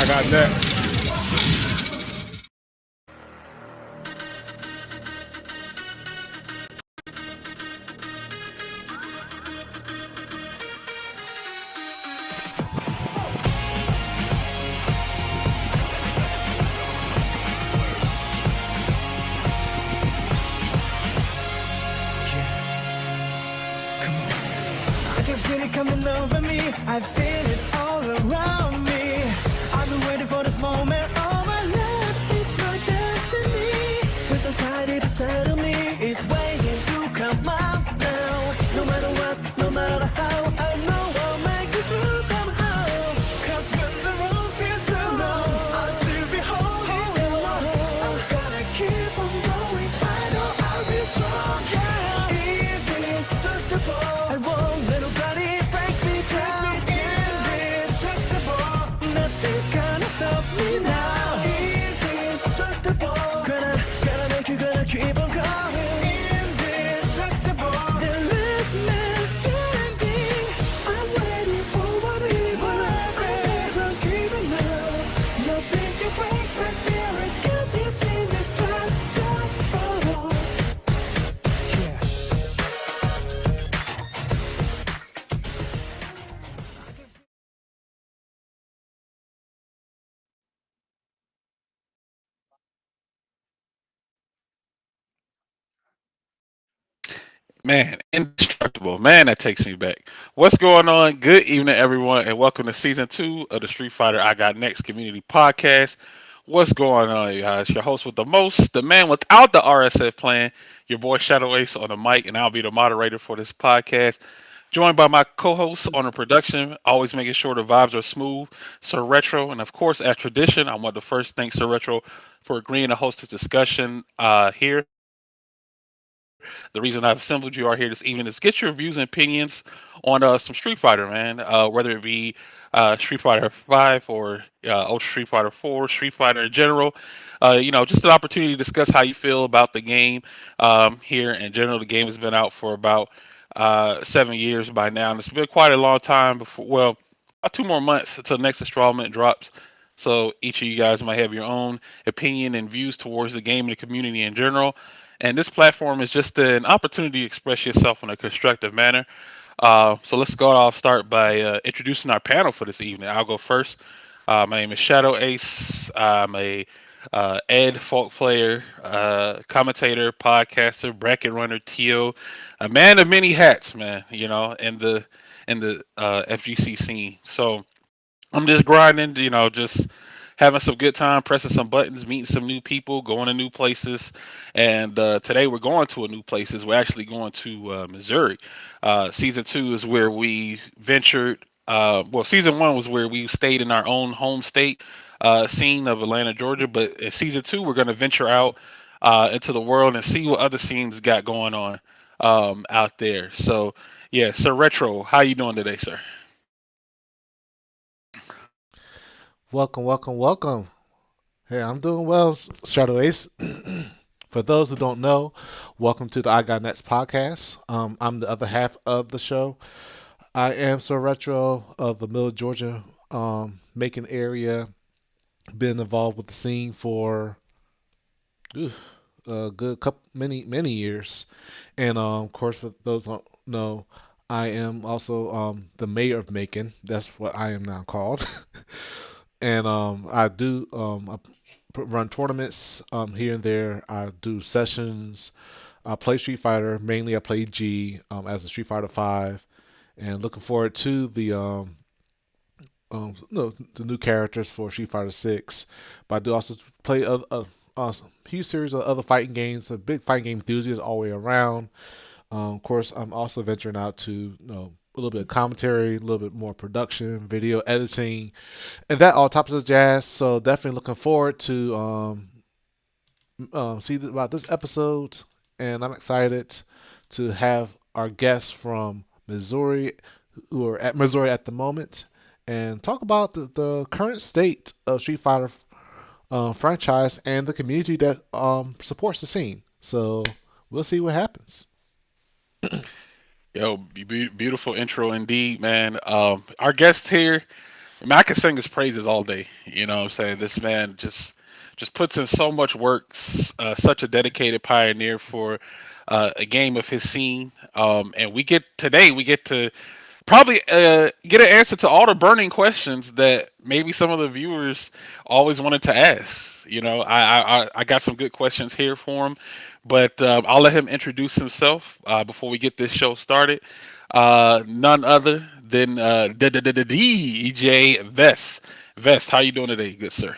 I got next. I can feel it coming over me. I feel it all around me. I've been waiting for this moment all my life. It's my destiny. There's a tide to settle me. It's waiting to come out now. No matter what, no matter how, I know I'll make it through somehow. 'Cause when the road feels so long, I'll still be holding on. I'm gonna keep on going. I know I'll be strong. Yeah, indestructible. I won't let nobody break me down. Indestructible. Nothing's gonna stop me now. Indestructible. Gonna make you gonna keep on going. Indestructible. The last man standing. I'm waiting for what evil never giving up. Nothing can break my spirit. 'Cause it's indestructible. Yeah. Man, indestructible. Man, that takes me back. What's going on? Good evening, everyone, and welcome to season 2 of the Street Fighter I Got Next community podcast. What's going on, you guys? Your host with the most, the man without the RSF plan, your boy Shadow Ace on the mic, and I'll be the moderator for this podcast. Joined by my co-hosts on the production, always making sure the vibes are smooth, Sir Retro, and of course, as tradition, I want to first thank Sir Retro for agreeing to host this discussion here. The reason I've assembled you all here this evening is get your views and opinions on some Street Fighter, man. Whether it be Street Fighter 5 or Ultra Street Fighter 4, Street Fighter in general. Just an opportunity to discuss how you feel about the game here in general. The game has been out for about 7 years by now, and it's been quite a long time before. Well, about 2 more months until the next installment drops. So each of you guys might have your own opinion and views towards the game and the community in general. And this platform is just an opportunity to express yourself in a constructive manner. So let's go off start by introducing our panel for this evening. I'll go first. My name is Shadow Ace. I'm a Ed folk player, commentator, podcaster, bracket runner, TO, a man of many hats, man. In the FGC scene. So I'm just grinding, just having some good time, pressing some buttons, meeting some new people, going to new places. And today we're going to a new places. We're actually going to Missouri. Season 2 is where we ventured. Well, season 1 was where we stayed in our own home state scene of Atlanta, Georgia. But in season 2, we're going to venture out into the world and see what other scenes got going on out there. So, yeah, Sir Retro, how you doing today, sir? Welcome, welcome, welcome. Hey, I'm doing well, Shadow Ace. For those who don't know, welcome to the I Got Next podcast. I'm the other half of the show. I am Sir Retro of the Middle Georgia Macon area. Been involved with the scene for oof, a good couple, many years, and of course, for those who don't know, I am also the mayor of Macon. That's what I am now called. And I do run tournaments here and there. I do sessions. I play Street Fighter. Mainly, I play G as a Street Fighter 5, and looking forward to no, the new characters for Street Fighter 6. But I do also play a huge series of other fighting games. A big fighting game enthusiast all the way around. Of course, I'm also venturing out to a little bit of commentary, a little bit more production, video editing, and that all tops of jazz. So definitely looking forward to see about this episode, and I'm excited to have our guests from Missouri, who are at Missouri at the moment, and talk about the current state of Street Fighter franchise and the community that supports the scene. So we'll see what happens. Yo, beautiful intro indeed, man. Our guest here, mean, I could sing his praises all day. You know what I'm saying? This man just puts in so much work, such a dedicated pioneer for a game of his scene. And we get to probably get an answer to all the burning questions that maybe some of the viewers always wanted to ask. You know, I got some good questions here for him, but I'll let him introduce himself before we get this show started. None other than DJ Vest. Vest, how you doing today, good sir?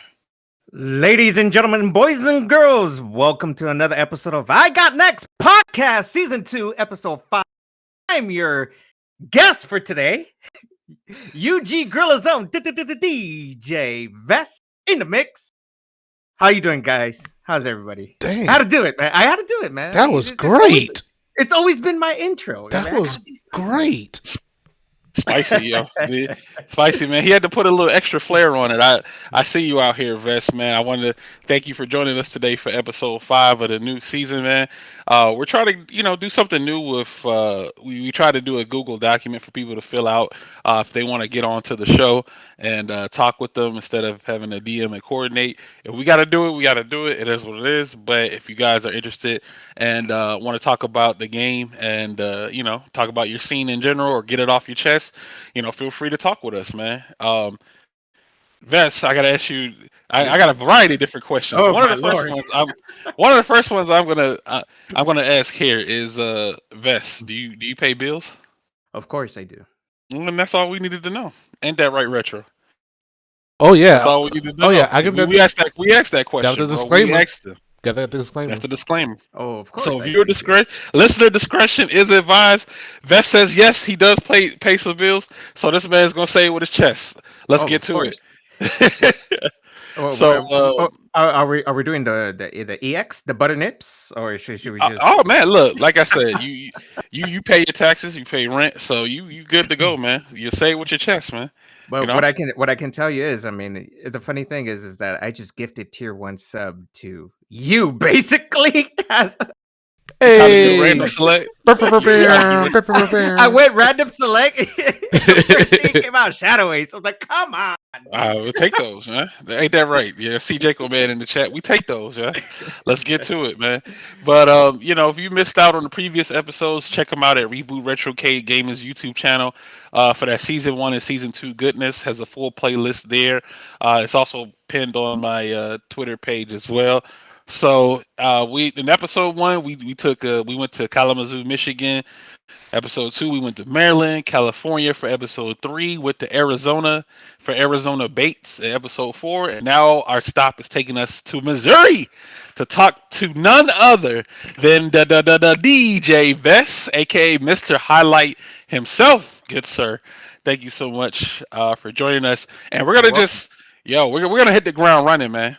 Ladies and gentlemen, boys and girls, welcome to another episode of I Got Next Podcast, Season 2, Episode 5. I'm your guest for today, UG Gorilla's own DJ Vest in the mix. How you doing, guys? How's everybody? Dang. I had to do it, man. I had to do it, man. That was great. It's always been my intro. That was great. Spicy, yo. Spicy, man. He had to put a little extra flair on it. I see you out here, Vest, man. I wanted to thank you for joining us today for episode 5 of the new season, man. We're trying to, do something new with we try to do a Google document for people to fill out if they want to get onto the show and talk with them instead of having a DM and coordinate. If we got to do it, we got to do it. It is what it is. But if you guys are interested and want to talk about the game and talk about your scene in general or get it off your chest, feel free to talk with us, man. Vess, I gotta ask you. I got a variety of different questions. Oh, one of my the first Lord. ones I'm gonna ask here is Vess, do you pay bills? Of course I do. And that's all we needed to know. Ain't that right, Retro? Oh yeah. That's all we needed to know. Oh yeah. I give we asked that question. the bro. disclaimer. We asked them. Got that disclaimer. That's the disclaimer. Oh, of course. So I viewer do. discretion, listener discretion is advised. Vest says yes, he does pay some bills. So this man's gonna say it with his chest. Let's Oh, get of to course. it. So, are we doing the EX, the butter nips, or should we just? oh man, look, like I said, you pay your taxes, you pay rent, so you good to go, man. You say it with your chest, man. But you know? what I can tell you is, I mean, the funny thing is that I just gifted tier 1 sub to you, basically. As Hey, random select. I went random select. The first thing came out Shadow Ace. I was like, come on. We'll take those, man. Ain't that right? Yeah, see Jacob man in the chat. We take those, yeah. Let's get to it, man. But if you missed out on the previous episodes, check them out at Reboot Retrocade Gaming's YouTube channel. For that season 1 and season 2 goodness, has a full playlist there. It's also pinned on my Twitter page as well. So we in episode 1 we went to Kalamazoo, Michigan. Episode 2, we went to Maryland, California for episode 3, went to Arizona for Arizona Bates in episode 4, and now our stop is taking us to Missouri to talk to none other than the DJ Vest, aka Mr. Highlight himself. Good sir, thank you so much for joining us, and we're gonna we're gonna hit the ground running, man.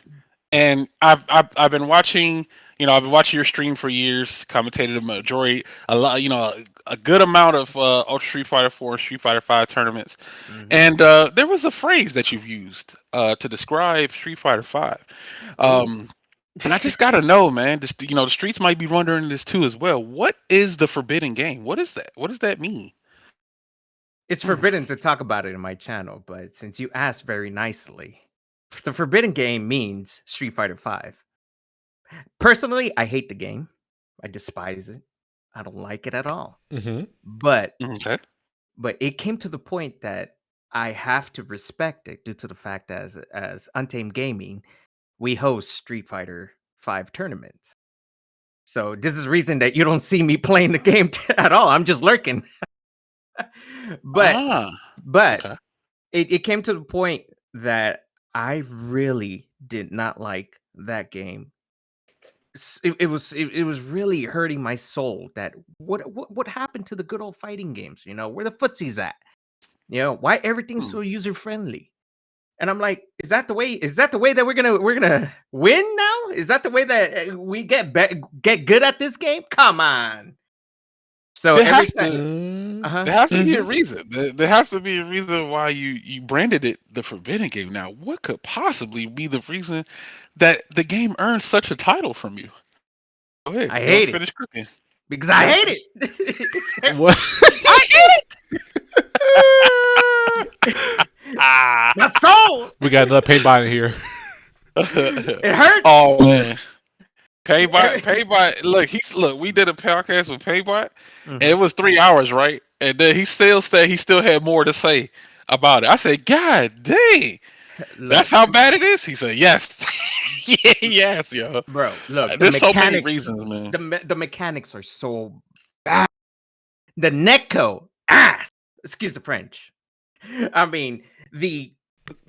And I've been watching. I've been watching your stream for years, commentated a good amount of Ultra Street Fighter 4 and Street Fighter 5 tournaments. Mhm. And there was a phrase that you've used to describe Street Fighter 5. And I just got to know, man, the streets might be wondering this too as well. What is the forbidden game? What is that? What does that mean? It's forbidden to talk about it in my channel, but since you asked very nicely, the forbidden game means Street Fighter 5. Personally, I hate the game. I despise it. I don't like it at all. Mm-hmm. But Okay. it came to the point that I have to respect it due to the fact as Untamed Gaming, we host Street Fighter 5 tournaments. So this is the reason that you don't see me playing the game at all. I'm just lurking. but Okay. it came to the point that I really did not like that game. It was really hurting my soul that what happened to the good old fighting games, where the footsies at, why everything's so user friendly. And I'm like, is that the way that we're gonna win now? Is that the way that we get good at this game? Come on. So There every has time, There has to be a reason. There has to be a reason why you branded it the Forbidden Game. Now, what could possibly be the reason that the game earns such a title from you? Go ahead. I hate it. Finish cooking. because I hate it. What? I hate it. My soul. We got another paintball in here. It hurts. Oh man. Paybot. Look. We did a podcast with Paybot, and it Mhm. was 3 hours, right? And then he still said he still had more to say about it. I said, God dang, that's Look, how bad it is. He said, yes, yeah, yes, yo. bro. Look, There's so many reasons, man. the mechanics are so bad. The netco ass. Excuse the French. I mean, the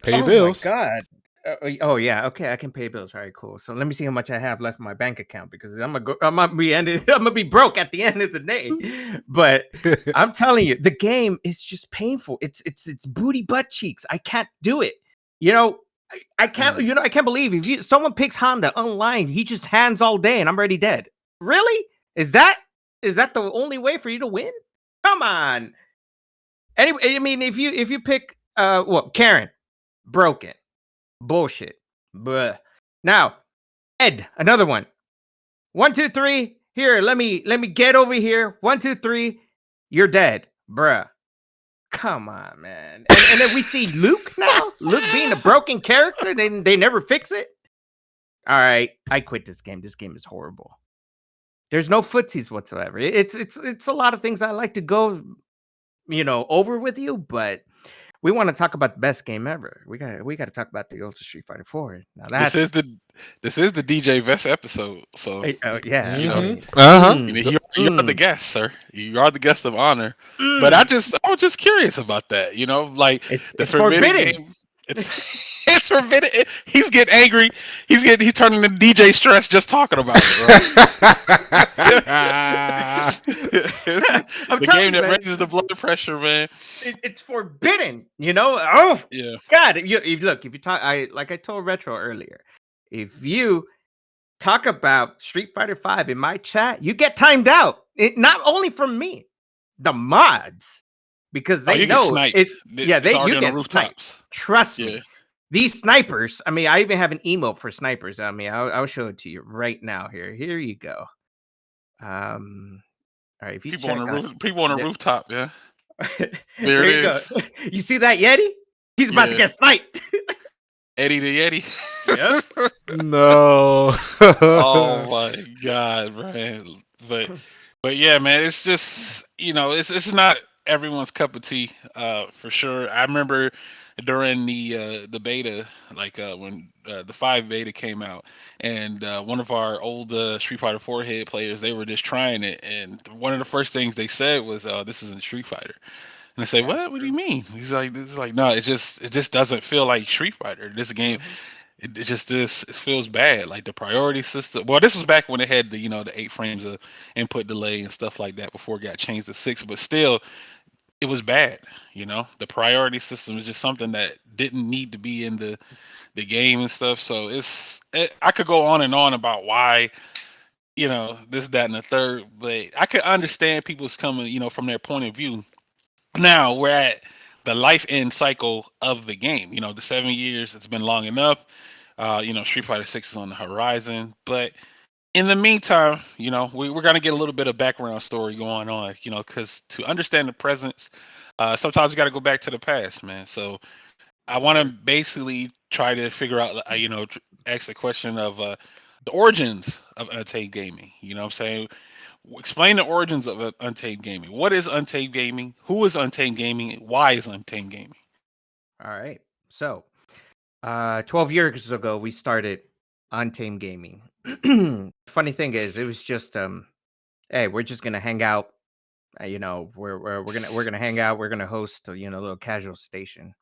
Pay your oh my bills. god. Oh yeah, okay. I can pay bills. All right, cool. So let me see how much I have left in my bank account because I'm gonna be ended. I'm gonna be broke at the end of the day. But I'm telling you, the game is just painful. It's booty butt cheeks. I can't do it. You know, I can't. Mm. I can't believe if someone picks Honda online, he just hands all day and I'm already dead. Really? Is that the only way for you to win? Come on. Anyway, I mean, if you pick Karen, broken. Bullshit. Bruh. Now, Ed, another one. 1, 2, 3. Here, let me get over here. 1, 2, 3. You're dead, bruh. Come on, man. And then we see Luke now. Luke being a broken character. They never fix it. All right, I quit this game. This game is horrible. There's no footsies whatsoever. It's a lot of things I like to go, over with you, but we want to talk about the best game ever. We got to talk about the Ultra Street Fighter 4. Now This is that's the this is the DJ Vest episode, so yeah. you I know, Mm-hmm. mean, Uh-huh. you're the guest, sir. You are the guest of honor. But mm. I was just curious about that. Like the It's forbidden forbidden. game. It's forbidden. He's getting angry. He's turning into DJ Stress just talking about it, right? I'm The telling game you, that man. raises the blood pressure, man. It's forbidden. Oh Yeah. God! If you talk, I told Retro earlier, if you talk about Street Fighter 5 in my chat, you get timed out. Not only from me, the mods, because Oh, they you get know sniped. it. Yeah, It's you already on the get sniped. rooftops. Trust Yeah. me. These snipers. I mean, I even have an emote for snipers. I mean, I'll show it to you right now. Here you go. All right, if you check on People on the there, rooftop. Yeah. There there it you go. is. You see that Yeti? He's about to Yeah. get sniped. Eddie the Yep. Yeti. No. Oh my god, man. But but yeah, man, it's just it's not everyone's cup of tea, for sure. I remember during the beta, like when the 5 beta came out, and one of our old Street Fighter 4 head players, they were just trying it, and one of the first things they said was, "This isn't Street Fighter." And I say, That's "What? What do you true. mean?" He's like, "No, it just doesn't feel like Street Fighter. This game, Mhm. it just it feels bad. Like the priority system. Well, this was back when it had the 8 frames of input delay and stuff like that before it got changed to 6. But still, it was bad. The priority system is just something that didn't need to be in the game and stuff. So I could go on and on about why." This, that, and the third, but I could understand people's coming, from their point of view. Now we're at the life end cycle of the game. The 7 years, it's been long enough. Street Fighter 6 is on the horizon. But in the meantime, we're going to get a little bit of background story going on, because to understand the presence, sometimes you got to go back to the past, man. So I Yes, want to sir. basically try to figure out, ask the question of the origins of Untamed Gaming. You know what I'm saying? Explain the origins of Untamed Gaming. What is Untamed Gaming? Who is Untamed Gaming? Why is Untamed Gaming? All right. So, 12 years ago, we started Untamed Gaming. Funny thing is, it was just hey, we're just gonna hang out. We're gonna hang out. We're gonna host a little casual station.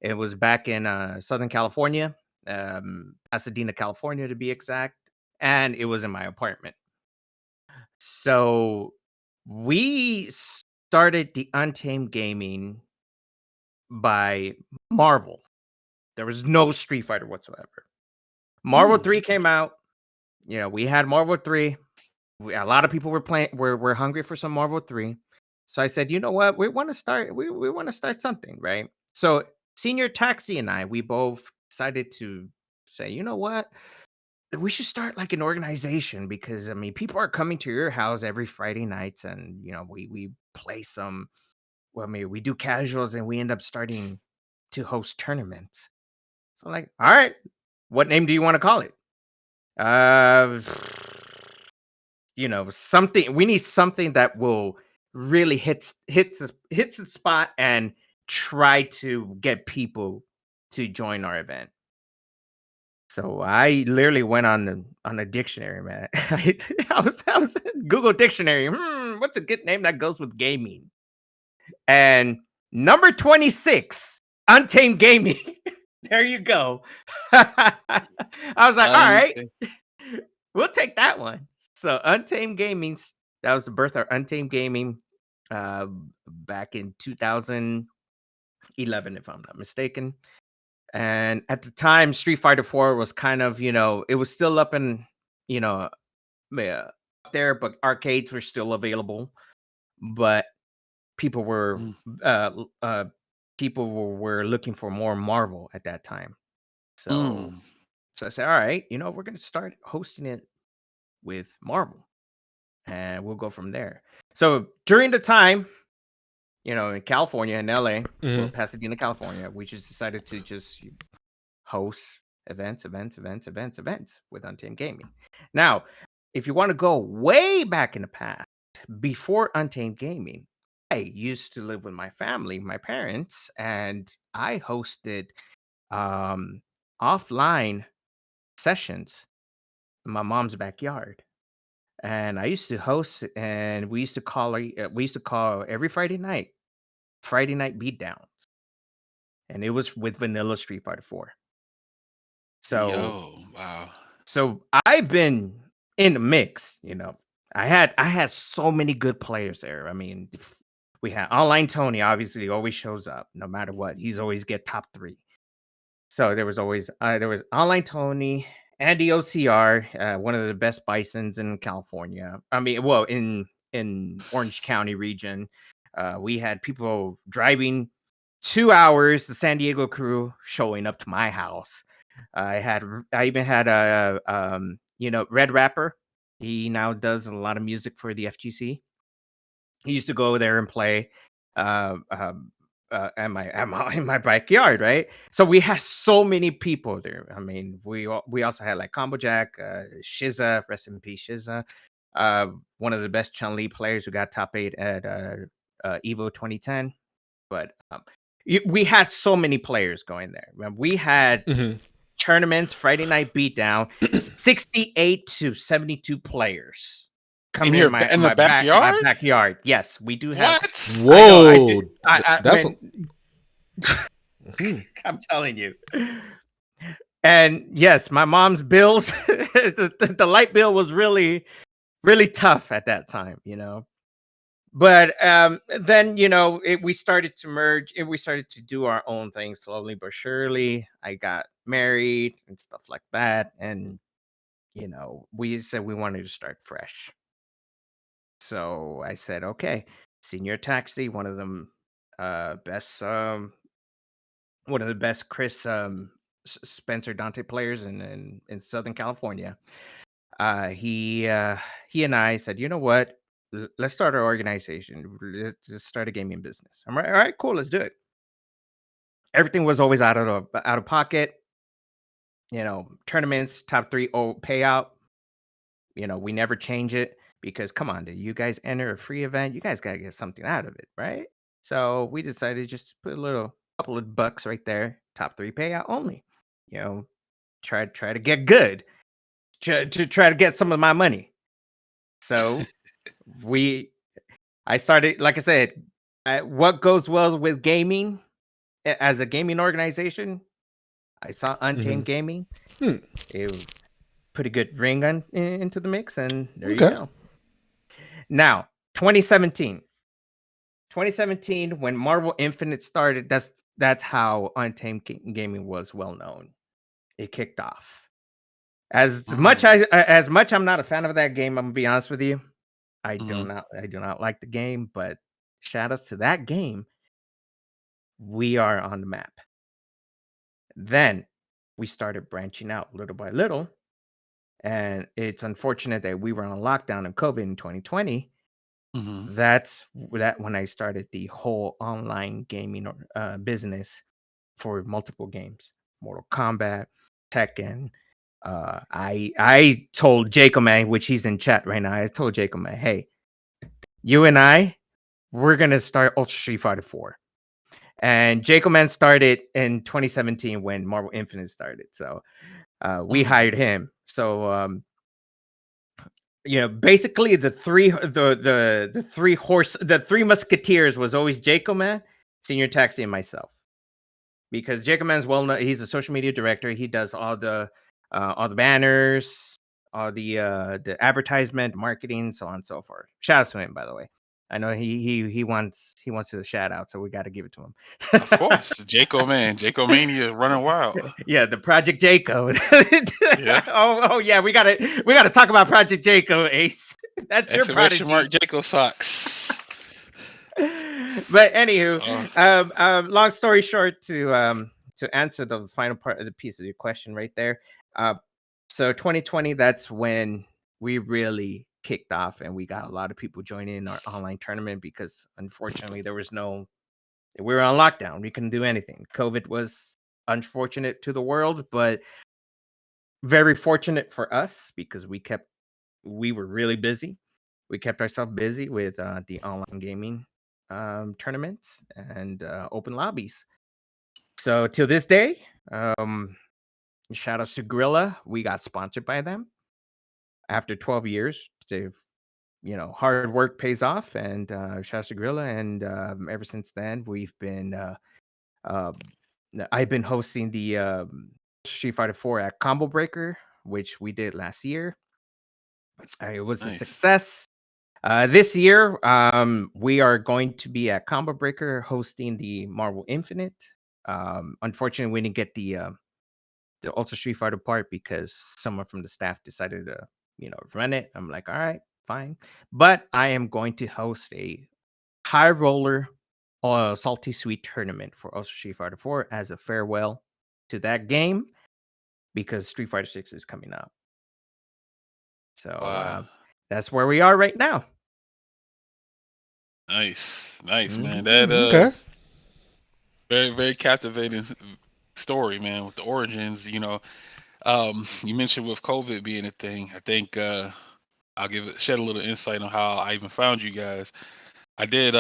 It was back in Southern California, Pasadena, California to be exact, and it was in my apartment. So we started the Untamed Gaming by Marvel. There was no Street Fighter whatsoever. Marvel Hmm. 3 came out. We had Marvel 3. A lot of people were playing were hungry for some Marvel 3. So I said, "You know what? We want to start something, right?" So Senior Taxi and I, we both decided to say, "You know what? We should start like an organization because I mean, people are coming to your house every Friday nights and we play some well, I mean, we do casuals and we end up starting to host tournaments. So I'm like, all right, what name do you want to call it? Uh, something. We need something that will really hits the spot and try to get people to join our event. So I literally went on a dictionary, man. I was Google dictionary. What's a good name that goes with gaming? And number 26, Untamed Gaming. There you go. I was like, all right, Untamed. we'll take that one. So Untamed Gaming, that was the birth of Untamed Gaming uh, back in 2011, if I'm not mistaken. And at the time, Street Fighter 4 was kind of, it was still up in, you know, up there, but arcades were still available. But people were Mm. uh l- uh were looking for more Marvel at that time. So Mm. so I said, all right, we're gonna start hosting it with Marvel and we'll go from there. So during the time, in California, in LA, well, Mm-hmm. Pasadena, California, we just decided to just host events with Untamed Gaming. Now, if you want to go way back in the past, before Untamed Gaming, I used to live with my family, my parents, and I hosted um, offline sessions in my mom's backyard. And I used to host, and we used to call every Friday night beatdowns, and it was with Vanilla Street Fighter 4. So Yo, wow. So I've been in the mix. I had so many good players there. I mean, we had online Tony, obviously always shows up no matter what. He's always get top 3. So there was online Tony, Andy OCR, one of the best bisons in California. I mean, well, in Orange County region. We had people driving 2 hours, the San Diego crew showing up to my house. I even had Red Rapper. He now does a lot of music for the FGC. He used to go there and play uh, um, in my backyard, right? So we had so many people there. I mean, we also had like Combo Jack, Shiza, rest in peace, Shiza, one of the best Chun Li players who got top 8 at Evo 2010. But we had so many players going there. We had Mm-hmm. tournaments, Friday night beatdown, 68 to 72 players In coming your in the in my backyard? backyard. Yes, we do have. What? I know. I do. Whoa, I that's a. man, Mhm. I'm telling you. And yes, my mom's bills, the light bill was really, really tough at that time. But then we started to merge and we started to do our own thing slowly but surely. I got married and stuff like that, and we said we wanted to start fresh. So I said, okay, Senior Taxi, best one of the best Chris Spencer Dante players in Southern California. He and I said, you know what? Let's start our organization. Let's start a gaming business. I'm like, all right, cool, let's do it. Everything was always out of pocket. Tournaments, top 3 payout. We never change it because come on, dude, you guys enter a free event, you guys gotta get something out of it, right? So we decided just to put a little couple of bucks right there, top 3 payout only. You know, try to get good, try to get some of my money. So we I started, like I said, what goes well with gaming as a gaming organization. I saw Mhm. Untamed Gaming. Hmm. It put a good ring into the mix, and there you Okay. go. Now, 2017. 2017, when Marvel Infinite started, that's how Untamed Gaming was well known. It kicked off. Mm. As much I'm not a fan of that game, I'm gonna be honest with you. Mhm. I do not like the game, but shout outs to that game, we are on the map. Then we started branching out little by little, and it's unfortunate that we were on lockdown and COVID in 2020. Mhm. That's when I started the whole online gaming business for multiple games, Mortal Kombat, Tekken. I told Jacob man, which he's in chat right now. I told Jacob man, hey, you and we're gonna start Ultra Street Fighter 4. And Jacob man started in 2017 when Marvel Infinite started. So we Mm. hired him. So basically the three musketeers was always Jacob man, Senior Taxi, and myself. Because Jacob man's well known, he's a social media director. He does all the banners, all the advertisement, marketing, so on and so forth. Shout out to him, by the way. I know he wants a shout out, so we got to give it to Of him. course, Jaco man, Jaco Mania running wild. Yeah, the Project Jaco. Yeah, oh yeah, we gotta talk about Project Jaco, Ace. That's your exclamation mark prodigy. Jaco socks. But anywho, Uh, long story short, to answer the final part of the piece of your question right there. Uh, so 2020, that's when we really kicked off, and we got a lot of people joining in our online tournament because unfortunately we were on lockdown. We couldn't do anything. COVID was unfortunate to the world, but very fortunate for us because we were really busy. We kept ourselves busy with the online gaming tournaments and open lobbies. So till this day, um, shout out to Gorilla. We got sponsored by them after 12 years. They've hard work pays off, and shout out to Gorilla. And ever since then, we've been uh, I've been hosting the Street Fighter 4 at Combo Breaker, which we did last year. It was a nice. success. This year, we are going to be at Combo Breaker hosting the Marvel Infinite. Unfortunately, we didn't get the Ultra Street Fighter part because someone from the staff decided to, run it. I'm like, all right, fine. But I am going to host a high roller salty sweet tournament for Ultra Street Fighter 4 as a farewell to that game because Street Fighter 6 is coming out. So Wow, that's where we are right now. nice man. Mhm. That Okay. very very captivating story, man. With the origins, you mentioned with COVID being a thing. I think I'll shed a little insight on how I even found you guys. I did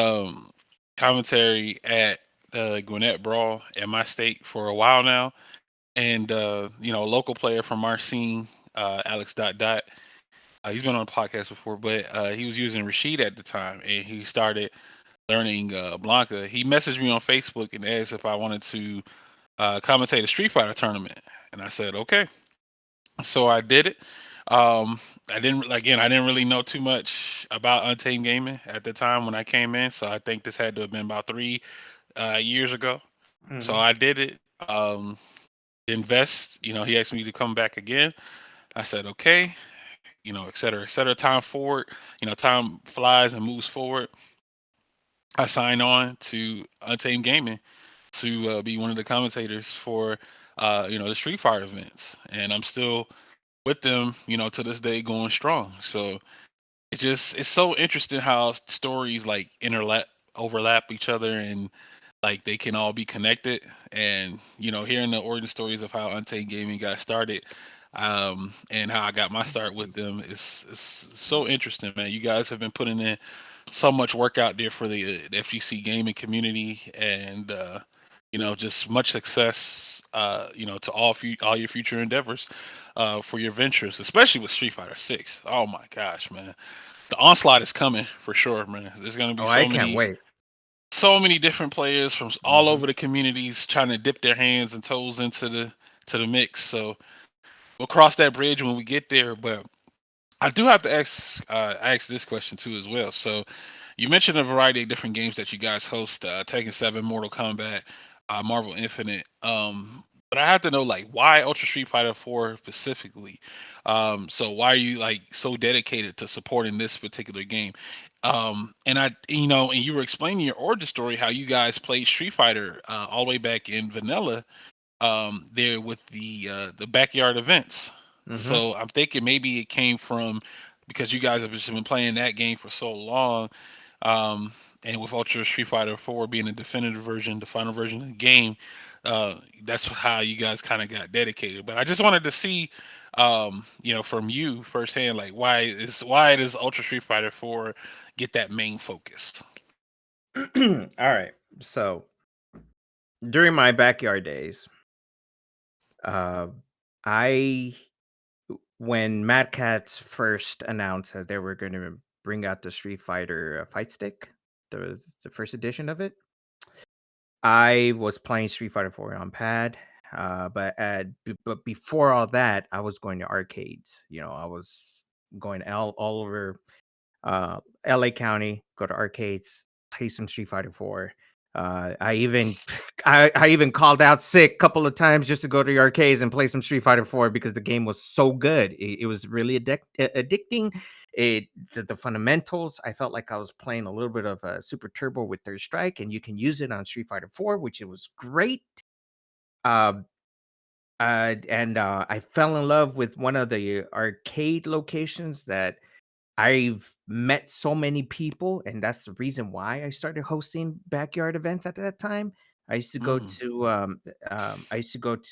commentary at Gwinnett Brawl in my state for a while now, and a local player from our scene, Alex Dot Dot. He's been on the podcast before, but he was using Rashid at the time, and he started learning Blanca. He messaged me on Facebook and asked if I wanted to commentate a Street Fighter tournament, and I said okay. So I did it. Um, I didn't really know too much about Untamed Gaming at the time when I came in. So I think this had to have been about 3 years ago. So Mhm. I did it. Invest. He asked me to come back again. I said okay. Et cetera, et cetera. Time forward. Time flies and moves forward. I signed on to Untamed Gaming to be one of the commentators for the Street Fighter events, and I'm still with them, to this day going strong. So it's so interesting how stories like overlap each other, and like they can all be connected. And hearing the origin stories of how Untamed Gaming got started, and how I got my start with them is so interesting, man. You guys have been putting in so much work out there for the FGC gaming community, and just much success, to all your future endeavors, for your ventures, especially with Street Fighter 6. Oh my gosh, man, the onslaught is coming for sure, man. There's gonna be Oh, I can't wait. so many different players from all Mhm. over the communities trying to dip their hands and toes into the mix. So we'll cross that bridge when we get there, but I do have to ask this question too as well. So you mentioned a variety of different games that you guys host: Tekken 7, Mortal Kombat, Marvel Infinite. But I have to know, like, why Ultra Street Fighter 4 specifically? So why are you like so dedicated to supporting this particular game? And you were explaining your origin story, how you guys played Street Fighter all the way back in vanilla, there with the backyard events. Mhm. So I'm thinking maybe it came from because you guys have just been playing that game for so long, um, and with Ultra Street Fighter 4 being the definitive version, the final version of the game, That's how you guys kind of got dedicated. But I just wanted to see, from you firsthand, like why does Ultra Street Fighter 4 get that main focus? All right. So during my backyard days, uh, I when Mad Catz first announced that they were going to bring out the Street Fighter Fight Stick, the first edition of it, I was playing Street Fighter 4 on pad. But before all that, I was going to arcades. I was going all over LA County, go to arcades, play some Street Fighter 4. I even I even called out sick a couple of times just to go to the arcades and play some Street Fighter 4 because the game was so good. It was really addicting. The fundamentals. I felt like I was playing a little bit of Super Turbo with Third Strike, and you can use it on Street Fighter 4, which it was great. Um, and I fell in love with one of the arcade locations that I've met so many people, and that's the reason why I started hosting backyard events at that time. I used to go Mm.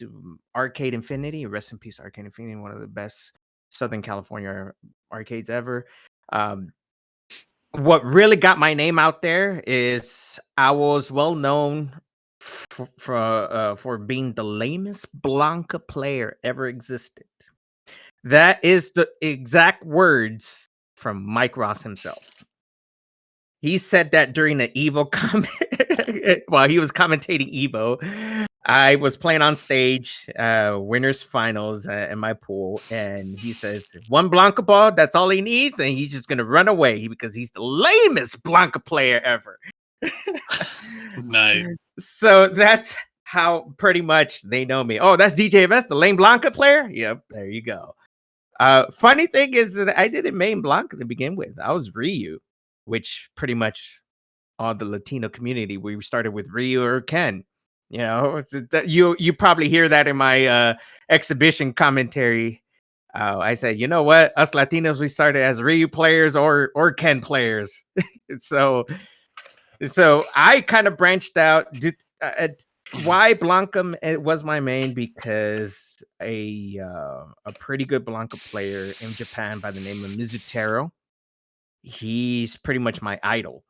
to Arcade Infinity. Rest in peace, Arcade Infinity, one of the best Southern California arcades ever. Um, what really got my name out there is I was well known for being the lamest Blanca player ever existed. That is the exact words from Mike Ross himself. He said that during the Evo comment while he was commentating Evo. I was playing on stage, winners finals in my pool, and he says, "One Blanca ball, that's all he needs, and he's just gonna run away because he's the lamest Blanca player ever." Nice. So that's how pretty much they know me. Oh, that's DJ Vest, the lame Blanca player? Yep, there you go. Funny thing is that I didn't main Blanca to begin with. I was Ryu, which pretty much all the Latino community, we started with Ryu or Ken. You probably hear that in my exhibition commentary. I said, you know what? Us Latinos, we started as Ryu players or Ken players. so so I kind of branched out. Why Blanca was my main because a pretty good Blanca player in Japan by the name of Mizutero. He's pretty much my idol.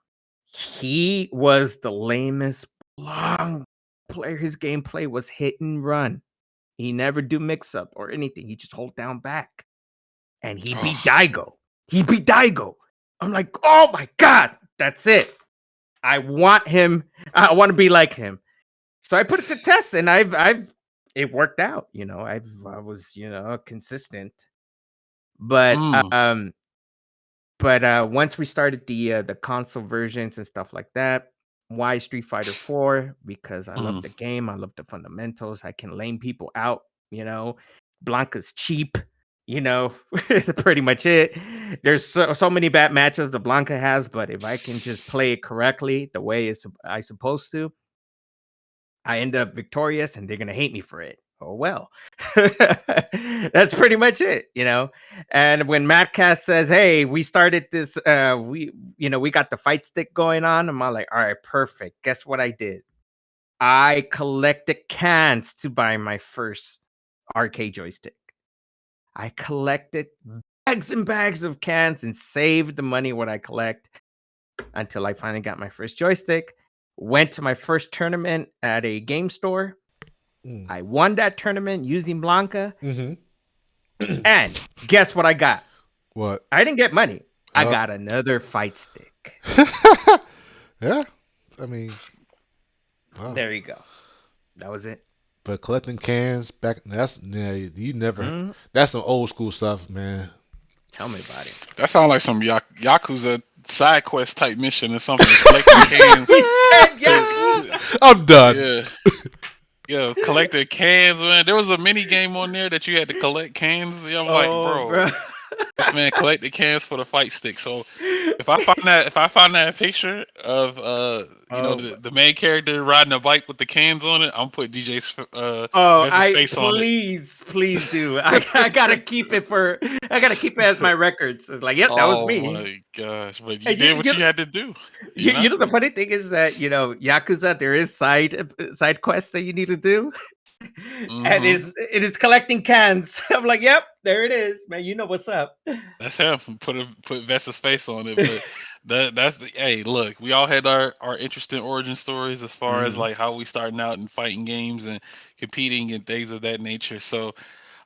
He was the lamest Blanca player. His gameplay was hit and run. He never do mix up or anything. He just hold down back, and he beat Oh. Daigo. He beat Daigo. I'm like, oh my god, that's it. I want him. I want to be like him. So I put it to test, and it worked out. I was consistent, but Mm. once we started the console versions and stuff like that, why Street Fighter 4? Because I love Mm. the game, I love the fundamentals. I can lane people out. Blanca's cheap. Pretty much it. There's so many bad matches the Blanca has, but if I can just play it correctly the way I supposed to, I end up victorious and they're going to hate me for it. Oh, well. That's pretty much it. And when Mattcast says, hey, we started this, we got the fight stick going on. I'm all like, all right, perfect. Guess what I did? I collected cans to buy my first arcade joystick. I collected bags and bags of cans and saved the money what I collect until I finally got my first joystick. Went to my first tournament at a game store. I won that tournament using Blanca. Mm-hmm. And guess what I got? What? I didn't get money. I got another fight stick. Yeah. I mean, wow. There you go. That was it. But collecting cans back, you never, that's some old school stuff, man. Tell me about it. That sounds like some Yakuza side quest type mission or something. Collecting cans. I'm done. Yeah. Yeah, collecting cans, man. There was a mini game on there that you had to collect cans. Yeah, I'm like, bro. This man collected cans for the fight stick. So if I find that picture of Oh, the main character riding a bike with the cans on it, I'm put DJ's oh, Vess's I face on it. please do. I gotta keep it as my records. It's like, yep, that was Oh me. my gosh! But you And did what you had to do, you you know. know the funny thing is that Yakuza, there is side quests that you need to do, and Hmm. it is collecting cans. I'm like, yep, there it is, man. You know what's up. That's him. Put Vess's face on it. But that's the hey. Look, we all had our interesting origin stories as far as Mhm. like how we starting out in fighting games and competing and things of that nature. So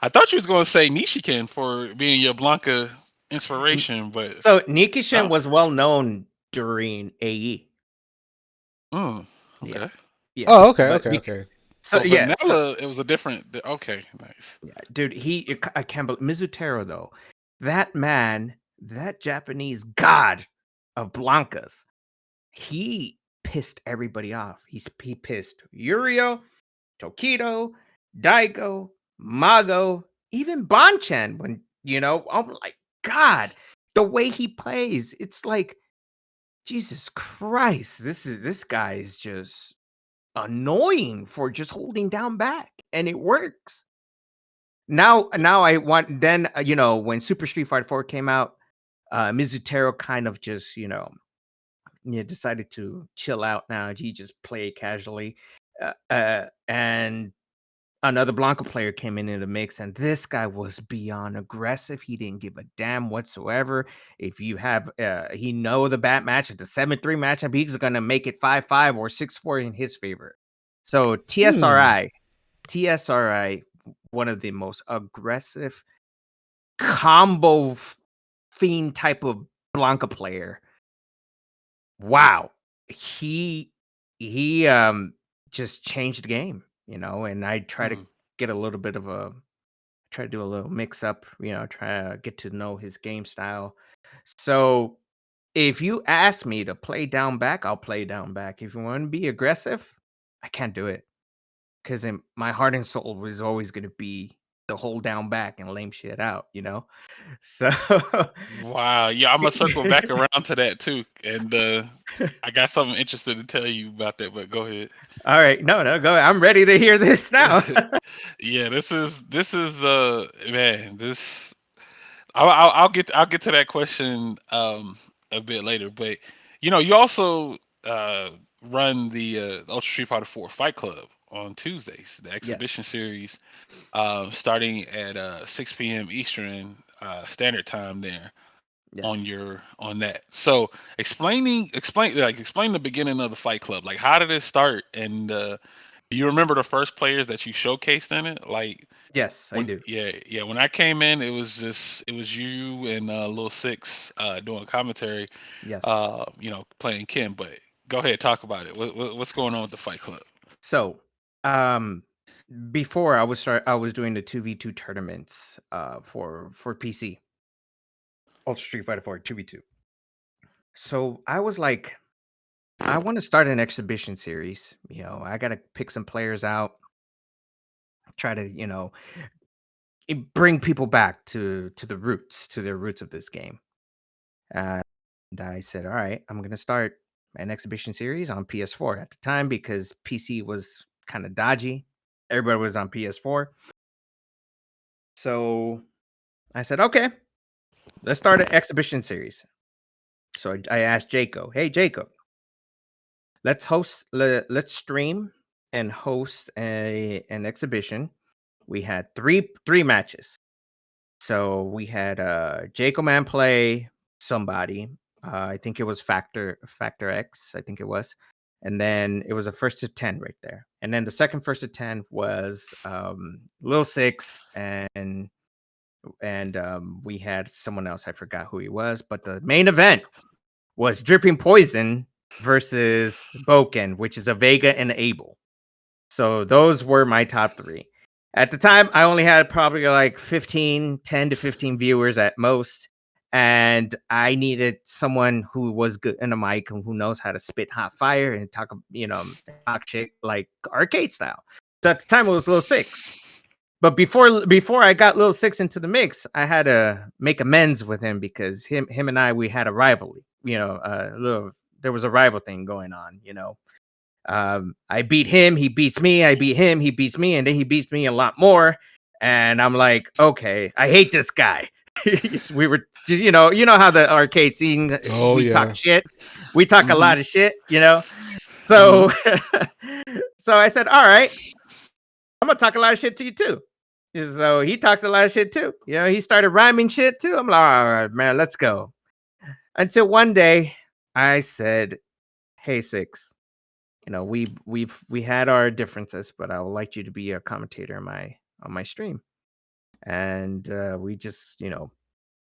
I thought you was going to say Nishikin for being your Blanca inspiration, but So Nikishin no. was well known during AE. Mm, Yeah, okay. yeah, Oh, okay, but okay, okay. so But yeah, so vanilla, it was a different. Okay, nice. yeah, dude, I can't believe Mizutero though. That man, that Japanese god of Blancas, he pissed everybody off. He pissed Yurio, Tokido, Daigo, Mago, even Bonchan. I'm like, God, the way he plays, it's like Jesus Christ. This guy is just annoying for just holding down back, and it works. Now I want then when Super Street Fighter 4 came out, Mizutero kind of just decided to chill out. Now he just played casually, and another Blanca player came in the mix, and this guy was beyond aggressive. He didn't give a damn whatsoever. If you have, he know the bat match, if the 7-3 matchup, he's gonna make it 5-5 or 6-4 in his favor. So Hmm. TSRI, one of the most aggressive combo fiend type of Blanca player. Wow, he he just changed the game, and I try to Mm, get a little bit of a try to do a little mix up, try to get to know his game style. So if you ask me to play down back, I'll play down back. If you want to be aggressive, I can't do it because my heart and soul was always going to be the hold down back and lame shit out. So, wow. Yeah, I'm gonna circle back around to that too, and I got something interesting to tell you about that. But go ahead. all right, no, go. I'm ready to hear this now. Yeah, this is man, this I'll get to that question a bit later, but you also uh run the Ultra Street Fighter 4 Fight Club on Tuesdays, the exhibition Yes, series, starting at 6 p.m. Eastern Standard Time there on yes, that. So explain the beginning of the Fight Club. Like, how did it start, and do you remember the first players that you showcased in it? Like, yes, I when do. yeah, when I came in, it was you and Lil Six doing commentary, Yes. playing Kim. But go ahead, talk about it. What's going on with the Fight Club? So, um, before I was doing the 2v2 tournaments for PC, Ultra Street Fighter 4 2v2. So I was like, I want to start an exhibition series. I got to pick some players out, try to bring people back to their roots of this game. And I said, all right, I'm gonna start an exhibition series on PS4 at the time because PC was kind of dodgy. Everybody was on PS4. So I said, okay, let's start an exhibition series. So I asked Jaco, hey Jaco, let's stream and host an exhibition. We had three matches. So we had Jaco Man play somebody. I think it was Factor X, I think it was. And then it was a first to 10 right there. And then the second first to 10 was Lil Six and we had someone else. I forgot who he was, but the main event was Dripping Poison versus Boken, which is a Vega and Abel. So those were my top three. At the time, I only had probably like 10 to 15 viewers at most. And I needed someone who was good in a mic and who knows how to spit hot fire and talk shit like arcade style. So at the time, it was Lil Six. But before I got Lil Six into the mix, I had to make amends with him because him and I we had a rivalry. There was a rival thing going on. I beat him, he beats me. I beat him, he beats me, and then he beats me a lot more. And I'm like, okay, I hate this guy. We were, you know how the arcade scene, Oh we talk yeah. shit, we talk a Mm-hmm. lot of shit. Mm-hmm. So, so I said, all right, I'm gonna talk a lot of shit to you too. So he talks a lot of shit too. He started rhyming shit too. I'm like, all right, man, let's go. Until one day, I said, hey, Six. We had our differences, but I would like you to be a commentator on my stream, and we just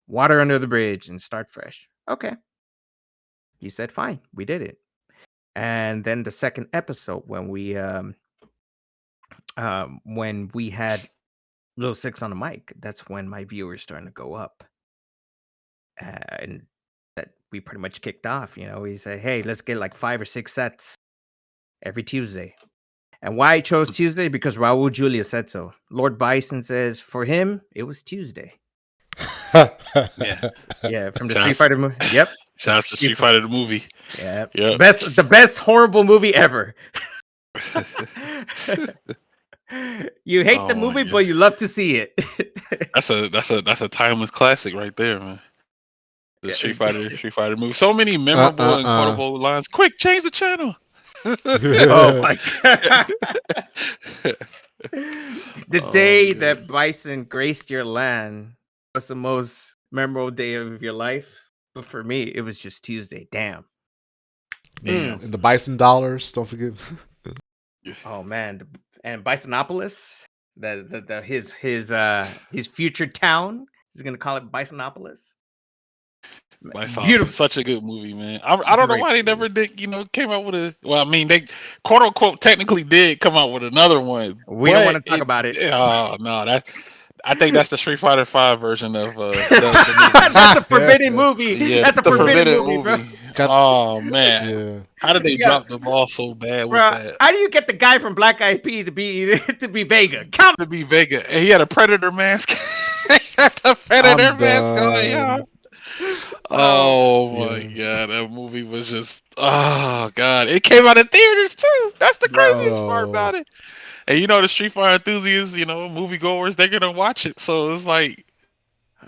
water under the bridge and start fresh. Okay, he said fine. We did it, and then the second episode when we had Lil Six on the mic, that's when my viewers starting to go up, and that we pretty much kicked off. We said, hey, let's get like 5 or 6 sets every Tuesday. And why I chose Tuesday? Because Raul Julia said so. Lord Bison says for him, it was Tuesday. Yeah. Yeah, from the Street Shouts, Fighter movie. Yep. shout out to Street Fighter the movie. Yeah. Yep. The best horrible movie ever. You hate the Oh my movie, god. but you love to see it. That's a timeless classic right there, man. The Yeah. Street Fighter movie. So many memorable and quotable lines. Quick, change the channel. Oh my god. The Oh, day man. that Bison graced your land was the most memorable day of your life. But for me, it was just Tuesday. Damn. Damn. And the Bison dollars, don't forget. Oh man, and Bisonopolis, his future town. He's gonna call it Bisonopolis. Beautiful, Such a good movie, man. I don't know great why they movie. never did, came out with a. Well, I mean, they quote unquote technically did come out with another one, We don't want but to talk about it. oh no, I think that's the Street Fighter Five version of the movie. That's a forbidden movie. Yeah, That's a that's the forbidden forbidden movie, bro. movie. Oh man, Yeah. how did they Yeah, drop the ball so bad with bro. that? How do you get the guy from Black Eyed Peas to be Vega? Come. To be Vega, and he had a Predator mask. He had the Predator I'm mask on, y'all. done. Oh my Yeah. god, that movie was just god. It came out in theaters too. That's the Bro. craziest part Bro. about it. And the Street Fighter enthusiasts, moviegoers, they're gonna watch it. So it's like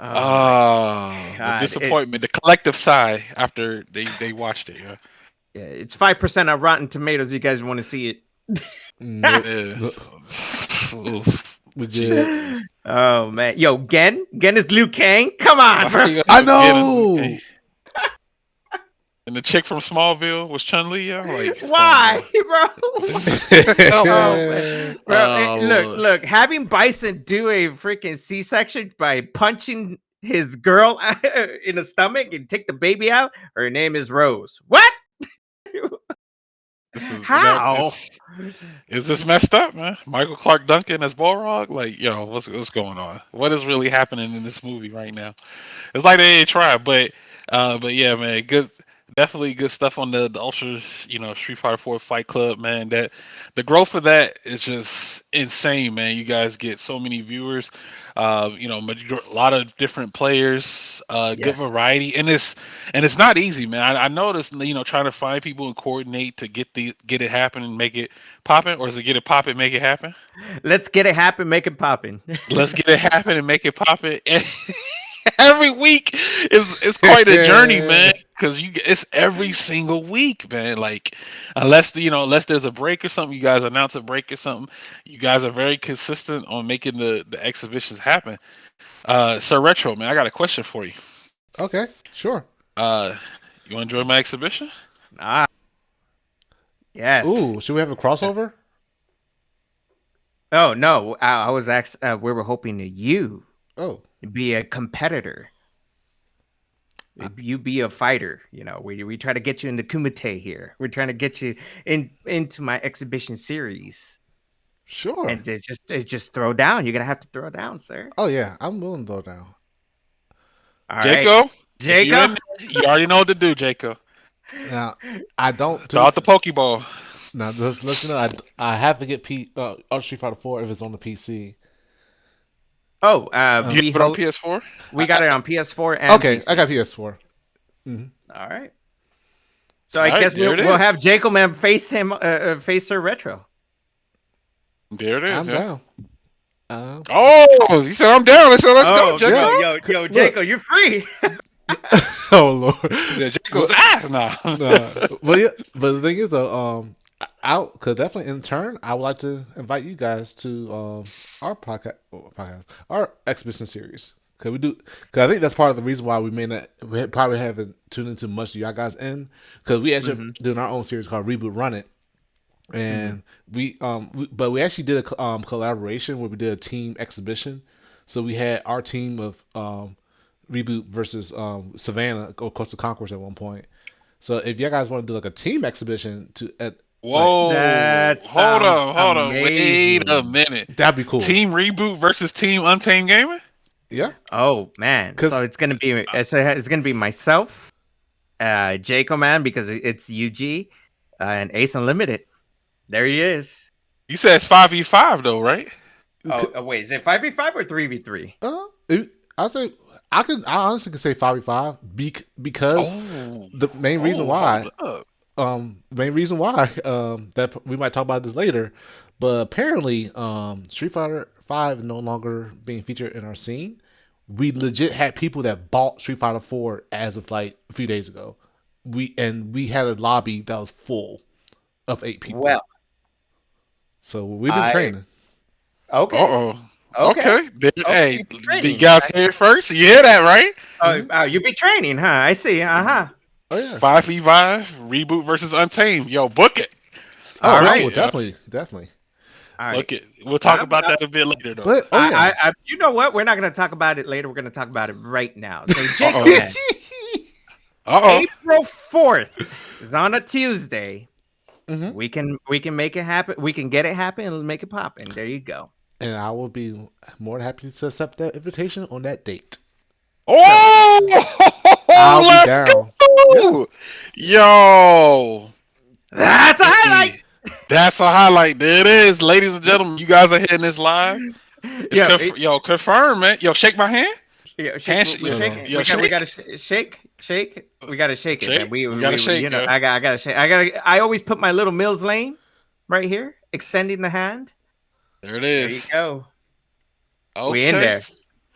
Oh my the god. disappointment, the collective sigh after they watched it, yeah. Yeah, it's 5% on Rotten Tomatoes. You guys want to see it? Nope. Yeah. Nope. Oof. We Jeez. good. Oh man, yo, Gen is Liu Kang. Come on, bro. I know. And the chick from Smallville was Chun-Li, yeah? Like, Why, bro? Oh man, bro. Oh, Lord. Look. Having Bison do a freaking C-section by punching his girl in the stomach and take the baby out. Her name is Rose. What? How? Is this messed up, man? Michael Clark Duncan as Balrog? Like, what's going on? What is really happening in this movie right now? It's like they ain't tried, but yeah, man, definitely good stuff on the Ultra, Street Fighter 4 Fight Club, man. That the growth of that is just insane, man. You guys get so many viewers, a lot of different players, good Yes. variety, and it's not easy, man. I noticed, trying to find people and coordinate to get it happen and make it popping, or is it get it popping, make it happen? Let's get it happen, make it poppin'. Let's get it happen and make it popping. Every week is quite a journey, man. Because it's every single week, man. Like, unless there's a break or something, you guys announce a break or something. You guys are very consistent on making the exhibitions happen. Sir Retro, man, I got a question for you. Okay, sure. You enjoy my exhibition? Ah, yes. Ooh, should we have a crossover? Oh no, I was actually we were hoping that you Oh, be a competitor. You be a fighter. We try to get you into Kumite here. We're trying to get you into my exhibition series. sure. And it's just throw down. You're gonna have to throw down, sir. Oh yeah, I'm willing to go down. All Jaco, right. Jacob. you already know what to do, Jaco. Now, I don't. Throw out the Pokeball. Now, just let you know, I have to get Ultra Street Fighter 4 if it's on the PC. Oh, Do you we have it on hope PS4? we got it on PS4 and Okay, PC. I got PS4. All right. So All I right, guess there it we'll is. have Jacob Man face Sir Retro. There it is, I'm yeah. down. Um, Oh, he said I'm down. So let's go, Oh, Jacob. yeah. yo, Look. Jacob, you're free. Oh Lord. He said But, Jacob's ass now. but yeah, but the thing is though, I could definitely in turn I would like to invite you guys to our podcast, our exhibition series. Cause I think that's part of the reason why we probably haven't tuned into much of y'all guys in, because we actually hmm doing our own series called Reboot Run It, hmm and but we actually did a collaboration where we did a team exhibition. So we had our team of Reboot versus Savannah or Coastal Concourse at one point. So if you guys want to do like a team exhibition to at like Whoa. That sounds Hold on. Wait a amazing. minute. that'd be cool. Team Reboot versus Team Untamed Gaming? Yeah, Oh man, so because it's gonna be myself, Jacob Man because it's UG, and Ace Unlimited. There he is. You said it's 5v5 though, right? Oh, wait, is it 5v5 or 3v3? I say I honestly can say 5v5 because Oh. the main reason why Hold up. that we might talk about this later, but apparently Street Fighter 5 is no longer being featured in our scene. We legit had people that bought Street Fighter 4 as of like a few days ago. We had a lobby that was full of 8 people. Well, So we've been I training. okay, Uh-oh. okay. Okay. Hey, You be did you training. guys hear it first? You hear that, right? Oh, you be training, huh? I see. Uh-huh. Oh yeah. 5v5, Reboot versus Untamed. Yo, book it. All No, right. well, definitely. All right. Book it. We'll talk I'm- about that a bit later, though. But oh yeah. You know what? We're not going to talk about it later. We're going to talk about it right now. So, Jacob, Uh-oh. man, Uh-oh. April 4th is on a Tuesday. Mhm. We can make it happen. We can get it happen and make it pop. And there you go. And I will be more than happy to accept that invitation on that date. Oh, I'll be let's down. go. Yo. That's a highlight. That's a highlight. There it is. Ladies and gentlemen, you guys are hearing this live. Yo, Yo, confirm, man. Yo, shake my hand. yeah, Hand we're yo, shaking. yo, We got shake. to shake. We got to shake it. Shake? Man. We gotta shake, You know, yo. I got to shake. I always put my little Mills Lane right here, extending the hand. There it There you is. go. Okay. We in there.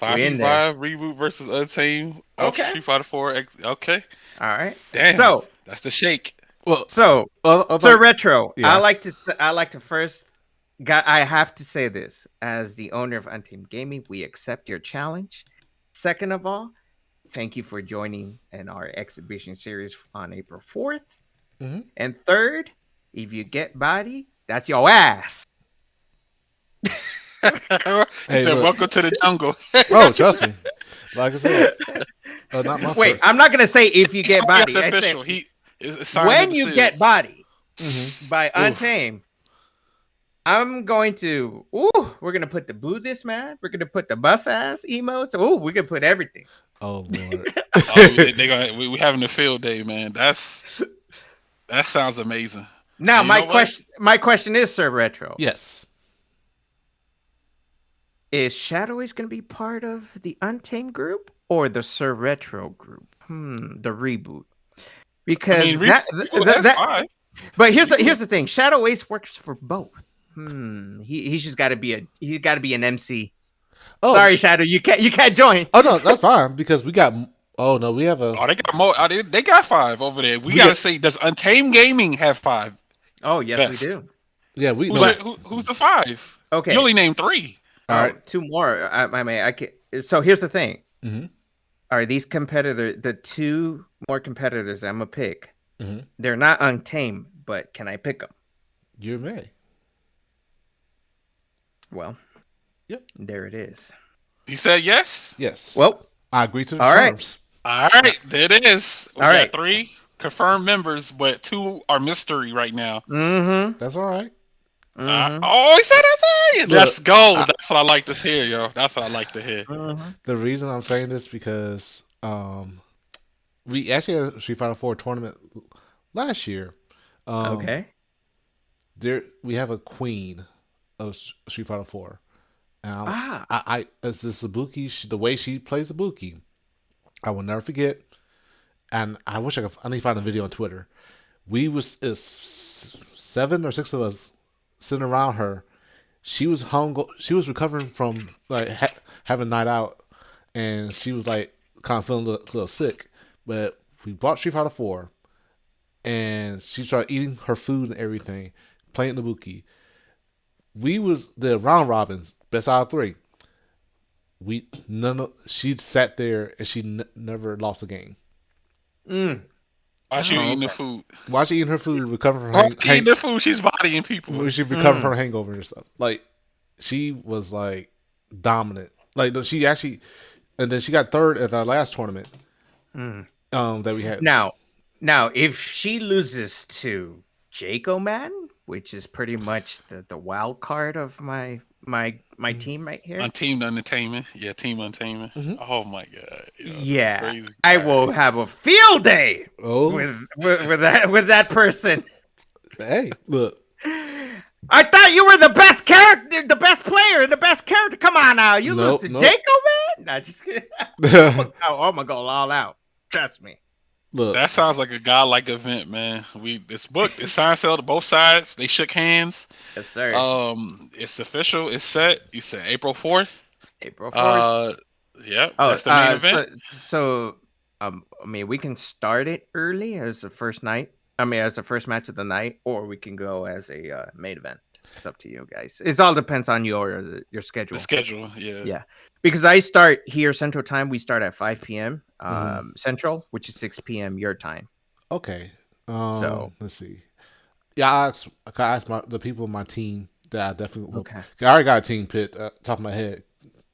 5v5 Reboot versus Untamed. Okay. Street Fighter 4. Okay. All right. Damn. So, That's the shake. Well, Sir Retro, Yeah. I like to first. I have to say this as the owner of Untamed Gaming, we accept your challenge. Second of all, thank you for joining in our exhibition series on April 4th. Mhm. And third, if you get body, that's your ass. He Hey, said, look. welcome to the jungle. Oh, trust me. Like I said, not my Wait, first. I'm not gonna say if you get He got body. the I said official. He signed when the you seal. get body Mhm. by Untamed. I'm going to. We're gonna put the Buddhist man. We're gonna put the bus ass emotes. We're gonna put everything. Oh Lord. We having a field day, man. That sounds amazing. Now, And you know what? my question is, Sir Retro, Yes. is Shadow is gonna be part of the Untamed group or the Sir Retro group? The reboot. Because I mean, that's fine. but here's the thing. Shadow Ace works for both. He's just got to be an MC. Oh, Sorry, Shadow, you can't join. Oh no, that's fine because we got. Oh no, we have a. Oh, they got more. They got 5 over there. We gotta say, does Untamed Gaming have 5? Oh yes, Best. we do. Yeah, we. Who's, No, who's the 5? Okay. You only named 3. All right. 2 more. I can. So here's the thing. Mhm. Are these competitors the 2 more competitors I'm gonna pick? Mhm. They're not Untamed, but can I pick them? You may. Well, Yep. there it is. You said yes. Yes. Well, I agree to the all right. terms. All right, there it is. We All got right. 3 confirmed members, but 2 are mystery right now. Mm-hmm. That's all right. Oh, he said that's it. Look, Let's go. That's what I like to hear, yo. That's what I like to hear. The reason I'm saying this because we actually had a Street Fighter 4 tournament last year. Okay. There we have a queen of Street Fighter 4. Ah. As the Sabuki, the way she plays Sabuki, I will never forget. And I wish I need to find a video on Twitter. We was seven or six of us sitting around her. She was home. She was recovering from like having a night out, and she was like kind of feeling a little sick. But we bought Street Fighter 4, and she started eating her food and everything, playing the Buki. We was the round robin, best out of three. We none. She sat there and she never lost a game. Mm. Why she Oh, eating the okay. food? While she eating her food, recovering from Why she eating the food? She's bodying people. she recovered Mm. from hangover and stuff. Like she was like dominant. Like she actually, and then she got third at our last tournament. Mm. That we had. Now, now, if she loses to Jaco Man, which is pretty much the wild card of my team right here, Team Untainment. Yeah, Team Untainment. Mm-hmm. Oh my god. Yo, that's yeah, crazy. I All will right. have a field day Oh, with that person. hey, look, I thought you were the best character, the best player, and the best character. Come on now, you lose nope, to nope. Jaco Man? Nah, just kidding. I'm gonna go all out. Trust me. Look, That sounds like a godlike event, man. It's booked. It's signed sale to both sides. They shook hands. Yes, sir. It's official. It's set. You said April 4th. April 4th. Uh, yep. Oh, That's the main event. I mean, we can start it early as the first night. I mean, as the first match of the night, or we can go as a main event. It's up to you guys. It all depends on your The schedule. schedule. Yeah. Yeah, because I start here Central Time. We start at 5 p.m. Mhm. Central, which is 6 p.m. your time. okay. So Let's see. Yeah, I asked the people in my team that I definitely. okay, I already got a team picked. Top of my head,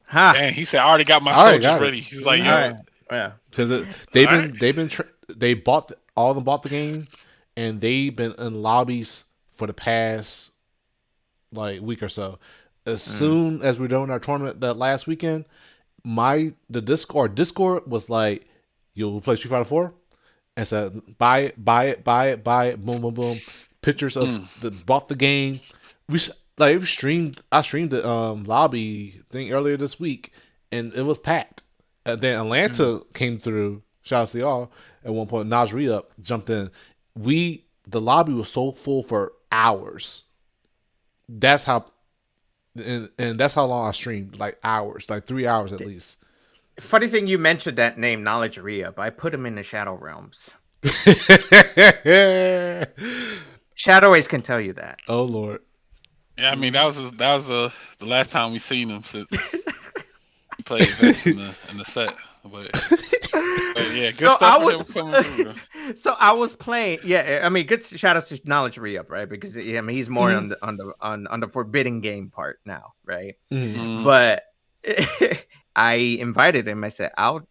ha, Dang, he said I already got my I already soldiers got it. ready. He's like, all yo, right, yeah, Because all right. they bought all of them bought the game, and they've been in lobbies for the past like week or so. As mm, soon as we're doing our tournament that last weekend, the Discord was like, "You'll play Street Fighter 4," and said, "Buy it, buy it, buy it, buy it." Boom, boom, boom. Pictures of Mm, bought the game. We streamed. I streamed the lobby thing earlier this week, and it was packed. And then mm. Atlanta came through. Shout out to y'all. At one point, Najri up jumped in. The lobby was so full for hours. That's how and that's how long I streamed, like hours, like 3 hours at least. Funny thing you mentioned that name, Knowledge Re-Up. I put him in the Shadow Realms. Shadow Ace can tell you that. Oh Lord. yeah, I mean that was the last time we seen him since he played Vest in the set. But yeah, good So stuff for him coming through. so I was playing. Yeah, I mean, good shout out to Knowledge Re-Up, right? Because I mean, he's more Mhm. on the forbidden game part now, right? Mhm. Mm, But I invited him. I said, "I'll."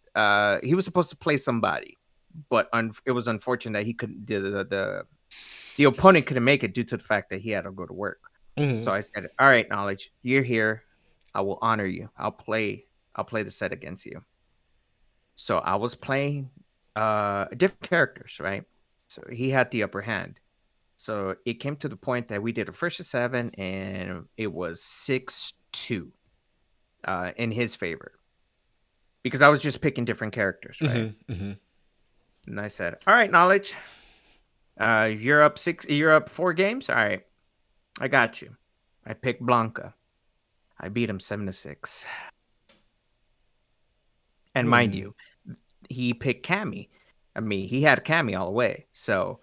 He was supposed to play somebody, but it was unfortunate that he couldn't. The opponent couldn't make it due to the fact that he had to go to work. So Mhm. I said, "All right, Knowledge, you're here. I will honor you. I'll play. I'll play the set against you." So I was playing different characters, right? So he had the upper hand. So it came to the point that we did a first to seven, and it was 6-2 in his favor because I was just picking different characters, right? Mhm. Mhm. And I said, "All right, Knowledge, you're up six. You're up 4 games. All right, I got you." I picked Blanca. I beat him 7-6, and mind Mhm. you, he picked Cammy. I mean, he had Cammy all the way. So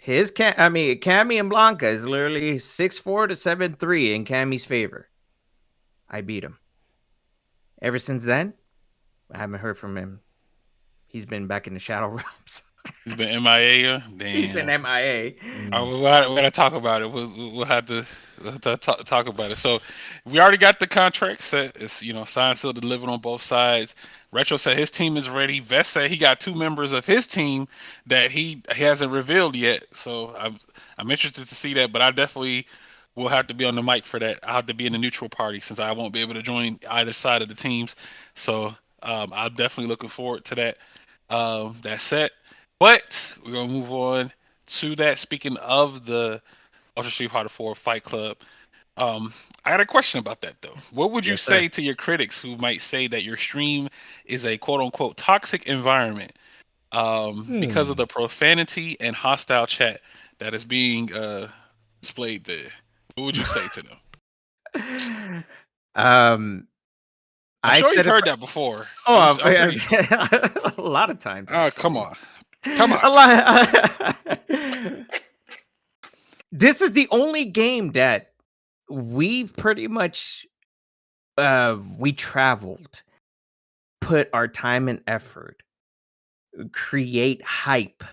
Cammy and Blanca is literally 6-4 to 7-3 in Cammy's favor. I beat him. Ever since then, I haven't heard from him. He's been back in the Shadow Realms. he's been MIA. He's been Damn. MIA. Mhm. We gotta talk about it. We'll have to, talk about it. So we already got the contract set. It's signed, still delivered on both sides. Retro said his team is ready. Vest said he got 2 members of his team that he hasn't revealed yet. So I'm interested to see that. But I definitely will have to be on the mic for that. I'll have to be in the neutral party since I won't be able to join either side of the teams. So I'm definitely looking forward to that. That set. But we're gonna move on to that. Speaking of the Ultra Street Fighter 4 Fight Club, I got a question about that though. What would you Yes, sir. say to your critics who might say that your stream is a quote unquote toxic environment because of the profanity and hostile chat that is being displayed there? What would you say to them? um, I'm I sure you've said it. heard that before. Oh, I'm pretty sure. a lot of times Oh, come actually. on, come on. A lot. This is the only game that we've pretty much we traveled, put our time and effort, create hype,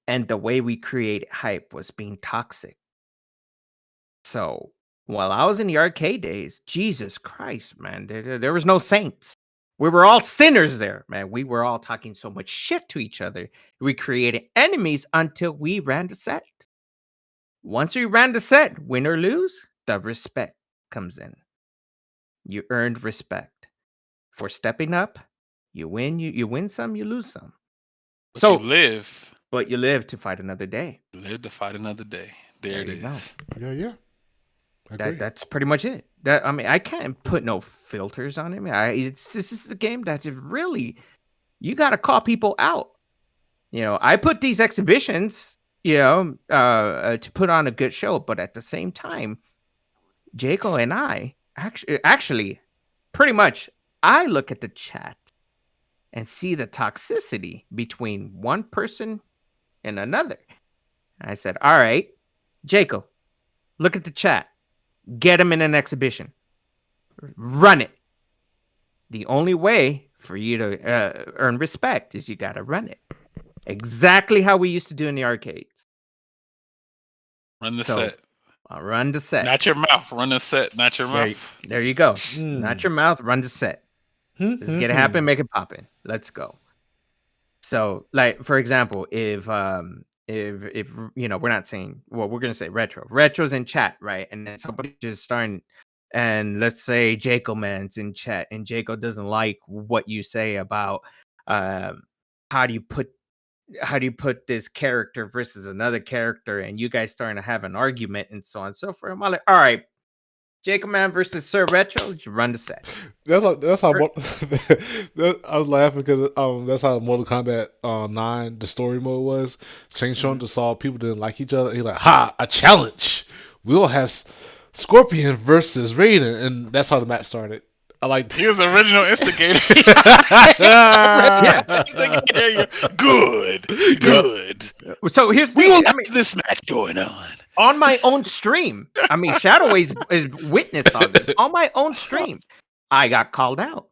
and the way we create hype was being toxic. So while I was in the arcade days, Jesus Christ, man, there was no saints. We were all sinners there, man. We were all talking so much shit to each other. We created enemies until we ran the set. Once we ran the set, win or lose, the respect comes in. You earned respect for stepping up. You win, you win some, you lose some. But you So, live, but you live to fight another day. live to fight another day. There There it you go. is. Yeah. Agree. That's pretty much it. That I mean, I can't put no filters on it. It's this is the game that is really you got to call people out. I put these exhibitions, to put on a good show, but at the same time, Jaco and I actually pretty much I look at the chat and see the toxicity between one person and another. I said, "All right, Jaco, look at the chat. Get him in an exhibition. Run it. The only way for you to earn respect is you got to run it. Exactly how we used to do in the arcades. Run the So set. I'll run the set. Not your mouth. Run the set, not your There, mouth. there you go. Mm. Not your mouth. Run the set. Let's get it happen. Make it poppin'. Let's go. So, like for example, if we're not saying we're gonna say retro's in chat, right? And then somebody just starting, and let's say Jaco man's in chat, and Jaco doesn't like what you say about um how do you put this character versus another character, and you guys starting to have an argument and so on and so forth. I'm like, all right, Jacob Man versus Sir Retro, just run the set. That's how I was laughing because that's how Mortal Kombat 9 the story mode was. Shang Tsung just saw people didn't like each other. And he's like, "Ha! A challenge! We'll have Scorpion versus Raiden," and that's how the match started. I like He was the original instigator. Good, good. So here's the We thing. will I have mean, this match going on. on my own stream. I mean, Shadow is witness on this. On my own stream, I got called out.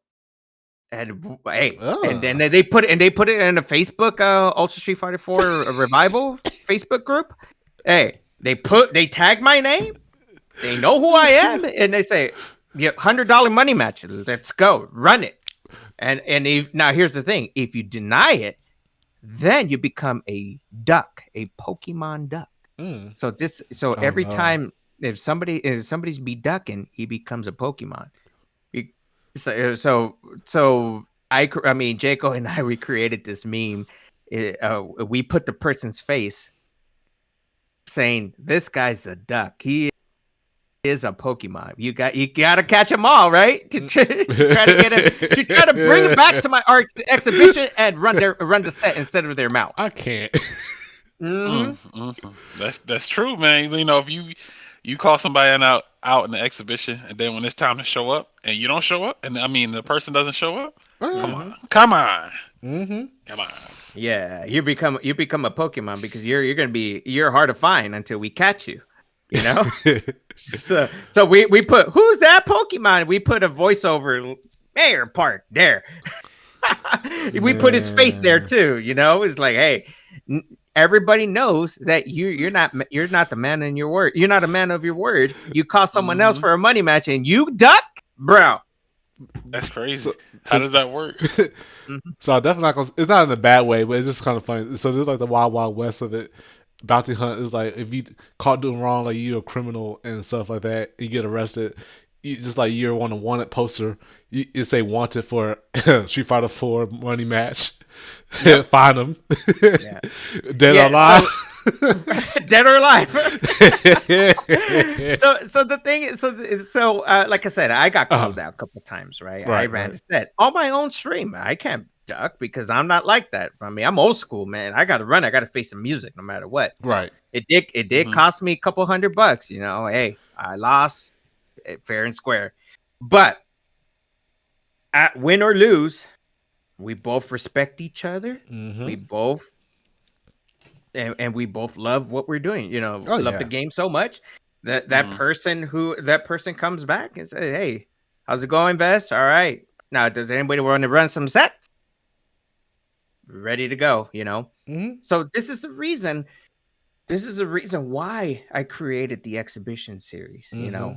And hey, and then they put it in a Facebook Ultra Street Fighter 4 revival Facebook group. Hey, they tag my name. They know who I am, and they say, "Yeah, $100 money match. Let's go, run it." And now here's the thing: if you deny it, then you become a duck, a Pokemon duck. So every time if somebody's be ducking, he becomes a Pokemon. So I mean, Jaco and I recreated this meme. We put the person's face saying, "This guy's a duck. He is a Pokemon. You got to catch them all, right? To try to get him to try to bring him back to my art exhibition and run the set instead of their mouth." I can't. That's true, man. If you call somebody out in the exhibition, and then when it's time to show up, and you don't show up, and I mean the person doesn't show up, come on. Yeah, you become a Pokemon because you're hard to find until we catch you. So we put, who's that Pokemon? We put a voiceover, Mayor Park there. We put his face there too. It's like, hey, everybody knows that you're not the man in your word. You're not a man of your word. You call someone else for a money match and you duck, bro. That's crazy. How does that work? So I definitely not gonna. It's not in a bad way, but it's just kind of funny. So there's like the wild, wild west of it. Bounty hunt is like if you caught doing wrong, like you're a criminal and stuff like that, you get arrested. You just like you're on a wanted poster. You say wanted for Street Fighter 4 money match. Yep. Find them, Yeah. dead or Yeah. alive. Dead or alive. So the thing is, like I said, I got uh, called out a couple times, right? I right, ran right, the set on my own stream. I can't duck because I'm not like that. I mean, I'm old school, man. I got to run. I got to face some music no matter what. right. It did Hmm. cost me a couple $100. Hey, I lost fair and square, but at win or lose, we both respect each other. Mm-hmm. We both and we both love what we're doing. Oh Love the yeah. game so much that Hmm. that person comes back and say, "Hey, how's it going, Vest? All right. Now, does anybody want to run some sets? Ready to go." Mm-hmm. So this is the reason. This is the reason why I created the exhibition series. Mm-hmm.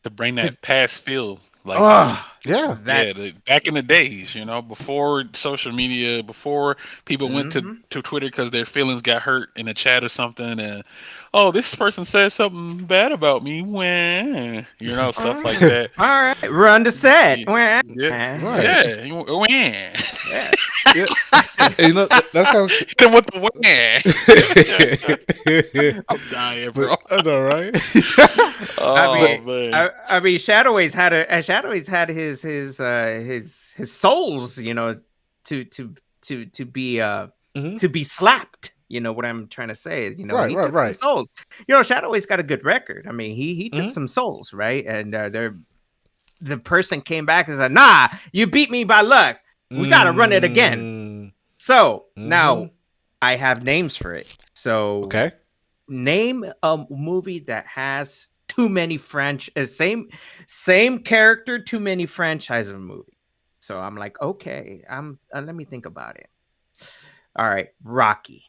To bring The that past feel, like oh Yeah. that. yeah, back in the days, before social media, before people went to Mhm. to Twitter because their feelings got hurt in a chat or something, and oh, this person said something bad about me, when stuff like that. All right, run the set. Yeah, Wah. yeah, Right. yeah. When Yeah. Yeah. And that's kind of. hit him with the when. I'm dying, But bro. I know, right? I Oh mean, man. I mean, Shadowways had his souls, to be Hmm. to be slapped. You know what I'm trying to say? Right, He right, took some right. souls. Shadowways got a good record. I mean, he took Hmm. some souls, right? And the person came back and said, "Nah, you beat me by luck. We got to run it again." Mm. So Hmm. now I have names for it. So Okay. name a movie that has too many same character, too many franchise of movie. So I'm like, okay, let me think about it. All right, Rocky.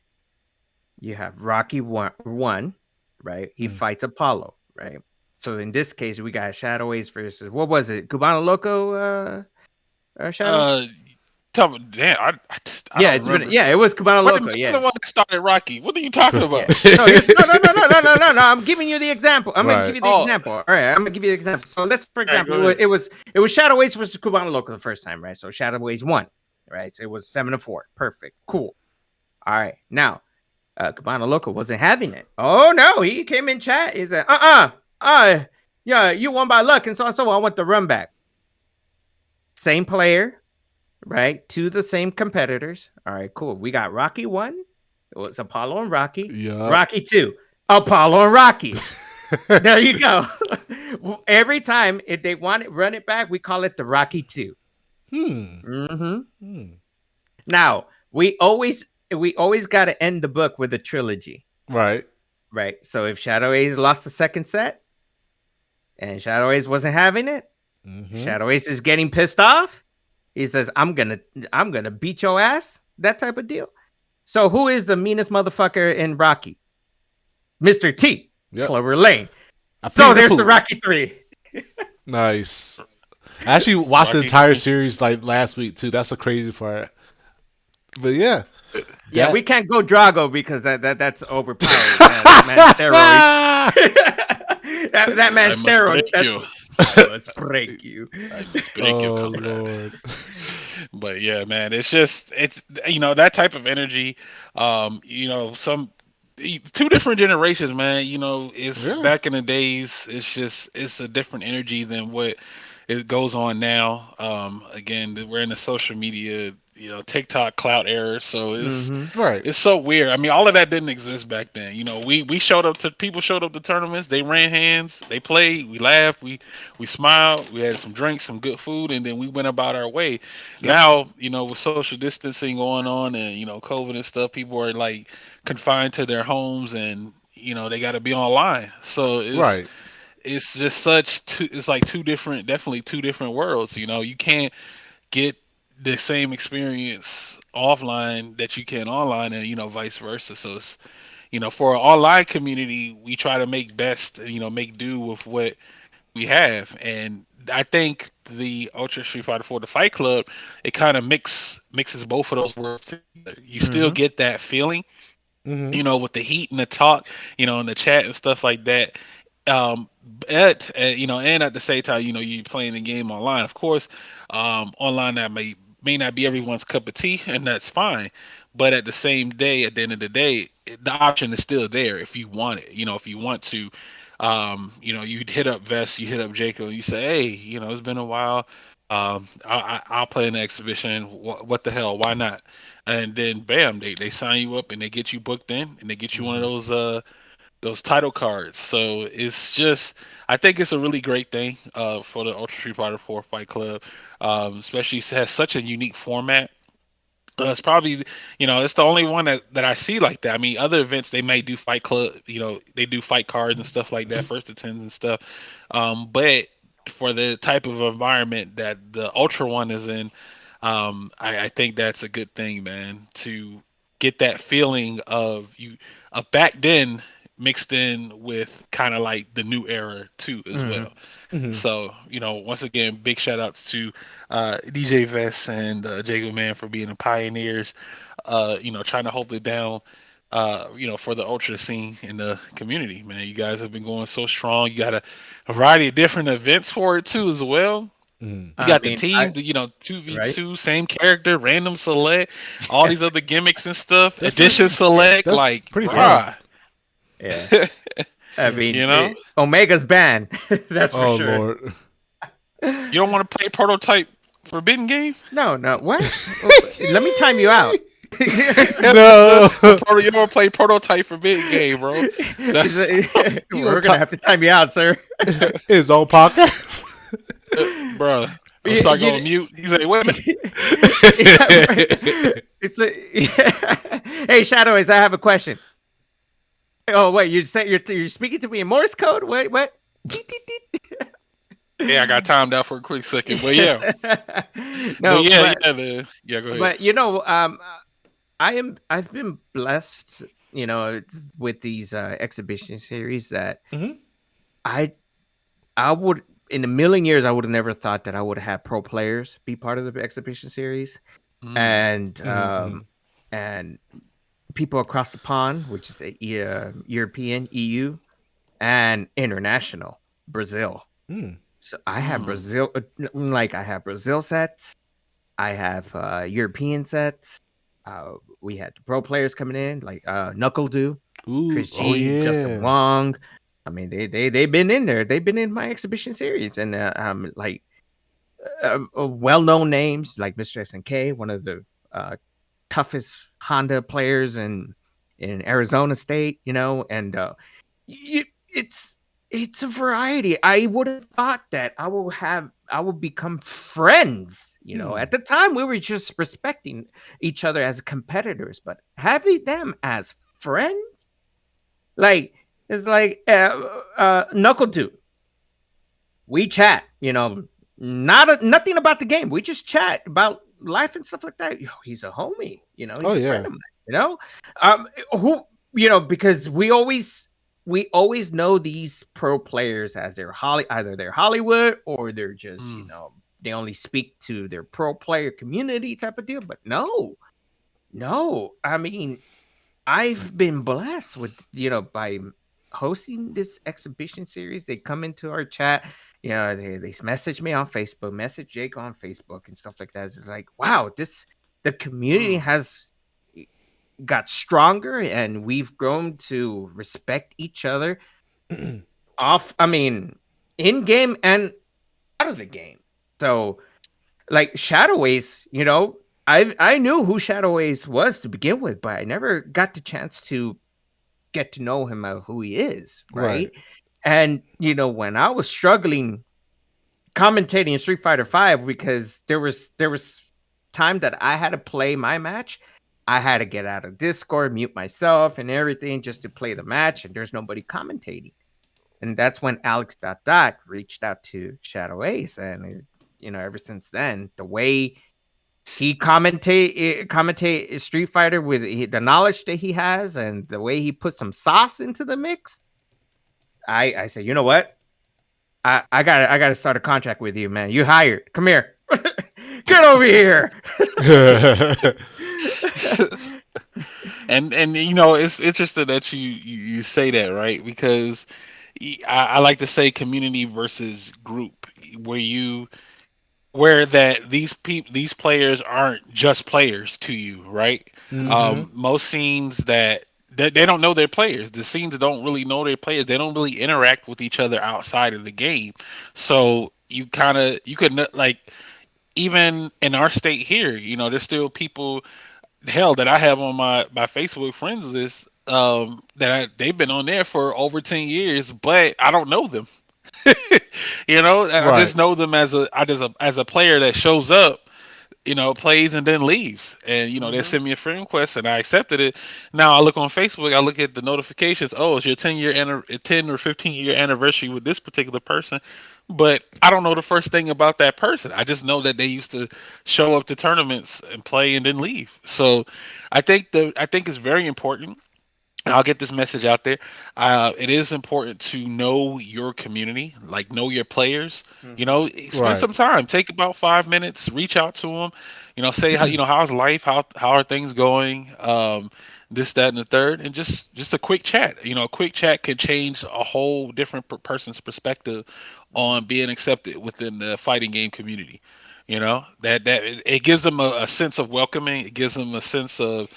You have Rocky one, right? He Mm. fights Apollo, right? So in this case, we got Shadow Ace versus what was it? Cubano Loco, Shadow. Uh, damn, I Yeah, don't remember. it was Cubano What the Loco. man Yeah, the one that started Rocky? What are you talking yeah. about? No, no. I'm giving you the example. I'm gonna give Right. you the Oh, example. All right, I'm gonna give you the example. So let's, for all right, example, go ahead. it was Shadow Ace versus Cubano Loco the first time, right? So Shadow Ace won, right? So it was 7-4. Perfect, cool. All right, now Cubano Loco wasn't having it. Oh no, he came in chat. He said, yeah, you won by luck, and so on. So I want the run back. Same player, right? Two the same competitors. All right, cool. We got Rocky one. It was Apollo and Rocky. Yup. Rocky two, Apollo and Rocky. There you go. Every time if they want it, run it back, we call it the Rocky two. Hmm. Mm-hmm. Hmm. Now we always got to end the book with a trilogy, Right. right? So if Shadow Ace lost the second set and Shadow Ace wasn't having it, Mm-hmm. Shadow Ace is getting pissed off. He says, "I'm gonna beat your ass." That type of deal. So who is the meanest motherfucker in Rocky? Mr. T, Yep. Clover Lane. I So peed the there's the pool. Rocky 3. Nice. I actually watched the Rocky entire three. series like last week too. That's the crazy part. But yeah, Yeah, that. we can't go Drago because that's overpowered, man. That man steroids. that man I must steroids. break That you. I must break you. I must break you, Oh comrade. Lord. But yeah, man, it's that type of energy. Some two different generations, man. It's Yeah. back in the days. It's a different energy than what it goes on now. Again, we're in the social media, TikTok clout era, so Hmm. Right. it's so weird. I mean, all of that didn't exist back then. We showed up to people showed up to tournaments. They ran hands. They played. We laughed. We smiled. We had some drinks, some good food, and then we went about our way. Yep. Now, with social distancing going on and COVID and stuff, people are like confined to their homes and they got to be online. So Right. it's just such two. It's like two different, definitely two different worlds. You can't get the same experience offline that you can online and vice versa. So it's for an online community, we try to make best, make do with what we have. And I think the Ultra Street Fighter 4 the Fight Club, it kind of mixes both of those worlds together. You still Hmm. get that feeling, Mm-hmm. with the heat and the talk, in the chat and stuff like that. But and at the same time, you playing the game online. Of course, online that may may not be everyone's cup of tea, and that's fine. But at the same day, at the end of the day, the option is still there if you want it. If you want to, you hit up Vest, you hit up Jacob, you say, hey, it's been a while. I'll play in the exhibition. What the hell? Why not? And then bam, they sign you up and they get you booked in and they get you one of Hmm. those title cards. So it's just, I think it's a really great thing for the Ultra Street Fighter 4 Fight Club, especially it has such a unique format. It's probably, it's the only one that I see like that. I mean, other events they may do Fight Club, they do fight cards and stuff like that, first to tens and stuff. But for the type of environment that the Ultra one is in, I think that's a good thing, man, to get that feeling of back then mixed in with kind of like the new era too as Mhm. well. Hmm. So, once again, big shout outs to DJ Vest and Jacob Man for being the pioneers, trying to hold it down, for the ultra scene in the community, man. You guys have been going so strong. You got a variety of different events for it too as well. Hmm. You I got the mean, I team, right? 2v2, same character, random select, all these other gimmicks and stuff, That's pretty. edition Yeah, select, That's like, pretty fun. bruh, yeah. I mean, you know? Omega's banned. That's for Oh sure. Lord. You don't want to play prototype Forbidden Game? No, no. What? Let me time you out. No. You don't want to play prototype Forbidden Game, bro. That, You gonna We're gonna talk have to time you out, sir. his own podcast? bruh, I'm You, start going you, mute. He's like, wait a minute. yeah, it's a, yeah. Hey, Shadoways, I have a question. Oh, wait, you say you're speaking to me in Morse code? Wait, what? Yeah, I got timed out for a quick second, but yeah, but No, yeah, yeah, yeah. Go ahead. but I've been blessed, with these exhibition series that Hmm. I I would in a million years I would have never thought that I would have had pro players be part of the exhibition series, Mm, and Hmm. and people across the pond, which is European, EU, and international, Brazil. Mm. So I have mm, Brazil, like I have Brazil sets, I have European sets. We had the pro players coming in, like Knuckle Do, Ooh. Chris Oh G, Justin yeah. Wong. I mean, they've been in there. They've been in my exhibition series, and like well known names like Mr. SNK, one of the uh, toughest Honda players in Arizona State, and you, it's it's a variety. I would have thought that I will become friends. At Hmm. the time we were just respecting each other as competitors, but having them as friends, like it's like Knuckle Dude. We chat, nothing about the game. We just chat about life and stuff like that. Yo, he's a homie, Oh he's a friend yeah. of mine, who, because we always know these pro players as either they're Hollywood or they're just, mm, they only speak to their pro player community type of deal. But no, no, I mean, I've been blessed with, by hosting this exhibition series. They come into our chat, they message me on Facebook, message Jake on Facebook and stuff like that. It's like, wow, the community mm, has got stronger and we've grown to respect each other I mean, in game and out of the game. So like Shadow Ace, I knew who Shadow Ace was to begin with, but I never got the chance to get to know him who he is, Right. right? And when I was struggling commentating in Street Fighter 5 because there was time that I had to play my match, I had to get out of Discord, mute myself and everything just to play the match, and there's nobody commentating. And that's when Alex Dot Dot reached out to Shadow Ace, and ever since then, the way he commentate Street Fighter with the knowledge that he has and the way he put some sauce into the mix. I said, you know what? I gotta start a contract with you, man. You hired. Come here. Get over here. and it's interesting that you say that, right? Because I like to say community versus group, where where that these players aren't just players to you, right? Mm-hmm. Most scenes that they don't know their players. The scenes don't really know their players. They don't really interact with each other outside of the game. So you could like even in our state here, there's still people hell that I have on my Facebook friends list they've been on there for over 10 years, but I don't know them. I Right. just know them as a player that shows up, plays and then leaves. And they Mhm. send me a friend request and I accepted it. Now I look on Facebook, I look at the notifications. Oh, it's your 10 or 15-year anniversary with this particular person, but I don't know the first thing about that person. I just know that they used to show up to tournaments and play and then leave. So I think it's very important, and I'll get this message out there. It is important to know your community, like know your players. Mhm. Spend Right. some time, take about 5 minutes, reach out to them. Say how how's life, how are things going, this, that, and the third, and just a quick chat. A quick chat can change a whole different person's perspective Mhm. on being accepted within the fighting game community. That it gives them a sense of welcoming. It gives them a sense of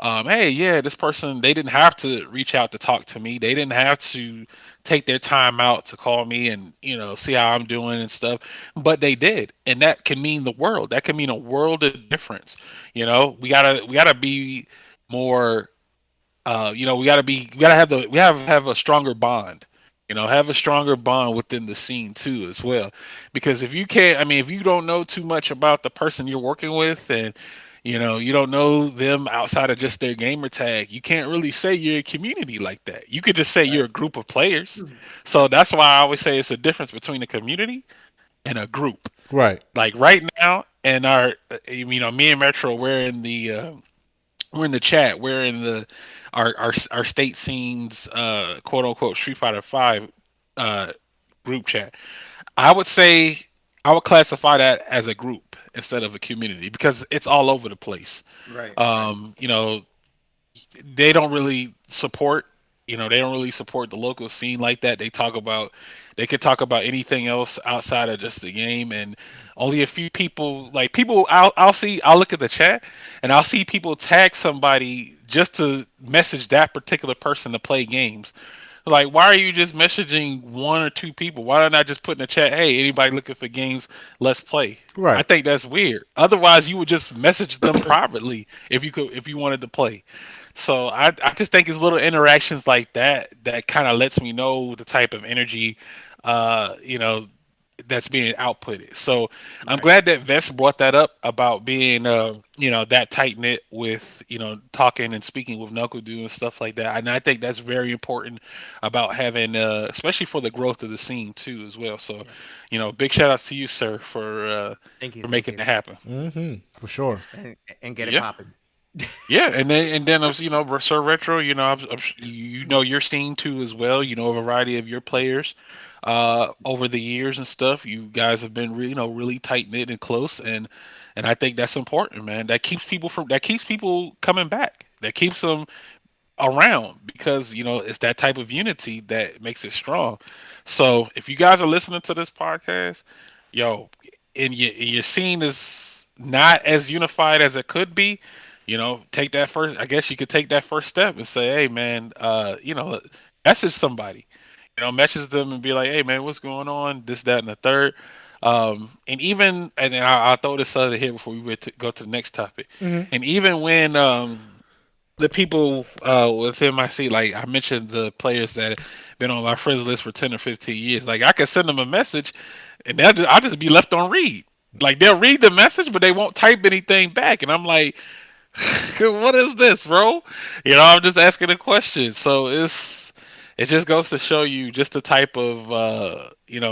hey, yeah, this person, they didn't have to reach out to talk to me. They didn't have to take their time out to call me and see how I'm doing and stuff, but they did, and that can mean the world. That can mean a world of difference. We gotta be more. We gotta have a stronger bond. Have a stronger bond within the scene too, as well. Because if you can't, I mean, if you don't know too much about the person you're working with, and you don't know them outside of just their gamer tag, you can't really say you're a community like that. You could just say you're Right. a group of players. Mhm. So Right. that's why I always say it's a difference between a community and a group. Right. Like right now, in our, me and Metro, we're in the chat. We're in our state scenes, quote unquote, Street Fighter Five uh, group chat. I would say I would classify that as a group instead of a community because it's all over the place. Right. Right. Um, you know, they don't really support they don't really support the local scene like that. They could talk about anything else outside of just the game, and only a few people, like people I'll look at the chat and I'll see people tag somebody just to message that particular person to play games. Like, why are you just messaging one or two people? Why not just put in the chat, hey, anybody looking for games, let's play? I Right. think that's weird. Otherwise, you would just message them privately if you wanted to play. So I just think it's little interactions like that that kind of lets me know the type of energy, uh, you know, that's being outputted. So I'm Right. glad that Vest brought that up about being, that tight knit with, talking and speaking with Knuckle and stuff like that. And I think that's very important about having, especially for the growth of the scene too, as well. So, Yeah. big shout out to you, sir, Thank you. for Thank making you. that happen. Mm-hmm. For sure. And get it Yeah. popping. Yeah, and then Sir Retro, you know your scene too as well. You know a variety of your players, over the years and stuff. You guys have been really tight knit and close, and I think that's important, man. That keeps people coming back. That keeps them around because it's that type of unity that makes it strong. So if you guys are listening to this podcast, yo, and your scene is not as unified as it could be, take that first. I guess you could take that first step and say, hey man, message somebody, message them and be like, hey man, what's going on? This, that, and the third. And I'll throw this other here before we go to the next topic. Mm-hmm. And even when the people within my seat, like I mentioned, the players that been on my friends list for 10 or 15 years, like I could send them a message, and I'll just be left on read. Like they'll read the message, but they won't type anything back, and I'm like, what is this, bro? I'm just asking a question. So it just goes to show you just the type of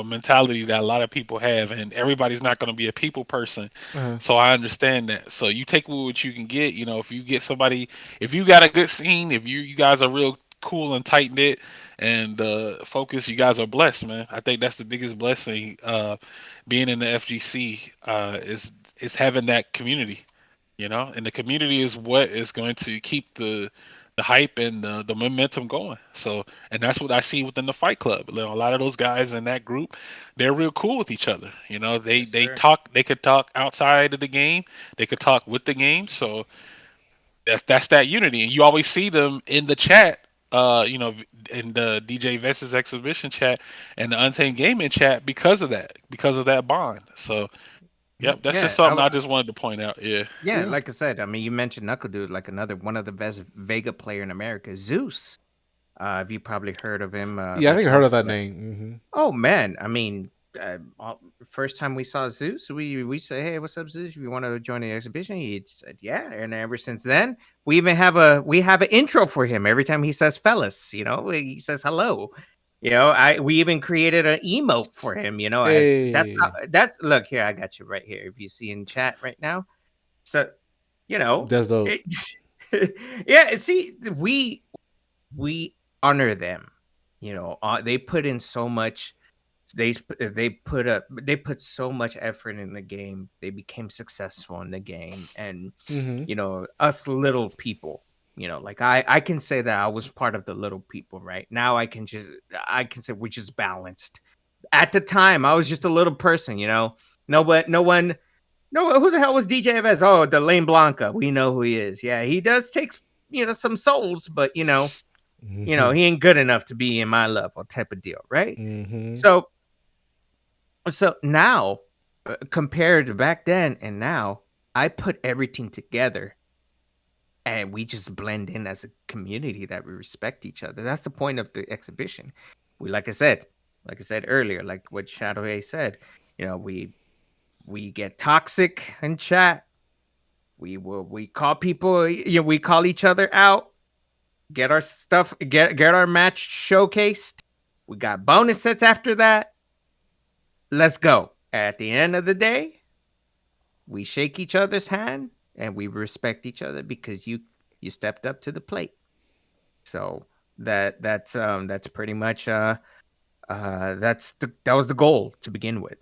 mentality that a lot of people have, and everybody's not going to be a people person. Uh-huh. So I understand that. So you take what you can get. If you get somebody, if you got a good scene, if you guys are real cool and tight knit and focused, you guys are blessed, man. I think that's the biggest blessing. Being in the FGC is having that community. And the community is what is going to keep the the hype and the momentum going. So, and that's what I see within the Fight Club. You know, a lot of those guys in that group, they're real cool with each other. You know, Yes, they sir. talk, they could talk outside of the game, they could talk with the game. So that's that unity, and you always see them in the chat. In the DJ Vess's exhibition chat and the Untamed Gaming chat because of that bond. So, yep, that's just Yeah, something I just wanted to point out. Yeah. yeah. Yeah. Like I said, I mean, you mentioned Knuckle Dude, like another one of the best Vega player in America, Zeus. Have you probably heard of him Yeah, I back think I in heard the of that name. Oh man, I mean, first time we saw Zeus, we say, "Hey, what's up, Zeus? You want to join the exhibition?" He said, "Yeah." And ever since then, we have an intro for him every time he says "fellas." You know, he says hello. You know, I we even created an emote for him. You know, as Hey, that's look here, I got you right here. If you see in chat right now, so you know, that's dope. it, yeah. See, we honor them. You know, they put in so much they put so much effort in the game. They became successful in the game, and Hmm. you know, us little people. You know, like I can say that I was part of the little people. Right now, I can say we're just balanced. At the time, I was just a little person. You know, no one, no who the hell was DJ Vez? Oh, the Lane Blanca. We know who he is. Yeah, he does take some souls, but Hmm. he ain't good enough to be in my level type of deal, right? Hmm. So now, compared to back then and now, I put everything together and we just blend in as a community that we respect each other. That's the point of the exhibition. We like I said earlier, like what Shadow A said, we get toxic in chat. We call people, we call each other out, get our stuff, get our match showcased. We got bonus sets after that. Let's go. At the end of the day, we shake each other's hand and we respect each other because you stepped up to the plate. So that's pretty much that was the goal to begin with.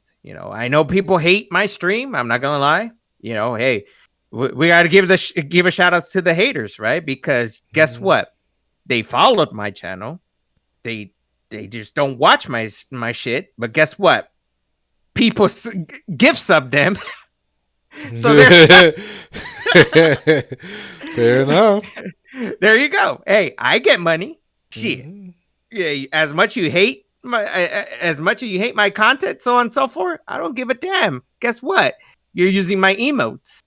I know people hate my stream. I'm not gonna lie. Hey, we got to give a shout out to the haters, right? Because guess Hmm. what? They followed my channel. They they just don't watch my shit. But guess what? People gift sub them, so they're stuck. Fair enough. There you go. Hey, I get money. Shit. Hmm. Yeah, as much as you hate my content, so on and so forth, I don't give a damn. Guess what? You're using my emotes.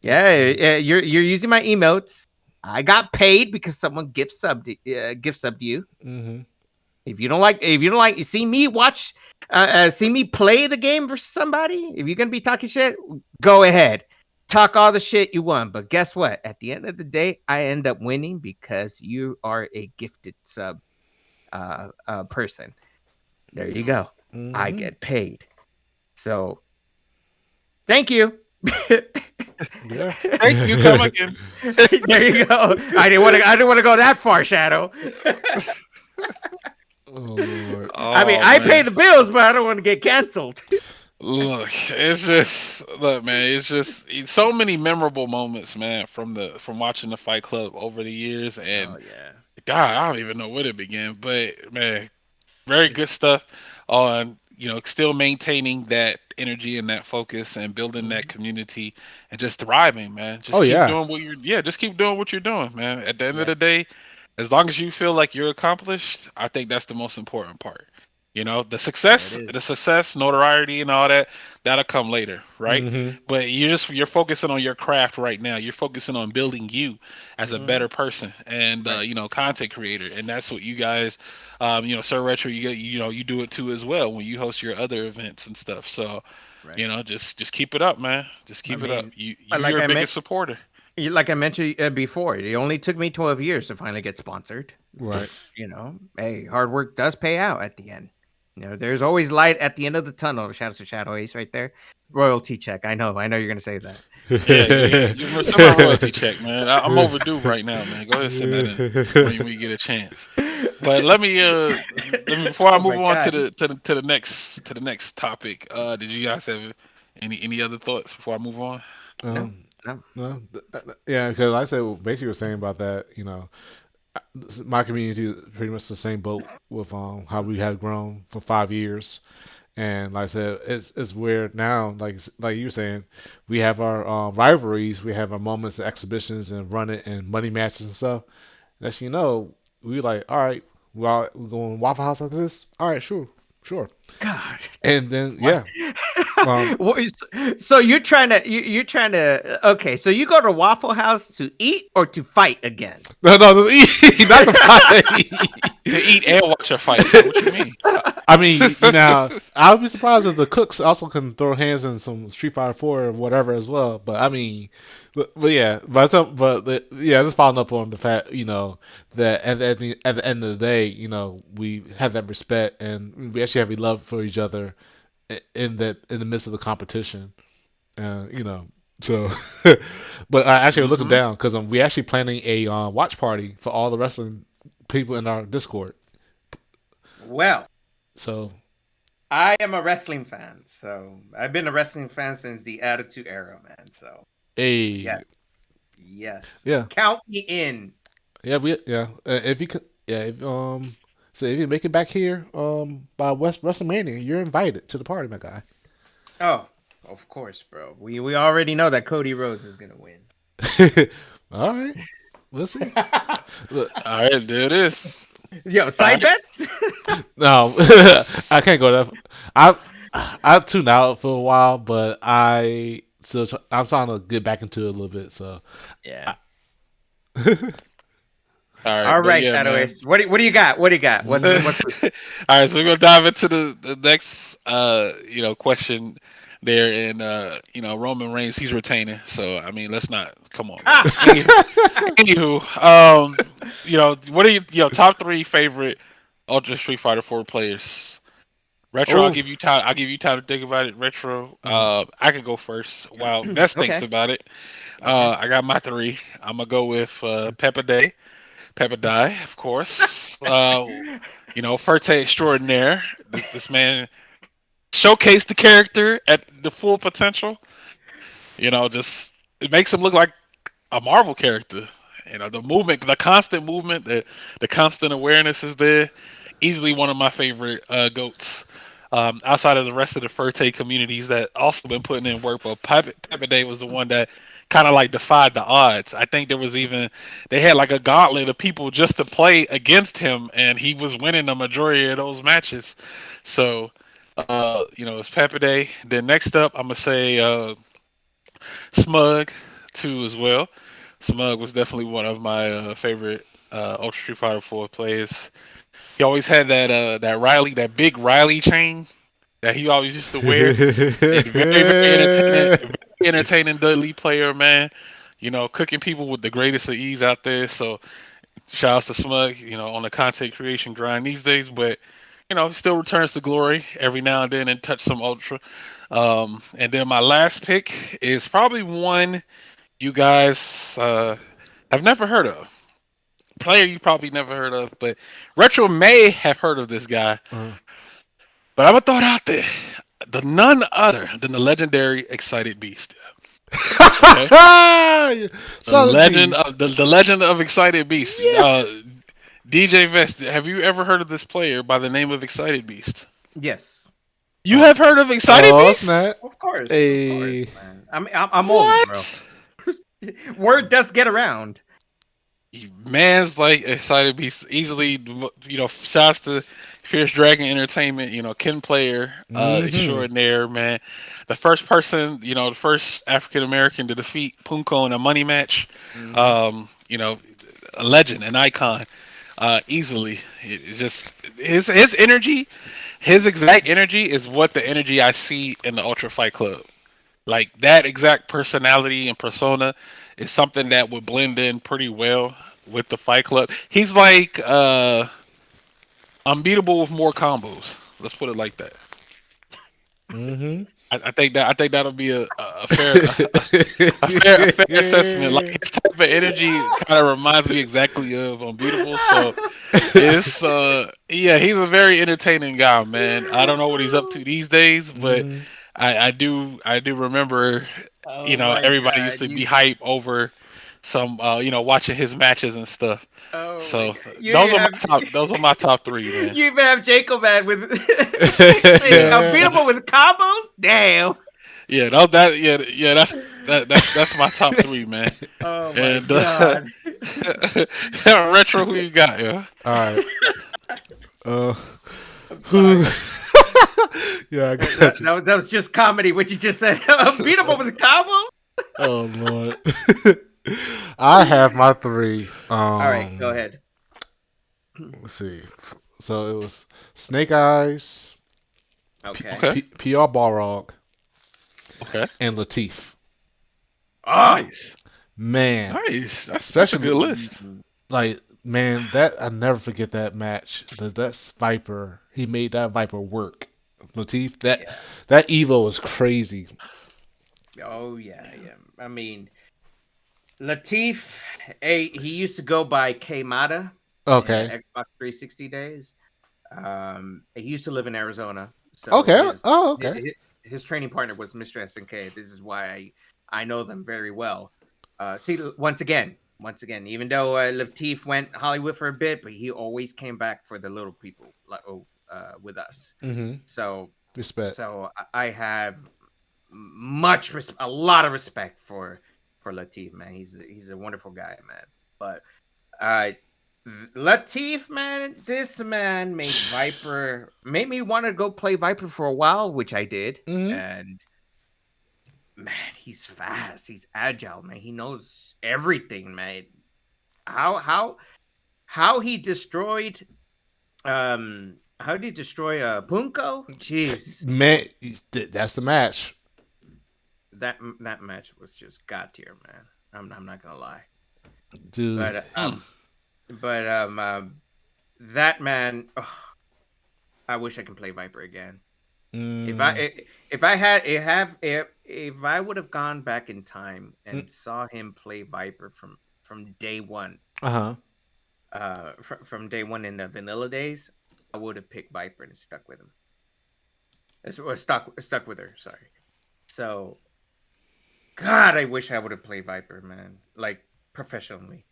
Yeah, you're using my emotes. I got paid because someone gift subbed you. Hmm. If you don't like, you see me see me play the game for somebody. If you're gonna be talking shit, go ahead, talk all the shit you want. But guess what? At the end of the day, I end up winning because you are a gifted sub person. There you go. I Hmm. get paid. So thank you. Yeah. Thank you. Come again. There you go. I didn't want to go that far, Shadow. Oh Lord. I mean, Oh I pay man. the bills, but I don't want to get canceled. Look, man, it's just so many memorable moments, man, from watching the Fight Club over the years, Oh and yeah. God, I don't even know where to begin. But man, very good It's stuff on still maintaining that energy and that focus and building that Mhm. community and just thriving, man. Oh Just keep yeah. doing just keep doing what you're doing, man. At the end of the yes. day, as long as you feel like you're accomplished, I think that's the most important part. There it The is. success, notoriety, and all that, that'll come later, right? Hmm. But you're focusing on your craft right now. You're focusing on building you as a Mhm. better person and Right. content creator, and that's what you guys, Sir Retro, you do it too as well when you host your other events and stuff. So, Right. just keep it up, man. Just I keep it up. mean, You're like your I meant, biggest supporter. like I mentioned before, it only took me 12 years to finally get sponsored. Right. Hey, hard work does pay out at the end. There's always light at the end of the tunnel. Shouts to Shadow Ace right there. Royalty check. I know you're gonna say that. Yeah, you send my royalty check, man. I'm overdue right now, man. Go ahead and send that in when you get a chance. But let me before I Oh move my on to god. the next topic. Did you guys have any other thoughts before I move on? No, um, no. no, yeah, because like I said basically, you were saying about that. my community is pretty much the same boat with how we have grown for 5 years. And like I said, it's weird now. Like you were saying, we have our rivalries, we have our moments, and exhibitions, and running and money matches and stuff. Next, you know, we like, all right, we're going Waffle House after this. All right, sure, sure. God. And then What? yeah, um, So you're trying to you're trying to okay, so you go to Waffle House to eat or to fight again? no, just not the fight. To eat and watch a fight. What you mean? I mean, you know, I would be surprised if the cooks also can throw hands in some Street Fighter 4 or whatever as well. But I mean, but yeah, yeah, just following up on the fact, you know, that at the end of the day, you know, we have that respect and we actually have a love for each other in the midst of the competition, you know. So, but I actually was looking Mhm. down because we actually planning a watch party for all the wrestling people in our Discord. Well, So, I am a wrestling fan, so I've been a wrestling fan since the Attitude Era, man. So yes, hey, yes, yeah, count me in. yeah. If you could, yeah, so if you make it back here, by West WrestleMania, you're invited to the party, my guy. Oh, of course, bro. We already know that Cody Rhodes is gonna win. All right, we'll see. Look, All right, there it is. Yo, All side right. bets? no, I can't go that. I I tuned out for a while, but I'm trying to get back into it a little bit. So, Yeah. All right, All but right, yeah, Shadow man. Ace. What do you got? What do you got? mm. What's All right, so we're gonna dive into the next question there, and Roman Reigns, he's retaining. So I mean, let's not come on, man. ah? Anywho, what are top three favorite Ultra Street Fighter 4 players? Retro, I'll Oh, give you time. I'll give you time to think about it. Retro, Mhm. I can go first. While Ness thinks okay. about it, Okay. I got my three. I'm gonna go with Peppa Day, Peppa Die, of course. Ferte extraordinaire. This man showcased the character at the full potential. Just it makes him look like a Marvel character. The movement, the constant movement, the constant awareness is there. Easily one of my favorite goats. Outside of the rest of the Furte communities that also been putting in work, but Pepe Day was the one that kind of like defied the odds. I think there was even they had like a gauntlet of people just to play against him, and he was winning the majority of those matches. So, it's Pepe Day. Then next up, I'm gonna say Smug too as well. Smug was definitely one of my favorite Ultra Street Fighter 4 players. He always had that big Riley chain that he always used to wear. And very, very entertaining, very entertaining Dudley player, man. Cooking people with the greatest of ease out there. So shout outs to Smug, on the content creation grind these days, but he still returns to glory every now and then and touch some ultra. And then my last pick is probably one you guys have never heard of. Player you probably never heard of, but Retro may have heard of this guy. uh, But I'm gonna throw it out there. The none other than the legendary Excited Beast. Okay, Solid piece. The legend of Excited Beast. Yeah. DJ Vest, have you ever heard of this player by the name of Excited Beast? Yes. You have heard of Excited Oh, Beast? snap. Of course, A man. I'm old, bro. What? Word does get around. Man's like Excited Beast easily, shouts to Fierce Dragon Entertainment, Ken Player, mm-hmm. extraordinaire, man. The first person, the first African American to defeat Punko in a money match. Hmm. A legend, an icon, easily. Just his energy, his exact energy is what the energy I see in the Ultra Fight Club. Like that exact personality and persona is something that would blend in pretty well with the Fight Club. He's like unbeatable with more combos. Let's put it like that. Mm-hmm. I think that'll be a fair a fair assessment. Like his type of energy kind of reminds me exactly of Unbeatable. So it's yeah, he's a very entertaining guy, man. I don't know what he's up to these days, but mm-hmm. I do remember Oh my everybody used god, to be you hype over watching his matches and stuff. Oh my So god. You those even are my have top. Those are my top three, man. you even have Jacob man with Yeah, unbeatable with combos? Damn. yeah. Yeah. That's my top three, man. Oh my And god. retro, who you got? Yeah. All right. Uh, I'm who? sorry. Yeah, I That, got you. that, was, that was just comedy, what you just said. Unbeatable with combos? Oh Lord. I have my three. All right, go ahead. Let's see. So it was Snake Eyes, Okay. Okay. PR Balrog, Okay. Nice. and Latif. Oh. Nice. Man, Nice. That's a especially good list. like man, that I never forget that match. That Viper, he made that Viper work. Latif, Yeah. that Evo was crazy. Oh yeah, yeah. I mean, Latif, he used to go by K Mata in Okay, Xbox 360 days. He used to live in Arizona, so okay, oh okay. his training partner was Mr. SNK. This is why I know them very well. See, once again, even though Latif went Hollywood for a bit, but he always came back for the little people, like with us. Mm-hmm. So Respect. I have a lot of respect for Latif, man. He's a wonderful guy, man. But uh Latif, man, this man made me want to go play Viper for a while, which I did. Mm-hmm. And man, he's fast, he's agile, man. He knows everything, man. How how how he destroyed how did he destroy Punko? Jeez. Man, that's the match, That match was just god tier, man. I'm not gonna lie. dude. But Mm. that man, I wish I can play Viper again. If Mm, I if I had it have if I would have gone back in time mm, and saw him play Viper from day one, uh-huh. from day one in the vanilla days, I would have picked Viper and stuck with him. Or stuck with her. Sorry. So God, I wish I would have played Viper, man. Like professionally.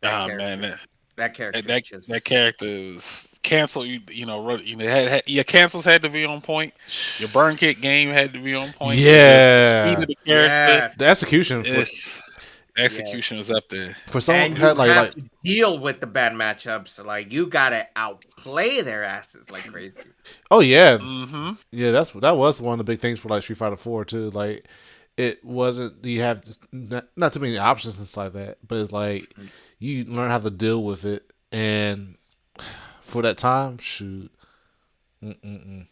That Ah man, character. That that character is that, that just character was canceled. Your cancels had to be on point. Your burn kick game had to be on point. It just the speed Yeah, of the character. yes, the execution It's yes. execution was up there. for someone And who had you have like to deal with the bad matchups. Like you gotta outplay their asses like crazy. oh yeah, Mm-hmm. yeah, that was one of the big things for like Street Fighter 4 too. Like it wasn't you have not too many options and stuff like that, but it's like you learn how to deal with it, and for that time, shoot, mm-mm-mm.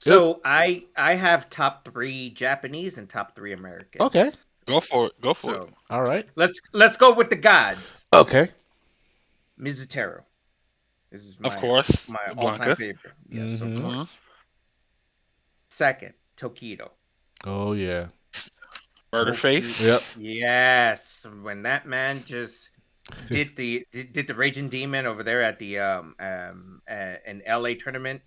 It, So I have top three Japanese and top three okay, Americans. Go for it. Go for it. So all right, let's go with the gods. okay, Mizutaro. This is Of course, my all time Blanca. favorite. Yes, of mm-hmm. Mm-hmm. course. Second, Tokido. Oh yeah, Murder yep, face. Yes, when that man just did the Raging Demon over there at the an LA tournament,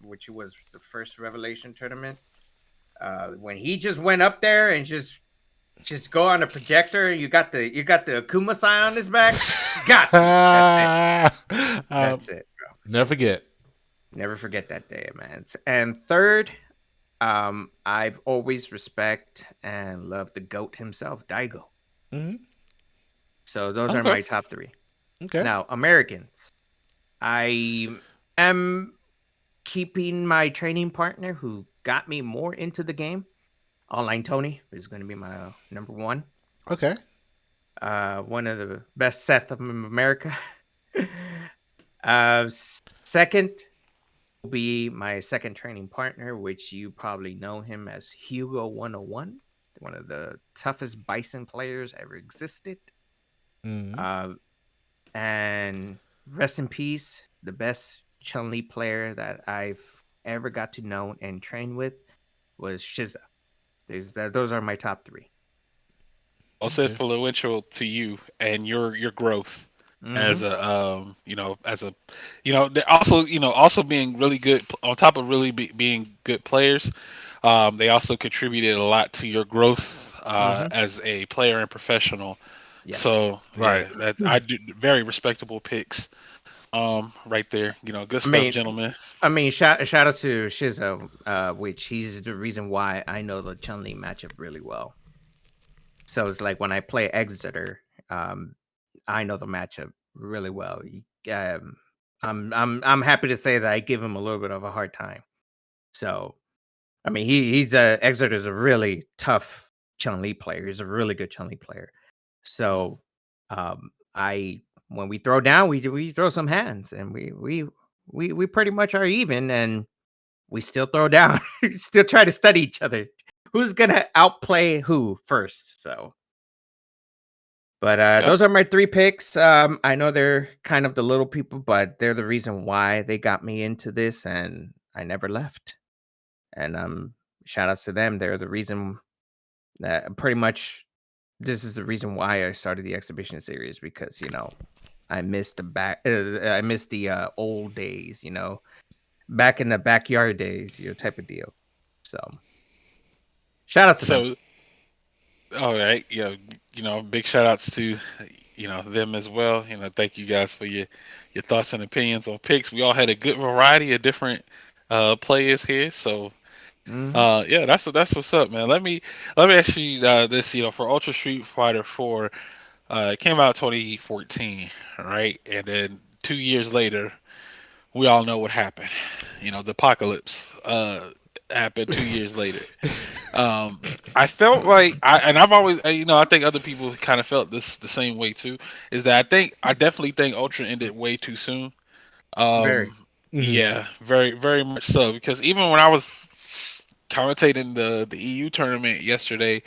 which was the first Revelation tournament. When he just went up there and just go on a projector, you got the Akuma sign on his back. Got you. That's it. That's it, bro. never forget. Never forget that day, man. And third, I've always respect and loved the goat himself, Daigo. Mm-hmm. So those are Okay. my top three. Okay, Now, Americans. I am keeping my training partner who got me more into the game. Online Tony is going to be my number one. okay, One of the best Seth of America. Second will be my second training partner, which you probably know him as Hugo 101, one of the toughest Bison players ever existed. mm-hmm. Uh, and rest in peace, the best Chun Li player that I've ever got to know and train with was Shiza. Those are my top three. Also Okay. influential to you and your growth as Mm-hmm. they're also also being really good on top of really being good players. They also contributed a lot to your growth Mm-hmm. as a player and professional. Yes. So Right. yeah, that I do very respectable picks. Right there, good I stuff, mean, gentlemen. shout out to Shizo, which he's the reason why I know the Chun Li matchup really well. So it's like when I play Exeter, um, I know the matchup really well. I'm happy to say that I give him a little bit of a hard time. So I mean, he's a Exeter's a really tough Chun Li player. He's a really good Chun Li player. So I when we throw down, we throw some hands, and we pretty much are even, and we still throw down. Still try to study each other. Who's gonna outplay who first? So, but Yep. those are my three picks. I know they're kind of the little people, but they're the reason why they got me into this, and I never left. And shout outs to them. They're the reason that pretty much this is the reason why I started the exhibition series because I missed the old days, back in the backyard days, type of deal. So shout outs to them. So all right, yeah, big shout outs to them as well. Thank you guys for your thoughts and opinions on picks. We all had a good variety of different players here, so Hmm. yeah, that's what's up, man. Let me ask you this. For Ultra Street Fighter 4, it came out 2014, right? And then 2 years later, we all know what happened. The apocalypse happened 2 years later. I felt like I've always, I think other people kind of felt this the same way too. Is that I definitely think Ultra ended way too soon. Very. Mhm. Yeah, very, very much so. Because even when I was commentating the EU tournament yesterday,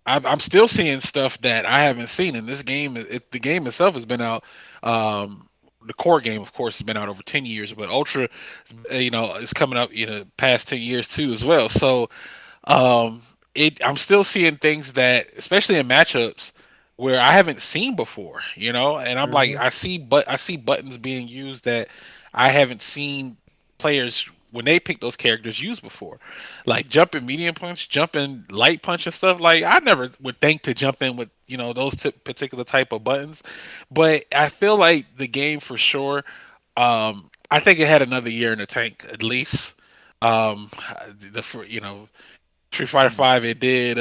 I'm still seeing stuff that I haven't seen in this game. The game itself has been out. The core game, of course, has been out over 10 years, but Ultra, is coming up, past 10 years too as well. So um, I'm still seeing things that, especially in matchups, where I haven't seen before, and I'm like, Hmm. I see buttons being used that I haven't seen players when they pick those characters use before, like jumping medium punch, jumping light punch and stuff. Like I never would think to jump in with those particular type of buttons, but I feel like the game for sure. I think it had another year in the tank at least. Um, the for Street Fighter Five, it did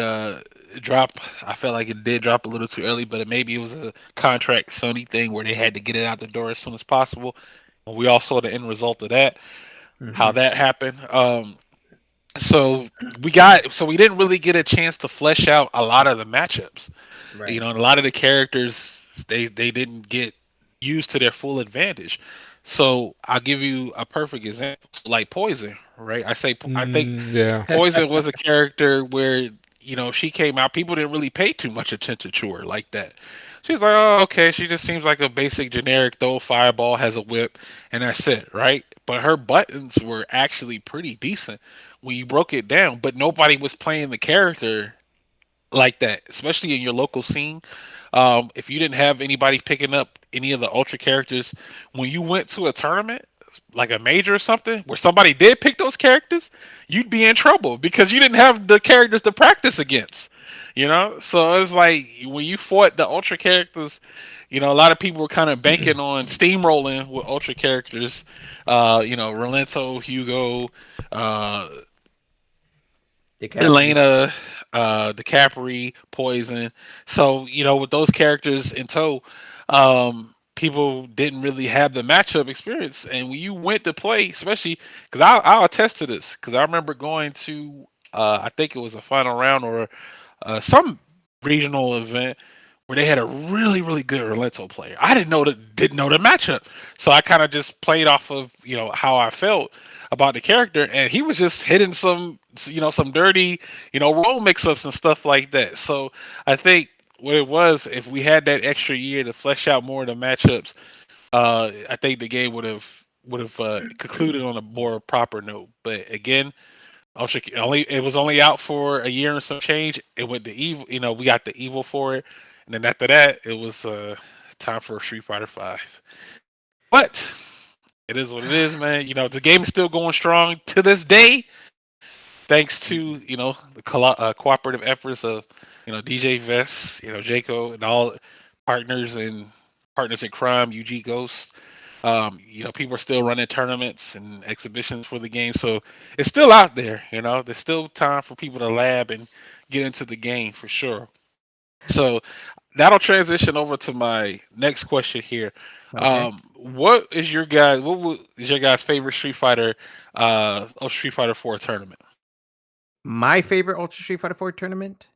drop. I felt like it did drop a little too early, but maybe it was a contract Sony thing where they had to get it out the door as soon as possible. And we all saw the end result of that, how Hmm. that happened. So we didn't really get a chance to flesh out a lot of the matchups. Right. And a lot of the characters they didn't get used to their full advantage. So I'll give you a perfect example, so like Poison, right? I think Yeah. Poison was a character where she came out, people didn't really pay too much attention to her like that. She's like, oh, okay, she just seems like a basic generic throw fireball, has a whip, and that's it, right? But her buttons were actually pretty decent when you broke it down, but nobody was playing the character like that, especially in your local scene. If you didn't have anybody picking up any of the ultra characters, when you went to a tournament, like a major or something, where somebody did pick those characters, you'd be in trouble because you didn't have the characters to practice against. So it's like when you fought the ultra characters, a lot of people were kind of banking on steamrolling with ultra characters. Rolento, Hugo, uh, DiCaprio. Elena, DiCaprio, Poison. So with those characters in tow, people didn't really have the matchup experience. And when you went to play, especially because I'll attest to this, because I remember going to I think it was a final round or some regional event where they had a really really good Roletto player. I didn't know the matchup, so I kind of just played off of how I felt about the character, and he was just hitting some dirty role mix-ups and stuff like that. So I think what it was, if we had that extra year to flesh out more of the matchups, I think the game would have concluded on a more proper note. But again, it was only out for a year and some change. It went to evil. We got the evil for it, and then after that, it was time for Street Fighter Five. But it is what it is, man. The game is still going strong to this day, thanks to the cooperative efforts of DJ Vest, Jaco, and all partners in crime, UG Ghost. People are still running tournaments and exhibitions for the game, so it's still out there. There's still time for people to lab and get into the game for sure. So that'll transition over to my next question here. Okay. What is your guys' favorite Street Fighter 4 tournament? My favorite Ultra Street Fighter 4 tournament.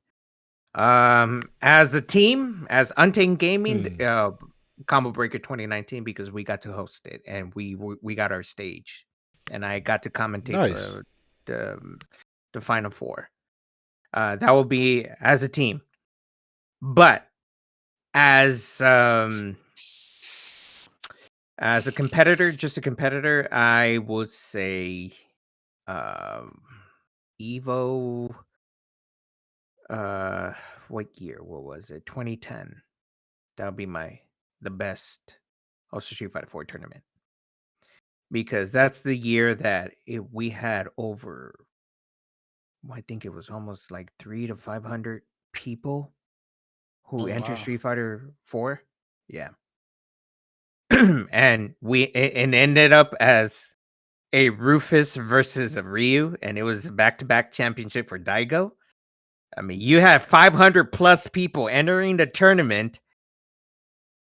As a team, as Untamed Gaming, Combo Breaker 2019, because we got to host it and we got our stage, and I got to commentate Nice. the final four. That will be as a team, but as a competitor, just a competitor, I would say Evo. What year? What was it? 2010. That would be the best Ultra Street Fighter 4 tournament, because that's the year that we had over, I think it was almost like 300 to 500 people who Oh entered wow. Street Fighter 4. Yeah. And it ended up as a Rufus versus a Ryu, and it was a back-to-back championship for Daigo. I mean, you had 500 plus people entering the tournament,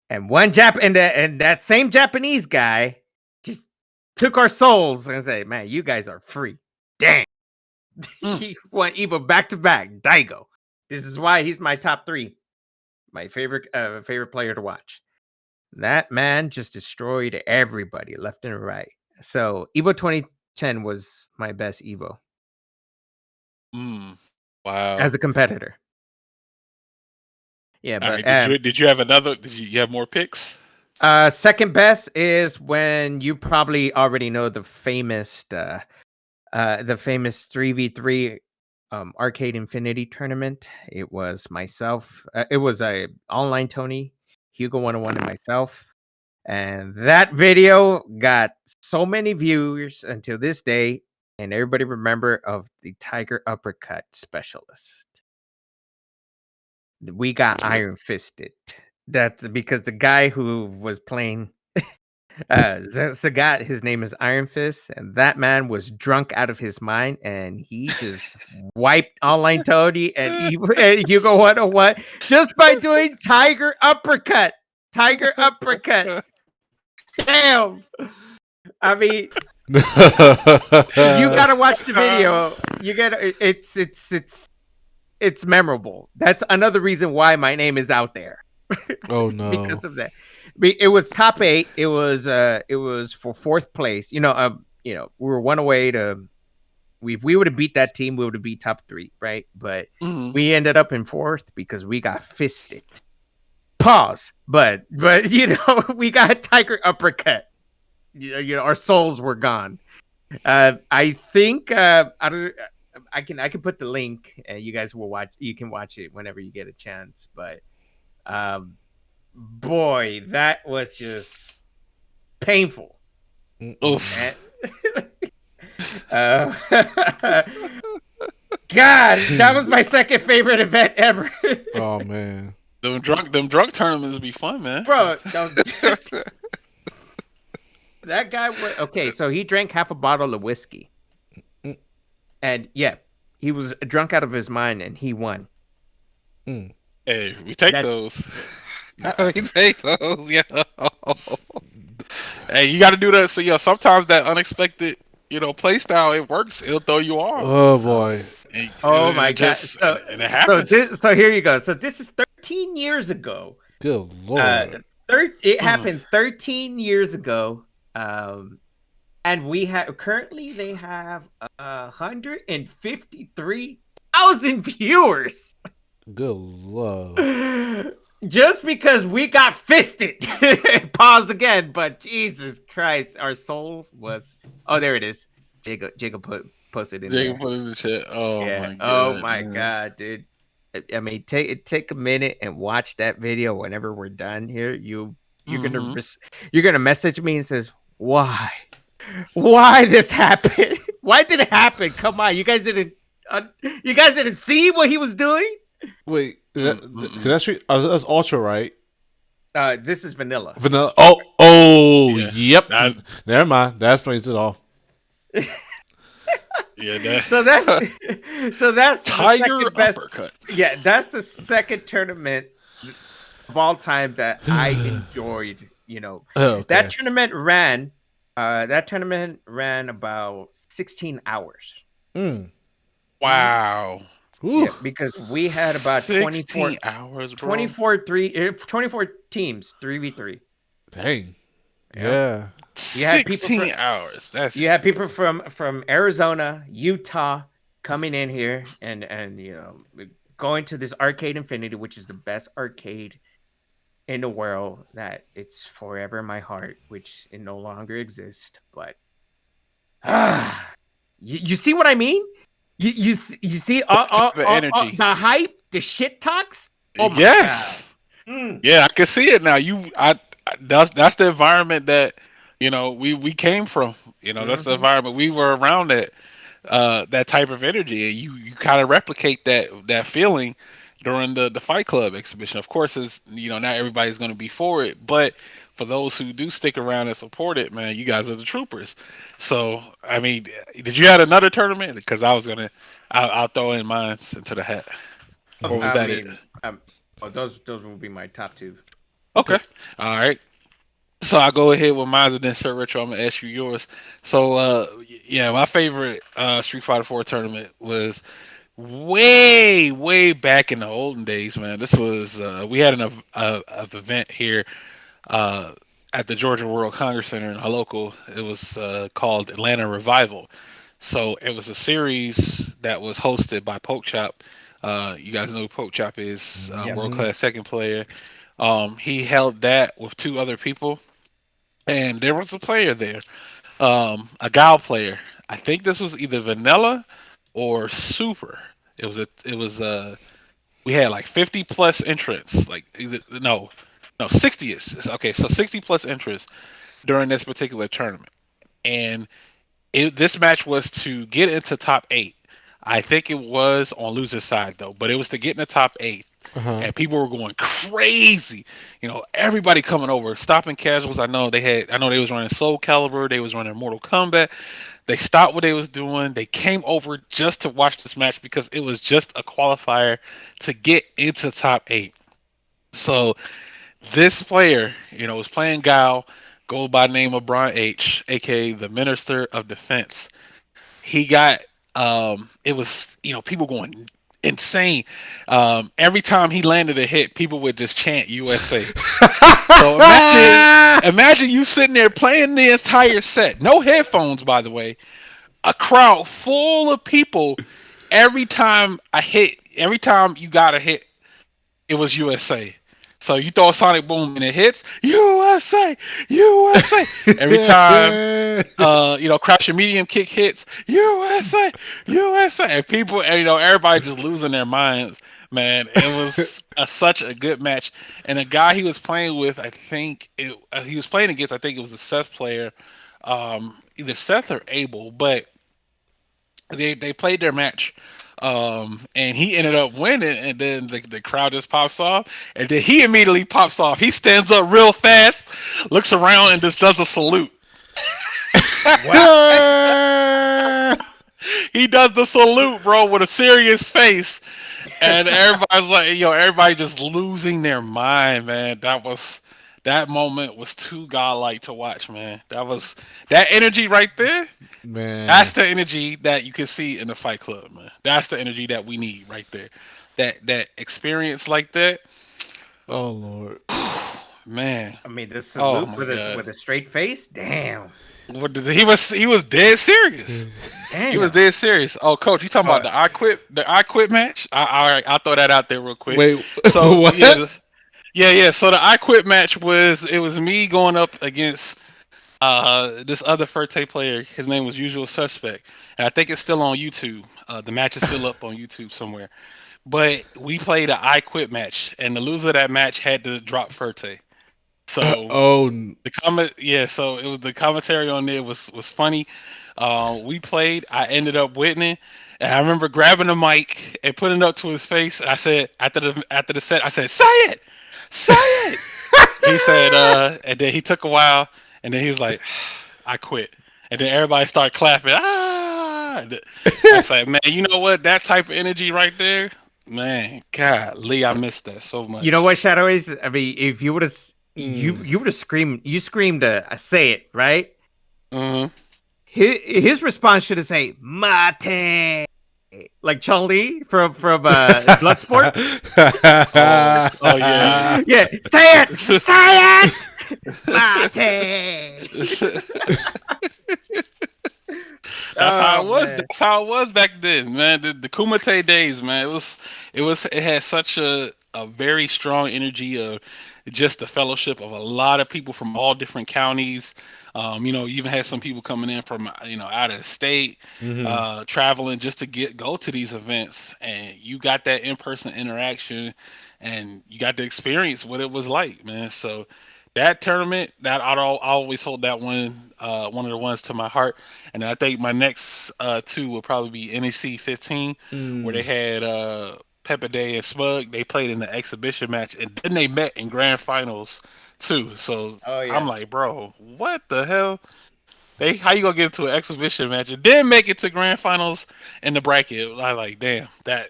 and and that same Japanese guy just took our souls and said, "Man, you guys are free." Dang. He won Evo back to back. Daigo. This is why he's my top 3. My favorite player to watch. That man just destroyed everybody left and right. So Evo 2010 was my best Evo Wow. as a competitor. Yeah, All but right. Did you have another? Did you have more picks? second best is when you probably already know the famous 3v3 Arcade Infinity tournament. It was myself. It was a online Tony, Hugo 101, and myself. And that video got so many views until this day, and everybody remember of the Tiger Uppercut specialist. We got iron fisted. That's because the guy who was playing Sagat, his name is Iron Fist, and that man was drunk out of his mind, and he just wiped online Tony and Hugo 101 just by doing Tiger Uppercut. Tiger Uppercut. Damn. I mean, you gotta watch the video. You gotta. It's memorable. That's another reason why my name is out there. Oh no. Because of that. It was top 8. It was for 4th place. We were one away to. If we would have beat that team, we would have beat top 3, right? But we ended up in 4th because we got fisted. Pause. But we got Tiger Uppercut. Our souls were gone. I think I can put the link, and you guys will watch. You can watch it whenever you get a chance. But boy, that was just painful. Oof. God, that was my second favorite event ever. Oh man. Them drunk tournaments be fun, man. Bro, that guy was okay. So he drank half a bottle of whiskey, and yeah, he was drunk out of his mind, and he won. Hey, we take those. We take those, yeah. Hey, you got to do that. So, sometimes that unexpected, play style, it works. It'll throw you off. Oh boy. Oh my god! And it happens. So here you go. So this is 13 years ago. Good lord. It happened 13 years ago. And currently they have 153,000 viewers. Good lord. Just because we got fisted. Pause again, but Jesus Christ, our soul was. Oh, there it is. Jacob posted in there. Jacob put in the chat. Oh yeah. my god. Oh my god, dude. I mean, take a minute and watch that video whenever we're done here. You're gonna message me and says, why this happened? Why did it happen? Come on, you guys didn't see what he was doing? Wait, Mm-mm. that's that's ultra, right? This is vanilla. Vanilla. Just Oh, oh, Yeah, yep. that Never mind. That explains it all. yeah so that's that so that's the tiger second best. uppercut. Yeah, that's the second tournament of all time that I enjoyed. Oh, That okay. tournament ran about 16 hours. Mm. Mhm. Wow, Yeah, Ooh. because we had about 16 hours, bro. 24 teams, 3v3. Dang. Yeah. Yeah. You had people from 16 hours. you That's had people from Arizona, Utah coming in here and going to this Arcade Infinity, which is the best arcade in the world, that it's forever in my heart, which it no longer exists. But you see what I mean? You see type of energy. the hype, the shit talks. Oh my god. Yes. Mm. Yeah, I can see it now. That's the environment that we came from. That's the Hmm. environment we were around, that type of energy, and you kind of replicate that feeling during the Fight Club exhibition. Of course, is not everybody's going to be for it, but for those who do stick around and support it, man, you guys are the troopers. So, I mean, did you have another tournament? Because I'll throw in mine into the hat, or was I that it? mean, oh, those will be my top two. Okay, all right. So I'll go ahead with mine and then Sir Retro, I'm gonna ask you yours. So yeah, my favorite Street Fighter 4 tournament was way back in the olden days, man. This was we had an event here uh, at the Georgia World Congress Center in our local. It was called Atlanta Revival. So it was a series that was hosted by Poke Chop. You guys know who Poke Chop is, Yeah. world Mm-hmm. class second player. He held that with two other people, and there was a player there, a Gal player. I think this was either Vanilla or Super. It was we had like 50 plus entrants, like either, no 60 is okay. So 60 plus entrants during this particular tournament, and this match was to get into top eight. I think it was on loser side though, but it was to get in the top eight, Uh huh. and people were going crazy. Everybody coming over, stopping casuals. I know they was running Soul Calibur, they was running Mortal Kombat. They stopped what they was doing. They came over just to watch this match because it was just a qualifier to get into top eight. So this player, was playing Guile, go by the name of Brian H, aka the Minister of Defense. He got it was people going insane. Every time he landed a hit, people would just chant USA. So imagine you sitting there playing the entire set, no headphones, by the way, a crowd full of people. Every time you got a hit, it was USA. So you throw a sonic boom and it hits USA, USA. Every time crouch your medium kick hits USA, USA, and people, and everybody just losing their minds. Man, it was such a good match, and the guy he was playing with, he was playing against. I think it was a Seth player, either Seth or Abel, but they played their match, and he ended up winning, and then the crowd just pops off, and then he immediately pops off. He stands up real fast, looks around, and just does a salute. Wow. He does the salute, bro, with a serious face, and everybody's like, everybody just losing their mind, man. That moment was too godlike to watch, man. That energy right there. That's Man. the energy that you can see in the Fight Club, man. That's the energy that we need right there. That experience like that, Oh Lord. man. I mean, the Oh salute my god. with a straight face. Damn. He was dead serious. He was Damn. dead serious. Oh, coach, you talking about Uh, the I quit match? All right, I'll throw that out there real quick. Wait. So yeah, What? yeah. So the I quit match was me going up against this other Ferte player. His name was Usual Suspect, and I think it's still on YouTube. The match is still up on YouTube somewhere. But we played a I quit match, and the loser of that match had to drop Ferte. So Oh. so it was the commentary on there was funny. We played. I ended up winning, And I remember grabbing the mic and putting it up to his face. I said after the set, I said, say it." He said, and then he took a while, and then he was like, "I quit." And then everybody started clapping. Ah! I said, "Man, you know what? That type of energy right there, man. God, Lee, I missed that so You know much." what, Shadow is? I mean, if you would have, Mm. you would have screamed. You screamed a say it right. Hmm. His response should have say Mate, like Chun Li from Bloodsport. Oh yeah. Yeah, say it, Mate. That's how Oh it was. man. That's how it was back then, man. The Kumite days, man. It had such a very strong energy of just the fellowship of a lot of people from all different counties. You even had some people coming in from out of state, Hmm. traveling just to go to these events, and you got that in person interaction, and you got to experience what it was like, man. So that tournament, that I'll always hold that one of the ones to my heart. And I think my next two will probably be NEC 15, where they Mm. had Pepper Day and Smug. They played in the exhibition match, and then they met in grand finals too. So Oh I'm yeah. like, bro, what the hell? They how you gonna get into an exhibition match and then make it to grand finals in the bracket? I like, damn, that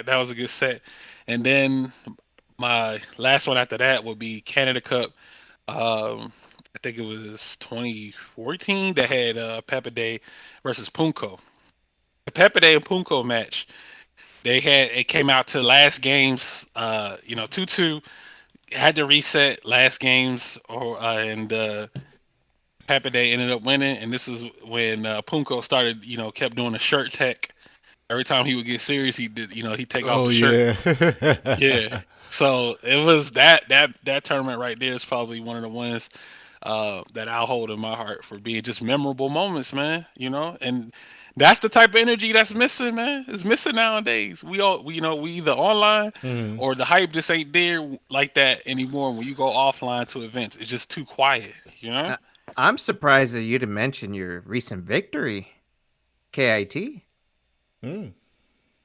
was a good set. And then my last one after that would be Canada Cup. I think it was 2014 that had Pepper Day versus Punko. The Pepper Day and Punko match, it came out to last games, 2-2, had to reset last games, and Pepper Day ended up winning. And this is when Punko started, kept doing the shirt tech. Every time he would get serious, he'd take off Oh the shirt. yeah. Yeah. So it was that tournament right there is probably one of the ones that I'll hold in my heart for being just memorable moments, man. And that's the type of energy that's missing, man. It's missing nowadays. We either online Hmm. or the hype just ain't there like that anymore. When you go offline to events, it's just too quiet, you know? Uh, I'm surprised that you didn't mention your recent victory, KIT. Mm.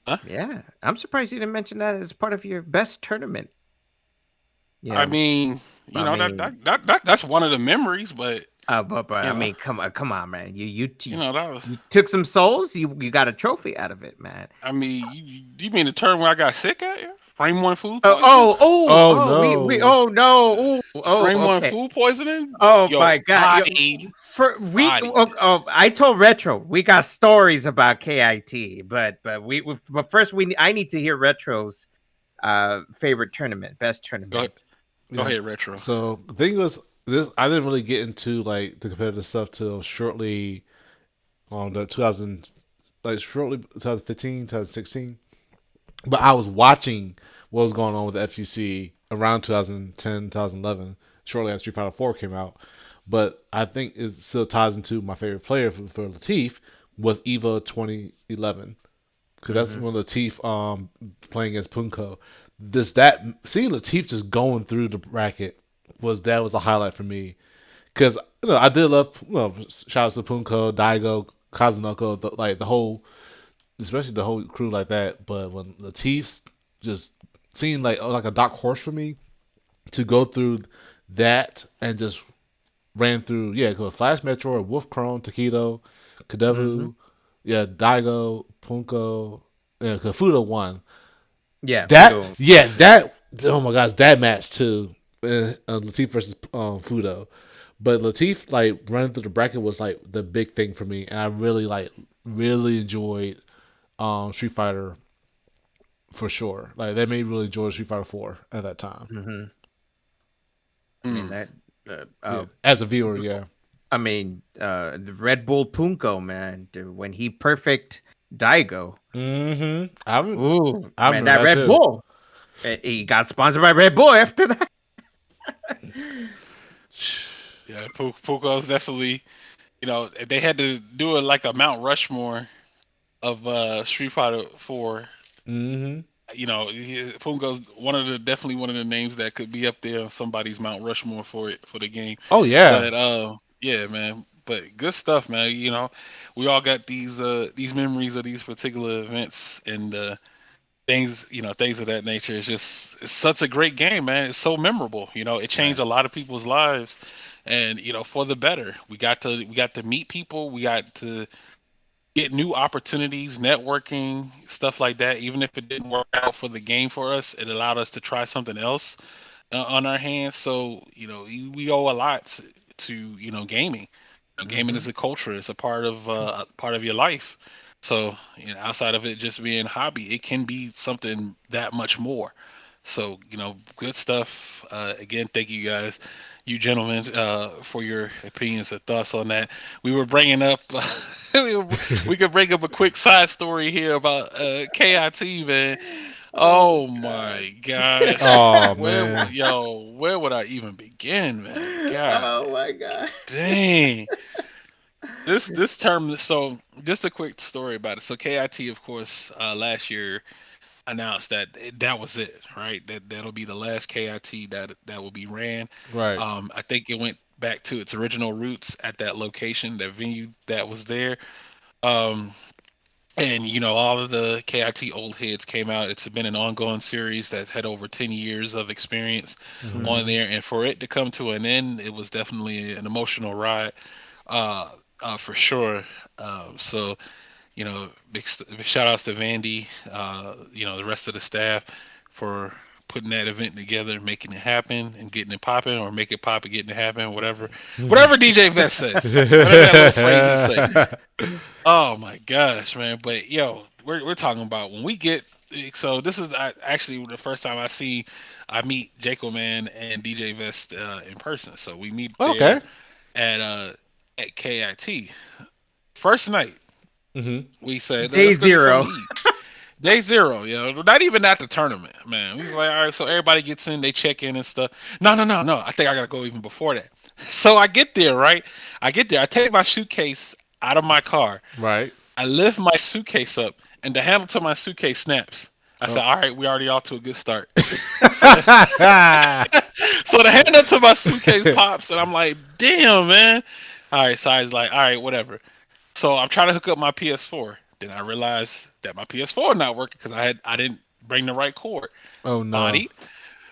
Huh? Yeah, I'm surprised you didn't mention that as part of your best tournament. You I know, mean, I mean, that's one of the memories, but but you I know, mean, come on, man. that was. You took some souls. You got a trophy out of it, man. I mean, you mean the term where I got sick at? Yeah? Frame one food Oh, poisoning? Oh we no. oh no, Frame one okay. food poisoning? Oh Yo, my god, bodied, for we bodied. I told Retro we got stories about KIT, but first I need to hear Retro's favorite tournament, best Go, tournaments. go Yeah. ahead, retro. So the thing was, I didn't really get into like the competitive stuff till shortly on the 2000, like shortly 2015, 2016. But I was watching what was going on with the FGC around 2010, 2011, shortly after Street Fighter 4 came out. But I think it still ties into my favorite player for Latif was Eva 2011, because that's Hmm. when Latif playing as Punko. This that seeing Latif just going through the bracket was a highlight for me, because I did love, shout out to Punko, Daigo, Kazunoko, the whole, especially the whole crew like that. But when Latif's just seemed like a dark horse for me to go through that and just ran through, yeah, go Flash Metro, Wolf Chrome, Takedo, Hmm. Kadevu, yeah, Daigo, Punko, yeah, Kafuda won. Yeah, That, Fudo. yeah, that, oh my gosh, that match too. Latif versus Fudo. But Latif like running through the bracket was like the big thing for me, and I really enjoyed Street Fighter for sure. Like that made me really enjoy Street Fighter 4 at that time. Hmm. I mean Mm. that. Yeah, as a viewer, yeah. I mean, the Red Bull Punko man, dude, when he perfect Daigo. Mm-hmm. I Ooh, I man, remember that that Red too. Bull. He got sponsored by Red Bull after that. Yeah, Puko's definitely. They had to do it like a Mount Rushmore of Street Fighter 4. Mm-hmm. Puko's definitely one of the names that could be up there on somebody's Mount Rushmore for the game. Oh yeah. But yeah, man. But good stuff, man. We all got these memories of these particular events and things, things of that nature. It's such a great game, man. It's so memorable. It changed Right. a lot of people's lives, and for the better. We got to meet people. We got to get new opportunities, networking, stuff like that. Even if it didn't work out for the game for us, it allowed us to try something else on our hands. So we owe a lot to gaming. Gaming is Mm-hmm. a culture. It's a part of your life. So outside of it just being a hobby, it can be something that much more. So good stuff. Again, thank you guys, you gentlemen, for your opinions and thoughts on that. We were bringing up. We could bring up a quick side story here about KIT, man. Oh Oh God. my gosh. Oh Where man. yo, where would I even begin, man? God Oh my God. dang. This term, so just a quick story about it. So KIT, of course, last year announced that that was it, right? That'll be the last KIT that will be ran. Right. I think it went back to its original roots at that location, that venue that was there. Um, and all of the KIT old heads came out. It's been an ongoing series that's had over 10 years of experience Hmm. on Mm-hmm. there, and for it to come to an end, it was definitely an emotional ride, uh, for sure. So big shout outs to Vandy, the rest of the staff for putting that event together, making it happen, and getting it popping, or make it pop and getting it happen, whatever DJ Vest says, whatever that little phrase he say. Oh my gosh, man! But yo, we're talking about when we get. So this is actually the first time I meet Jaco Man and DJ Vest in person. So we meet there Okay. at uh at KIT. First night, Hmm. we said Day let's go get something zero. to eat. Day zero, not even at the tournament, man. He's like, all right, so everybody gets in, they check in and stuff. No, no, no, no. I think I gotta go even before that. So I get there, right? I get there. I take my suitcase out of my car. Right. I lift my suitcase up, and the handle to my suitcase snaps. I said, Oh. "All right, we already off to a good start." So, so the handle to my suitcase pops, and I'm like, "Damn, man!" All right, so I was like, "All right, whatever." So I'm trying to hook up my PS4. Then I realized that my PS4 not working because I didn't bring the right cord. Oh no. Body.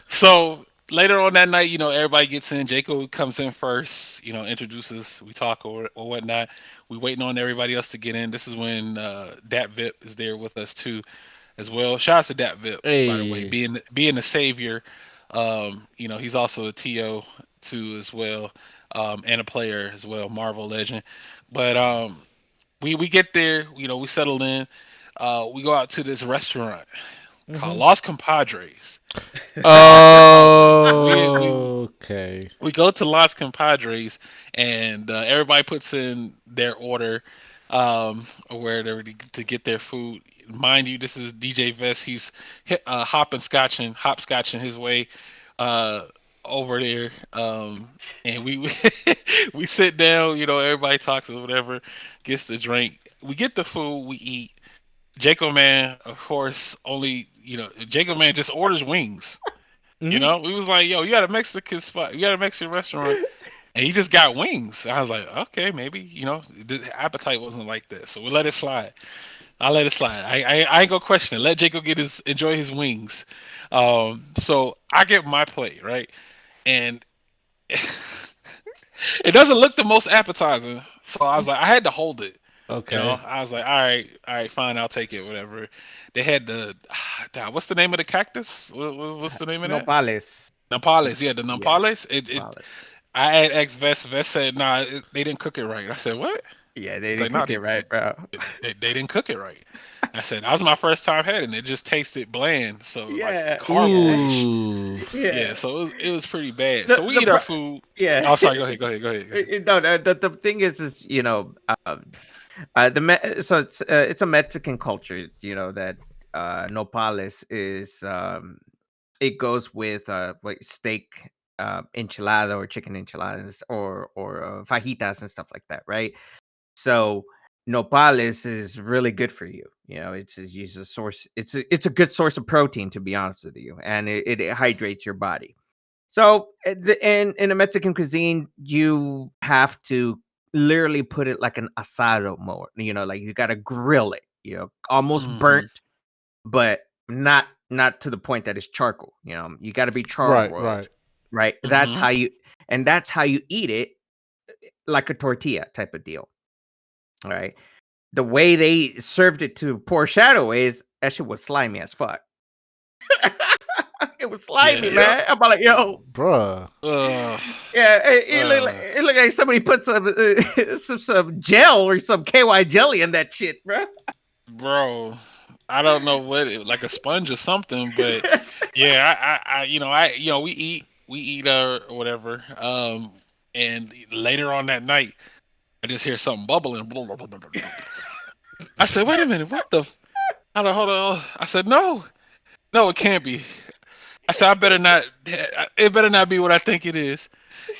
So later on that night, everybody gets in. Jacob comes in first, introduces, we talk or whatnot. We waiting on everybody else to get in. This is when Dat Vip is there with us too, as well. Shout out to Dat Vip, by the way, Hey. being the savior. He's also a TO too as well, and a player as well, Marvel legend. But we get there, we settle in. We go out to this restaurant called Hmm. Los Compadres. Los Compadres. Okay. We go to Los Compadres, and everybody puts in their order, or wherever to get their food. Mind you, this is DJ Vest. He's hopscotching his way uh, over there, and we we sit down. Everybody talks or whatever, gets the drink. We get the food. We eat. Jacob Man, of course, only Jacob Man just orders wings. Hmm. We was like, yo, you got a Mexican spot, you got a Mexican restaurant, and he just got wings. I was like, okay, maybe the appetite wasn't like that, so we let it slide. I let it slide. I ain't gonna question it. Let Jacob enjoy his wings. So I get my plate right, and it doesn't look the most appetizing. So I was like, I had to hold it. Okay. I was like, all right, fine, I'll take it, whatever. They had what's the name of the cactus? What's the name of that? Nopales. Nampales, yeah, the Yes. Nampales. Nopales. I had ex Vest. Vest said, nah, they didn't cook it right. I said, what? Yeah, they He's didn't like, nah, cook it right, bro. they didn't cook it right. I said, that was my first time having it. It just tasted bland, so like Yeah, yeah, cardboardish. Ooh. Yeah, yeah. so it was pretty bad. The So we the eat our pro- food. yeah. Oh, sorry. Go ahead. Go ahead. Go ahead. Go ahead. No, the thing is it's a Mexican culture, that nopales is it goes with like steak enchilada or chicken enchiladas or fajitas and stuff like that, right? So nopales is really good for you. It's a source. It's a good source of protein, to be honest with you, and it hydrates your body. So in a Mexican cuisine, you have to. literally put it like an asado mode. Like you gotta grill it. Almost Hmm. burnt, but not to the point that it's charcoal. You got to be char Right, broiled, right. right? That's Hmm. how you eat it, like a tortilla type of deal. All right. The way they served it to poor Shadow is that shit was slimy as fuck. It was slimy, Yeah. man. I'm like, yo, Bruh. yeah, Uh, it looked like somebody put some some gel or some KY jelly in that shit, bro. bro, I don't know like a sponge or something, but yeah, we eat or whatever. And later on that night, I just hear something bubbling. I said, wait a minute, what the? Hold on. I said, no, it can't be. I said, I better not. It better not be what I think it is.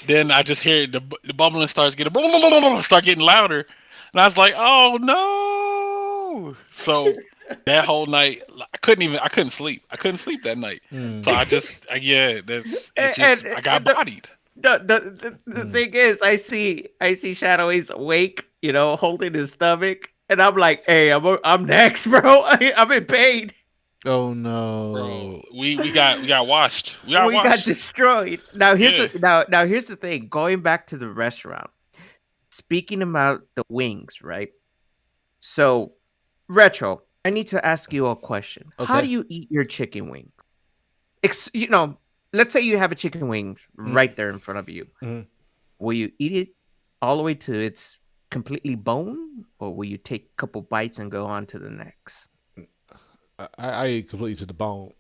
Then I just hear the bubbling start getting louder, and I was like, "Oh no!" So that whole night, I couldn't sleep. I couldn't sleep that night. So Mm, yeah, that's it. I got And the, bodied, the mm. thing is, I see Shadow. He's awake, holding his stomach, and I'm like, hey, I'm next, bro. I'm in pain. Oh bro. no. We got washed. We got We got washed. destroyed. Now here's Yeah. the now here's the thing. Going back to the restaurant, speaking about the wings, right? So, Retro, I need to ask you a question. How do Okay. you eat your chicken wings? Ex- you know, let's say you have a chicken wing Mm, right there in front of you. mm. Will you eat it all the way to its completely bone, or will you take a couple bites and go on to the next? I eat completely to the bone.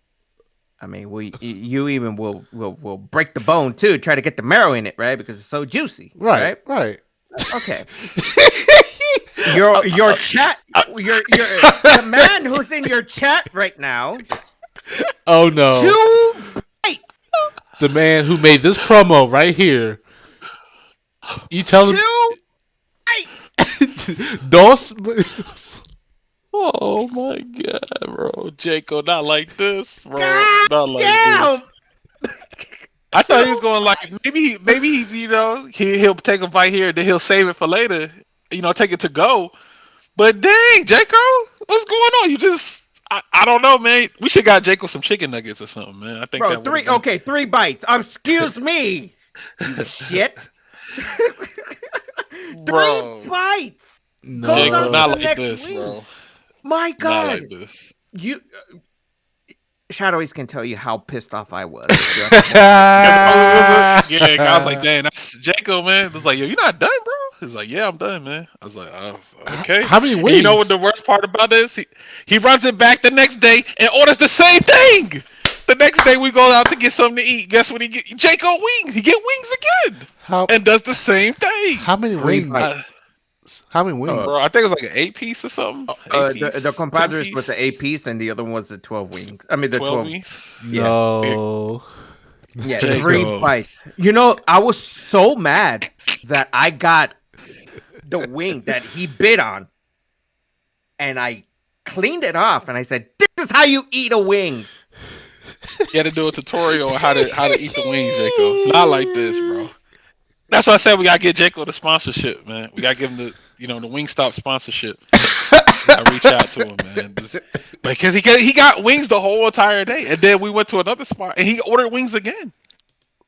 I mean, you even will break the bone too, try to get the marrow in it, right? Because it's so juicy, Right, right? right. Okay. Your chat, your the man who's in your chat right now, Oh no. 2 bites, The man who made this promo right here. You tell him 2 bites. dos. Oh my god, bro, Jacob, not like this, bro, God not like this. damn. I thought he was Two. going like maybe he'll take a bite here, then he'll save it for later. Take it to go. But dang, Jacob, what's going on? I don't know, man. We should got Jacob some chicken nuggets or something, man. I think Bro, that would have three. been, Okay, 3 bites. Excuse me. You shit. Three bro. bites. Goes Jacob, on to No. not the like next this, wing. bro. My Not God. like this. You Shadowies can tell you how pissed off I was. Yeah, I was like, dang, that's Jacob, man. It's like, yo, you not done, bro? He's like, yeah, I'm done, man. I was like, oh, okay. How many And you know what wings? the worst part about this? He runs it back the next day and orders the same thing. The next day we go out to get something to eat. Guess what he get? Jacob wings. He get wings again How and does the same thing. how many 3 bites. wings? How many wings? Bro, I think it was like an 8 piece or something. Eight The piece, 10 compadres was the 8 piece, piece, and the other one was the 12 wings. I mean the 12 12. wings. Yeah, No. yeah, 3 Jacob. bites. I was so mad that I got the wing that he bid on, and I cleaned it off, and I said, "This is how you eat a wing." You had to do a tutorial on how to eat the wings, Jacob. Not like this, bro. That's why I said we gotta get Jacob the sponsorship, man. We gotta give him the Wingstop sponsorship. We gotta reach out to him, man. Because he got wings the whole entire day, and then we went to another spot and he ordered wings again.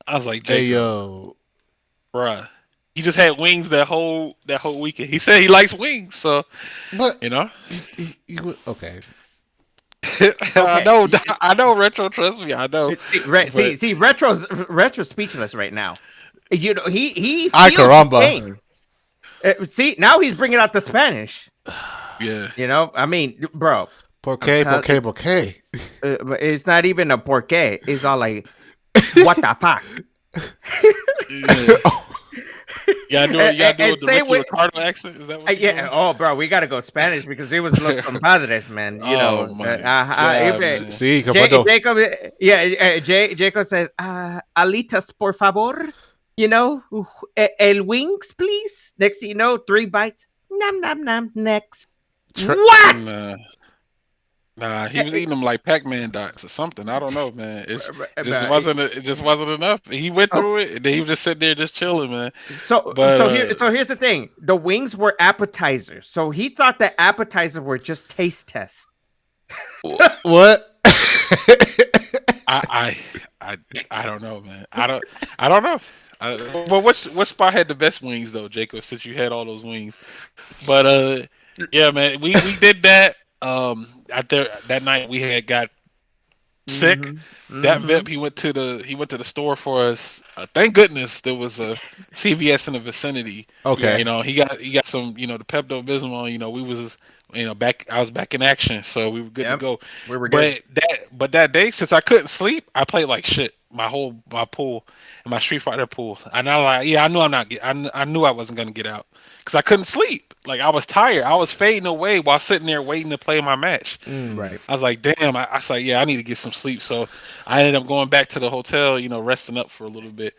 I was like, Hey Jacob, yo. bruh, he just had wings that whole weekend. He said he likes wings, so But you know. okay. I Okay. know, I know, retro. Trust me, I know. But See, retro's speechless right now. He Ay feels the caramba. pain. See, now he's bringing out the Spanish. yeah, I mean, bro, Por I'm qué, telling. por qué, por qué? But it's not even a porqué. It's all like, what the fuck? yeah. You gotta do it. You gotta do And it the say Ricky what? Ricardo accent. Is that what you're Yeah. doing? Oh, bro, we gotta go Spanish because it was Los Compadres, man. Oh my god, man. Sí, ¿qué pasó? Jacob, yeah, Jacob says, alitas, por favor. El wings, please. Next thing you know, 3 bites. Nom, nom, nom. Next. Tra- What? Nah, Nah, he was eating them like Pac-Man dots or something. I don't know, man. But, It just wasn't enough. He went oh, through it, and then he was just sitting there just chilling, man. so But here's the thing: the wings were appetizers, so he thought that appetizers were just taste tests. What? I I I don't know, man. I don't know. But what spot had the best wings though, Jacob? Since you had all those wings, but yeah, man, we did that. Out there that night we had got sick. That Mm-hmm. Vip he went to the store for us. Thank goodness there was a CVS in the vicinity. Yeah. You Okay. know, he got some, the Pepto Bismol. You know, we was, back. I was back in action, so we were good to Yep. go. We were good. But that day, since I couldn't sleep, I played like shit. My pool and my Street Fighter pool, and I like, yeah, I knew I'm not. I knew I wasn't gonna get out because I couldn't sleep. Like I was tired. I was fading away while sitting there waiting to play my match. Mm. Right. I was like, damn. I was like, yeah, I need to get some sleep. So I ended up going back to the hotel, resting up for a little bit.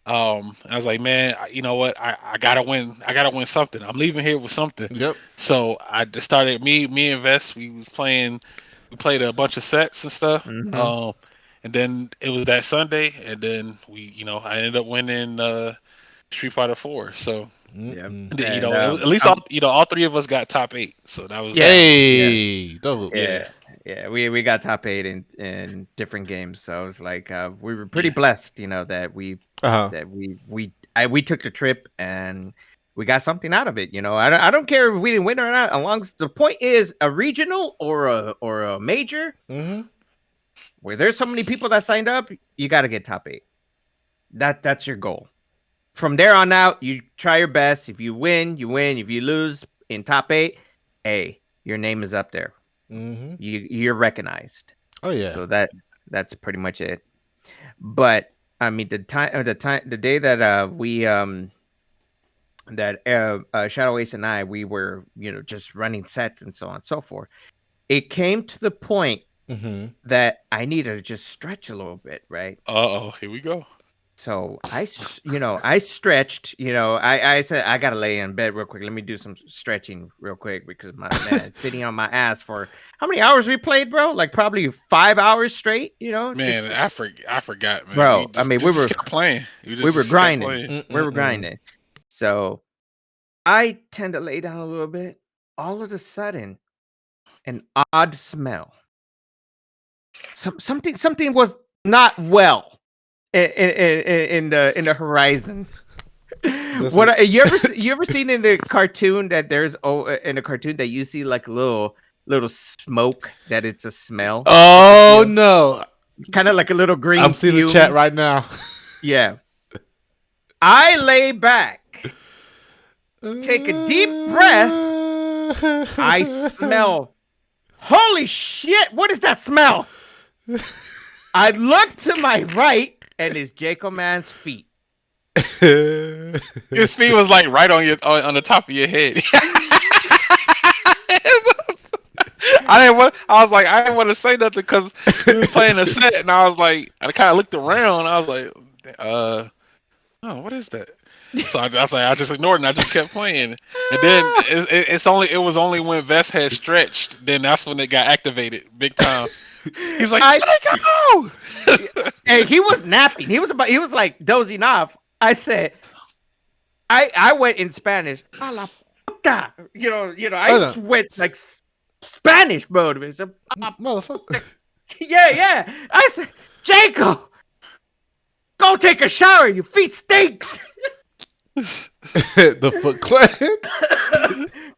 I was like, man, you know what? I gotta win. I gotta win something. I'm leaving here with something. Yep. So I just started. Me and Vest. We was playing. We played a bunch of sets and stuff. Mm-hmm. And then it was that Sunday, and then I ended up winning Street Fighter 4. So Yeah. Mm-mm. And at least all three of us got top 8. So that was yeah, yeah, Hey, double. yeah, yeah. We got top 8 in different games, so it was like we were pretty yeah. blessed, that Uh-huh. we took the trip and we got something out of it. I don't care if we didn't win or not. As long as the point is a regional or a major Mm-hmm. where there's so many people that signed up, you got to get top 8. That's your goal. From there on out, you try your best. If you win, you win. If you lose in top 8, hey, your name is up there. Mm-hmm. You're recognized. Oh yeah. So that's pretty much it. But I mean, the day that Shadow Ace and I, we were just running sets and so on and so forth. It came to the point Mm-hmm. that I needed to just stretch a little bit, right? Here we go. So I stretched. I said I gotta lay in bed real quick. Let me do some stretching real quick because my man sitting on my ass for how many hours we played, bro? Like probably 5 hours straight. Man, I forgot, man. We bro. I just mean, kept playing. we were Just kept grinding. playing. We were Mm-mm-mm. grinding. So I tend to lay down a little bit. All of a sudden, an odd smell. Something was not well in the horizon. You ever seen in the cartoon that there's in a cartoon that you see like a little smoke that it's a smell. Oh no. Kind of like a little green. I'm seeing the chat right now. Yeah. I lay back, take a deep breath. I smell. Holy shit! What is that smell? I look to my right, and it's Jacob Man's feet. His feet was like right on the top of your head. I didn't want to say nothing because we was playing a set, and I was like, I kind of looked around. I was like, oh, what is that? So I just ignored it and I just kept playing. And then it was only when Vest had stretched, then that's when it got activated big time. He's like, Jacob! And he was napping. He was like dozing off. I said, I went in Spanish. A la puta. I went like Spanish mode. Motherfucker. Yeah. I said, Jacob, go take a shower. Your feet stinks. The Foot Clan.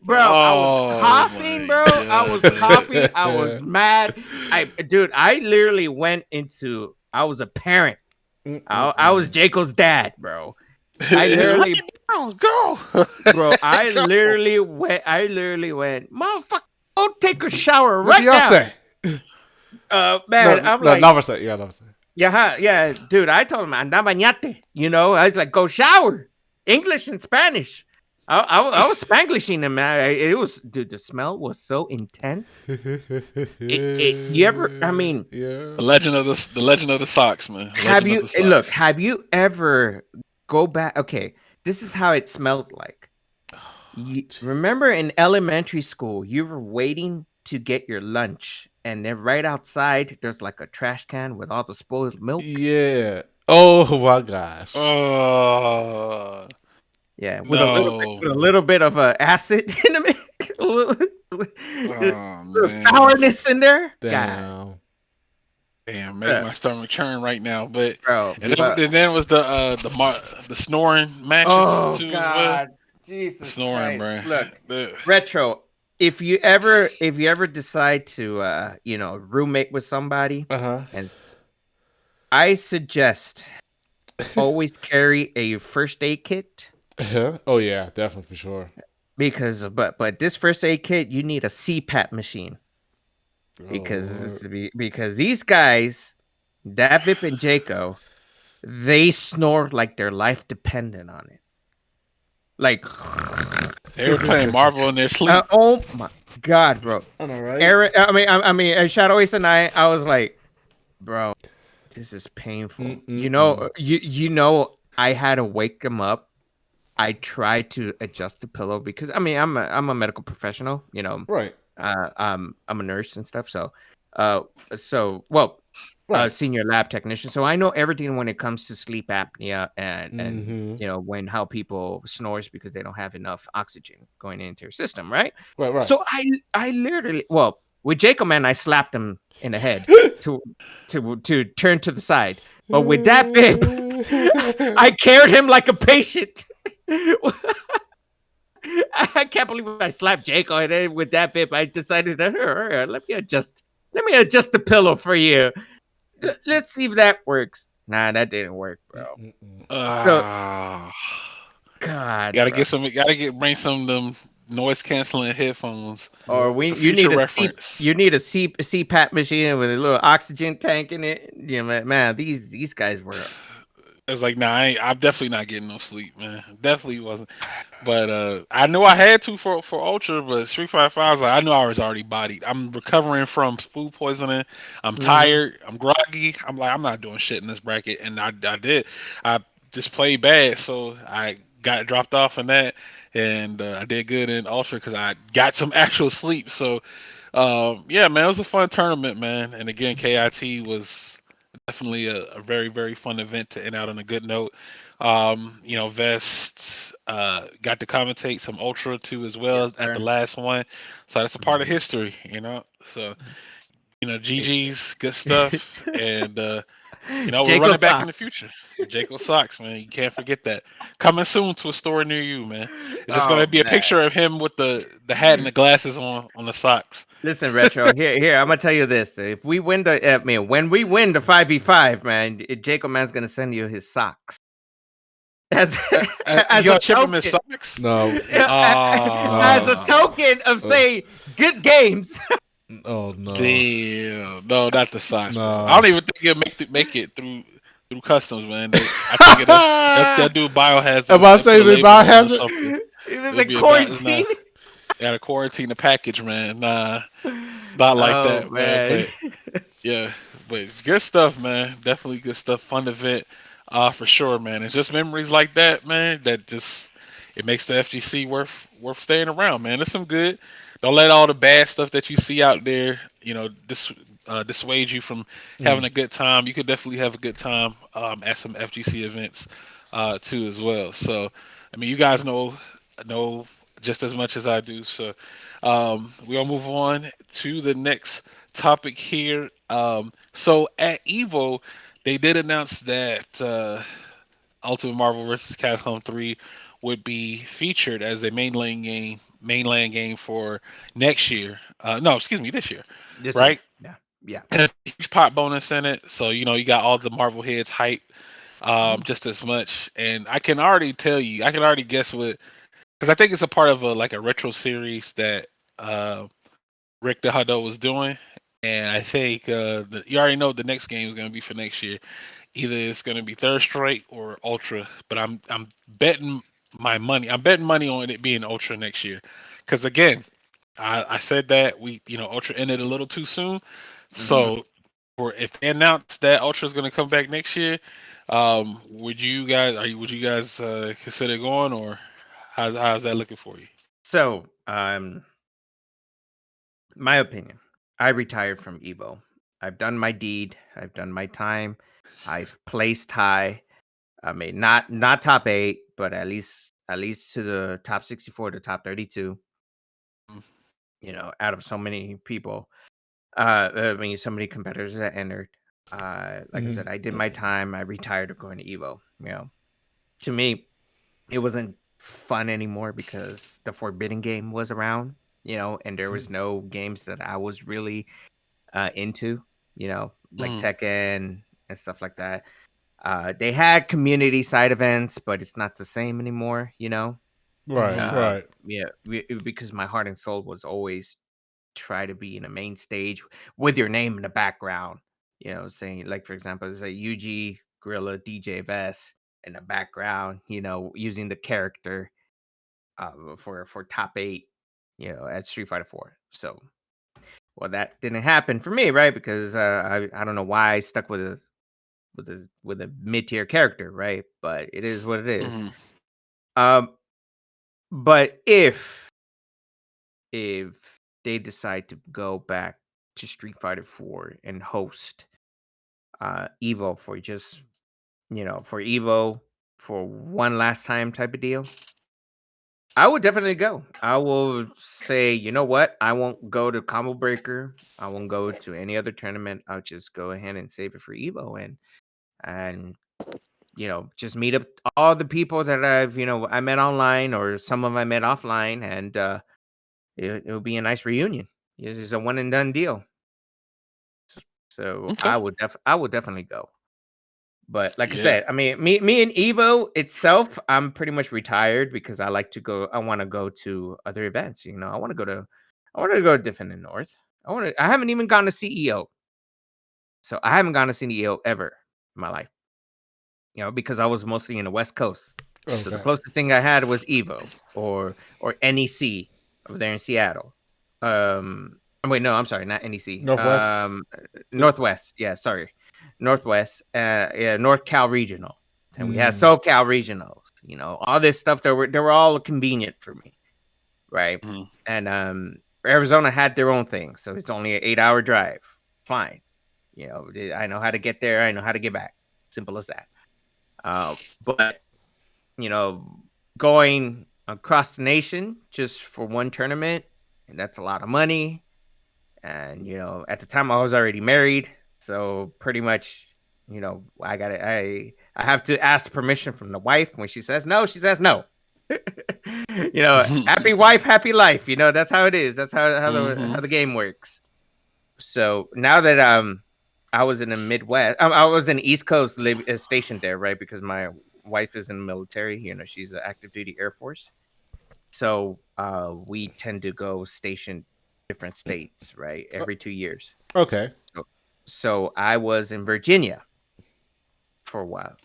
Bro, I was coughing, bro. God. I was coughing. I was mad. I literally went into. I was a parent. I was Jacob's dad, bro. I literally go, bro. I literally went. Motherfucker, go take a shower right What now. say? Man, I'm like, never say. Yeah, never say. Yeah, dude. I told him, anda bañate. I was like, go shower. English and Spanish. I was Spanglishing him, man. It was, dude. The smell was so intense. You ever? I mean, yeah. The legend of the socks, man. Have you ever go back? Okay, this is how it smelled like. Remember in elementary school, you were waiting to get your lunch, and then right outside there's like a trash can with all the spoiled milk. Yeah. Oh my gosh. Oh Yeah, no. with a little bit of acid in the mix, Oh little man. sourness in there. God, Damn. Damn, make bro, my stomach churn right now. But bro, and then was the snoring matches oh too as well. God, Jesus Snoring, Christ! bro. Look, The- retro. If you ever decide to roommate with somebody, Uh and I suggest always carry a first aid kit huh. Oh yeah, definitely for sure. because but this first aid kit you need a CPAP machine Oh Lord. because these guys, Davip and Jaco, they snore like their life depended on it. Like, they were playing Marvel in their sleep. oh my God, bro. I know, right? Eric, Shadow Ace and I was like, bro, this is painful. Mm-mm-mm. I had to wake him up. I tried to adjust the pillow because I'm a medical professional, Right. I'm a nurse and stuff. Uh, well, Right. senior lab technician. So I know everything when it comes to sleep apnea and Mm-hmm. when how people snores because they don't have enough oxygen going into their system, right? Right. Right. So I literally with Jacob man I slapped him in the head to to turn to the side, but with that bib I carried him like a patient. I can't believe I slapped Jacob, and then with that bib I decided that let me adjust the pillow for you. Let's see if that works. Nah, that didn't work, bro. Mm-mm-mm. So, Ah, God, gotta bro. get some. Bring some of them noise canceling headphones Or Yep. we for you future need reference. you need a CPAP machine with a little oxygen tank in it. Man, these guys were It's like, nah, I'm definitely not getting no sleep, man. Definitely wasn't. But I knew I had to for Ultra, but Street Fighter Five, was like, I knew I was already bodied. I'm recovering from food poisoning. I'm Mhm. tired. I'm groggy. I'm like, I'm not doing shit in this bracket, and I did. I just played bad, so I got dropped off in that, and I did good in Ultra because I got some actual sleep. So yeah, man, it was a fun tournament, man. And again, KIT was definitely a very, very fun event to end out on a good note. Vest got to commentate some Ultra too as well Yes, at the sir. last one. So that's a part of Mhm. history, So, It- GG's, good stuff. And, we're Jacob running back in the socks. future. Jacob Socks, man. You can't forget that. Coming soon to a store near you, man. It's just gonna Oh be a picture of him with the hat and the glasses on the socks. listen, Retro. Here. I'm gonna tell you this. If we win when we win the 5v5, man, Jacob man's gonna send you his socks as You as a gonna chip him in token. socks? No. As a No. Ah, token of Uh, saying good games. oh no. damn. No, not the socks, bro. I No. don't even think he'll make it through customs, man. I think they'll do Am biohazard. I They'll put a saying they label on it or biohazard? something. Even It'll the be about nah. quarantine. Gotta quarantine the package, man. Nah, not like Oh that, man. man. But yeah, but good stuff, man. Definitely good stuff. Fun event, for sure, man. It's just memories like that, man. That just it makes the FGC worth staying around, man. It's some good. Don't let all the bad stuff that you see out there, dissuade you from having Mm. a good time. You could definitely have a good time at some FGC events, too as well. So, I mean, you guys know just as much as I do. So, we'll move on to the next topic here. So at Evo, they did announce that Ultimate Marvel vs. Capcom 3 would be featured as a mainland game for next year. No, excuse me, this year, This year. right? Yeah. Yeah. Has a huge pot bonus in it, so you got all the Marvel heads hype Mhm. just as much. And I can already tell you, I can already guess what, because I think it's a part of a retro series that uh, Rick the Huddle was doing. And I think you already know what the next game is going to be for next year. Either it's going to be Third Strike or Ultra, but I'm betting my money. I'm betting money on it being Ultra next year, because again, I said that Ultra ended a little too soon. Mhm. So, for if they announce that Ultra is going to come back next year, would you guys consider going, or how's that looking for you? So, My opinion. I retired from Evo. I've done my deed. I've done my time. I've placed high. I mean, not top 8, but at least to the top 64 to top 32. Mm. Out of so many people. I mean, so many competitors that entered. Like I Mhm. said, I did my time. I retired going to Evo. To me, it wasn't fun anymore because the Forbidden game was around. And there was no games that I was really into. Like Mm. Tekken and stuff like that. They had community side events, but it's not the same anymore. Right, Mm. right. Yeah, because my heart and soul was always try to be in a main stage with your name in the background. Saying like for example, it's a UG Gorilla DJ Vest in the background. Using the character for top 8. At Street Fighter 4. So, well, that didn't happen for me, right? Because I don't know why I stuck with a mid tier character, right? But it is what it is. Mm. Um, but if they decide to go back to Street Fighter 4 and host Evo for Evo for one last time type of deal, I would definitely go. I will say, you know what? I won't go to Combo Breaker. I won't go to any other tournament. I'll just go ahead and save it for Evo and just meet up all the people that I met online or some of them I met offline, and it'll be a nice reunion. It's a one and done deal. So Okay. I would definitely go. But like I Yeah. said, I mean, me and Evo itself, I'm pretty much retired because I like to go. I want to go to other events. I want to go to Defend the North. I haven't even gone to CEO, so I haven't gone to CEO ever in my life. Because I was mostly in the West Coast. So the Okay. closest thing I had was Evo or NEC over there in Seattle. Wait, no, I'm sorry, not NEC. Northwest. Northwest. Yeah, sorry, Northwest. Yeah, North Cal Regional, and we had Mm. SoCal Regionals. All this stuff. They were all convenient for me, right? Mm. And Arizona had their own thing, so it's only an 8-hour drive. Fine. I know how to get there. I know how to get back. Simple as that. But you know, going across the nation just for one tournament, and that's a lot of money. And at the time I was already married, so pretty much, I have to ask permission from the wife. When she says no, she says no. Happy wife, happy life. That's how it is. That's how the game works. So now that I was in the Midwest, I was in the East Coast, stationed there, right? Because my wife is in the military. She's an active duty Air Force. So we tend to go station different states, right? Every 2 years. Okay. So I was in Virginia for a while.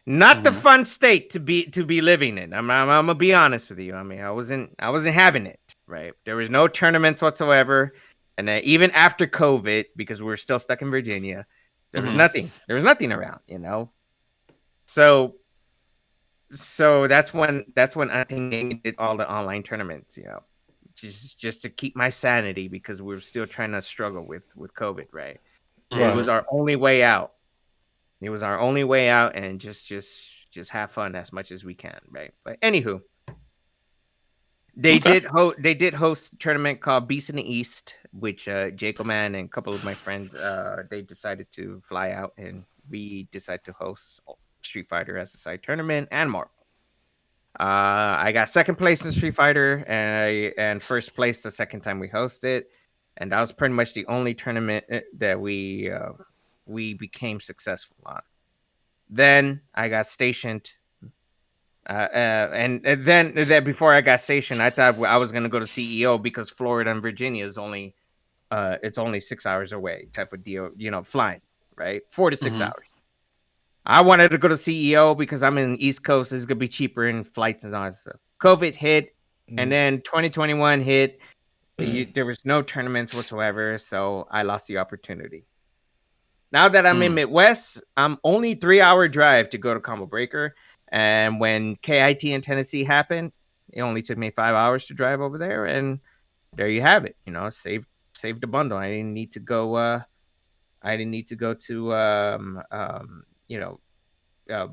Not the Mm. fun state to be living in. I'm gonna be honest with you. I mean, I wasn't having it. Right. There was no tournaments whatsoever, and then even after COVID, because we were still stuck in Virginia, there was Mm. nothing. There was nothing around. So that's when I think they did all the online tournaments. Just to keep my sanity because we were still trying to struggle with COVID. Right. It Right. was Mm. our only way out. It was our only way out, and just have fun as much as we can, right? But anywho, Okay. they did host a tournament called Beast in the East, which Jacob Man and a couple of my friends they decided to fly out, and we decided to host Street Fighter as a side tournament and Marvel. I got second place in Street Fighter, and first place the second time we hosted, and that was pretty much the only tournament that we became successful on. Then I got stationed, and then before I got stationed, I thought I was gonna go to CEO because Florida and Virginia is only 6 hours away, type of deal. Flying, right, 4 to 6 Mm. hours. I wanted to go to CEO because I'm in the East Coast. It's gonna be cheaper in flights and all that stuff. COVID hit, and Mm. then 2021 hit. There was no tournaments whatsoever, so I lost the opportunity. Now that I'm in Mm. Midwest, I'm only 3-hour drive to go to Combo Breaker. And when KIT in Tennessee happened, it only took me 5 hours to drive over there, and there you have it. saved the bundle. I didn't need to go. I didn't need to go to you know,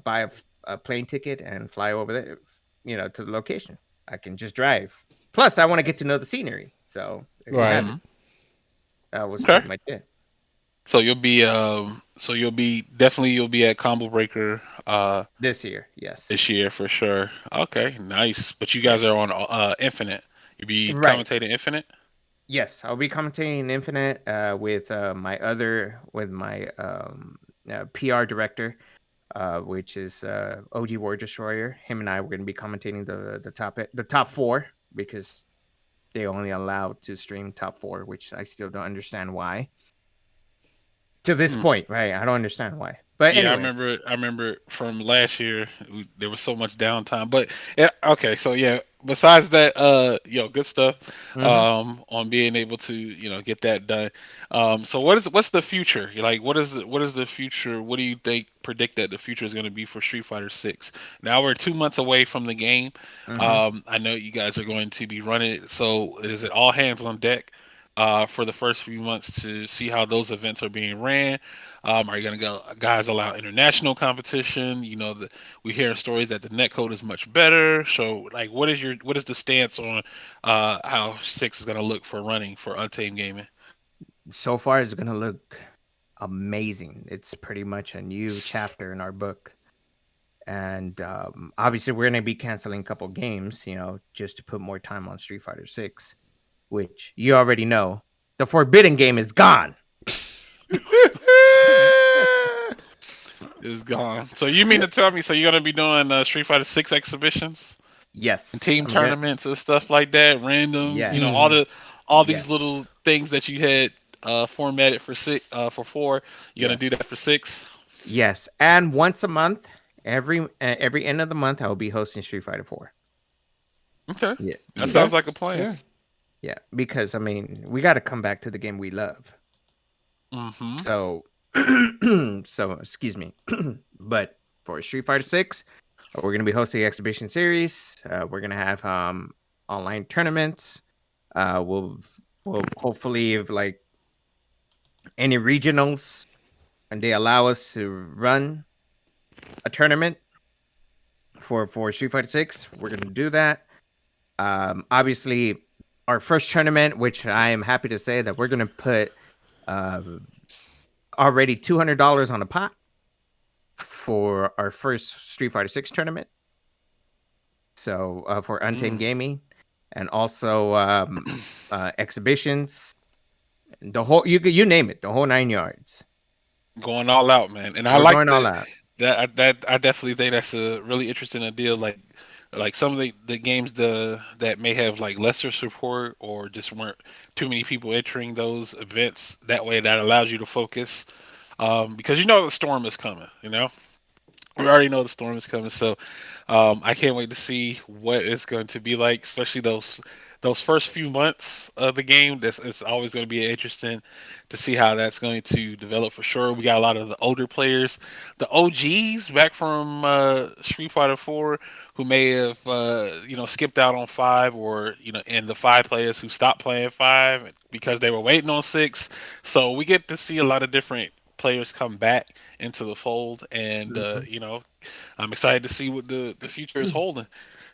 buy a plane ticket and fly over there, to the location. I can just drive. Plus, I want to get to know the scenery. So there you Right. have it. Mhm. That was Okay. pretty much it. So you'll be definitely you'll be at Combo Breaker This year, yes. this year for sure. Okay, nice. But you Yeah. guys are on Infinite. You be Right. commentating Infinite? Yes, I'll be commentating Infinite with my PR director, which is OG War Destroyer. Him and I were going to be commentating the top four because they only allowed to stream top four, which I still don't understand why. To this Hmm. point, right? I don't understand why. But Yeah, I anyway. remember. I remember from last year. There was so much downtime, but yeah. Okay, so yeah. Besides that, good stuff. Hmm. On being able to, get that done. So what's the future? Like, what is the future? What do you think predict that the future is going to be for Street Fighter 6? Now we're 2 months away from the game. Hmm. I know you guys are going to be running it. So is it all hands on deck? For the first few months to see how those events are being ran. Are you going to go guys allow international competition? We hear stories that the netcode is much better. So, like, what is the stance on how six is going to look for running for Untamed Gaming? So far, it's going to look amazing. It's pretty much a new chapter in our book. And obviously, we're going to be canceling a couple games, just to put more time on Street Fighter 6, which you already know. The Forbidden game is gone. Is gone. So you mean to tell me? So you're going to be doing Street Fighter 6 exhibitions and Yes, team I'm good. tournaments and stuff like that? Randoms. Yes, All these yes, little things that you had formatted for six for four. You're going yes, to do that for six. yes. And once a month, every end of the month, I will be hosting Street Fighter 4. Okay, Yeah, that yeah, sounds Okay. like a plan. Yeah. yeah. Because I mean, we got to come back to the game we love. Mm-hmm. So, so excuse me, but for Street Fighter 6, we're gonna be hosting the exhibition series. We're gonna have online tournaments. We'll hopefully if like any regionals and they allow us to run a tournament for Street Fighter 6, we're gonna do that. Obviously, our first tournament, which I am happy to say that we're gonna put uh, already $200 on the pot for our first Street Fighter 6 tournament. So for Untamed Mm. Gaming, and also exhibitions, the whole you name it, the whole 9 yards. Going all out, man. And I We're like going all out. that I definitely think that's a really interesting idea. Like some of the games that may have like lesser support or just weren't too many people entering those events. That way, that allows you to focus. Because the storm is coming. We already know the storm is coming, so I can't wait to see what it's going to be like, especially those first few months of the game. This it's always going to be interesting to see how that's going to develop for sure. We got a lot of the older players, the OGs back from Street Fighter 4, who may have skipped out on 5, or and the 5 players who stopped playing 5 because they were waiting on 6. So we get to see a lot of different players come back into the fold, and Mhm. I'm excited to see what the future is holding.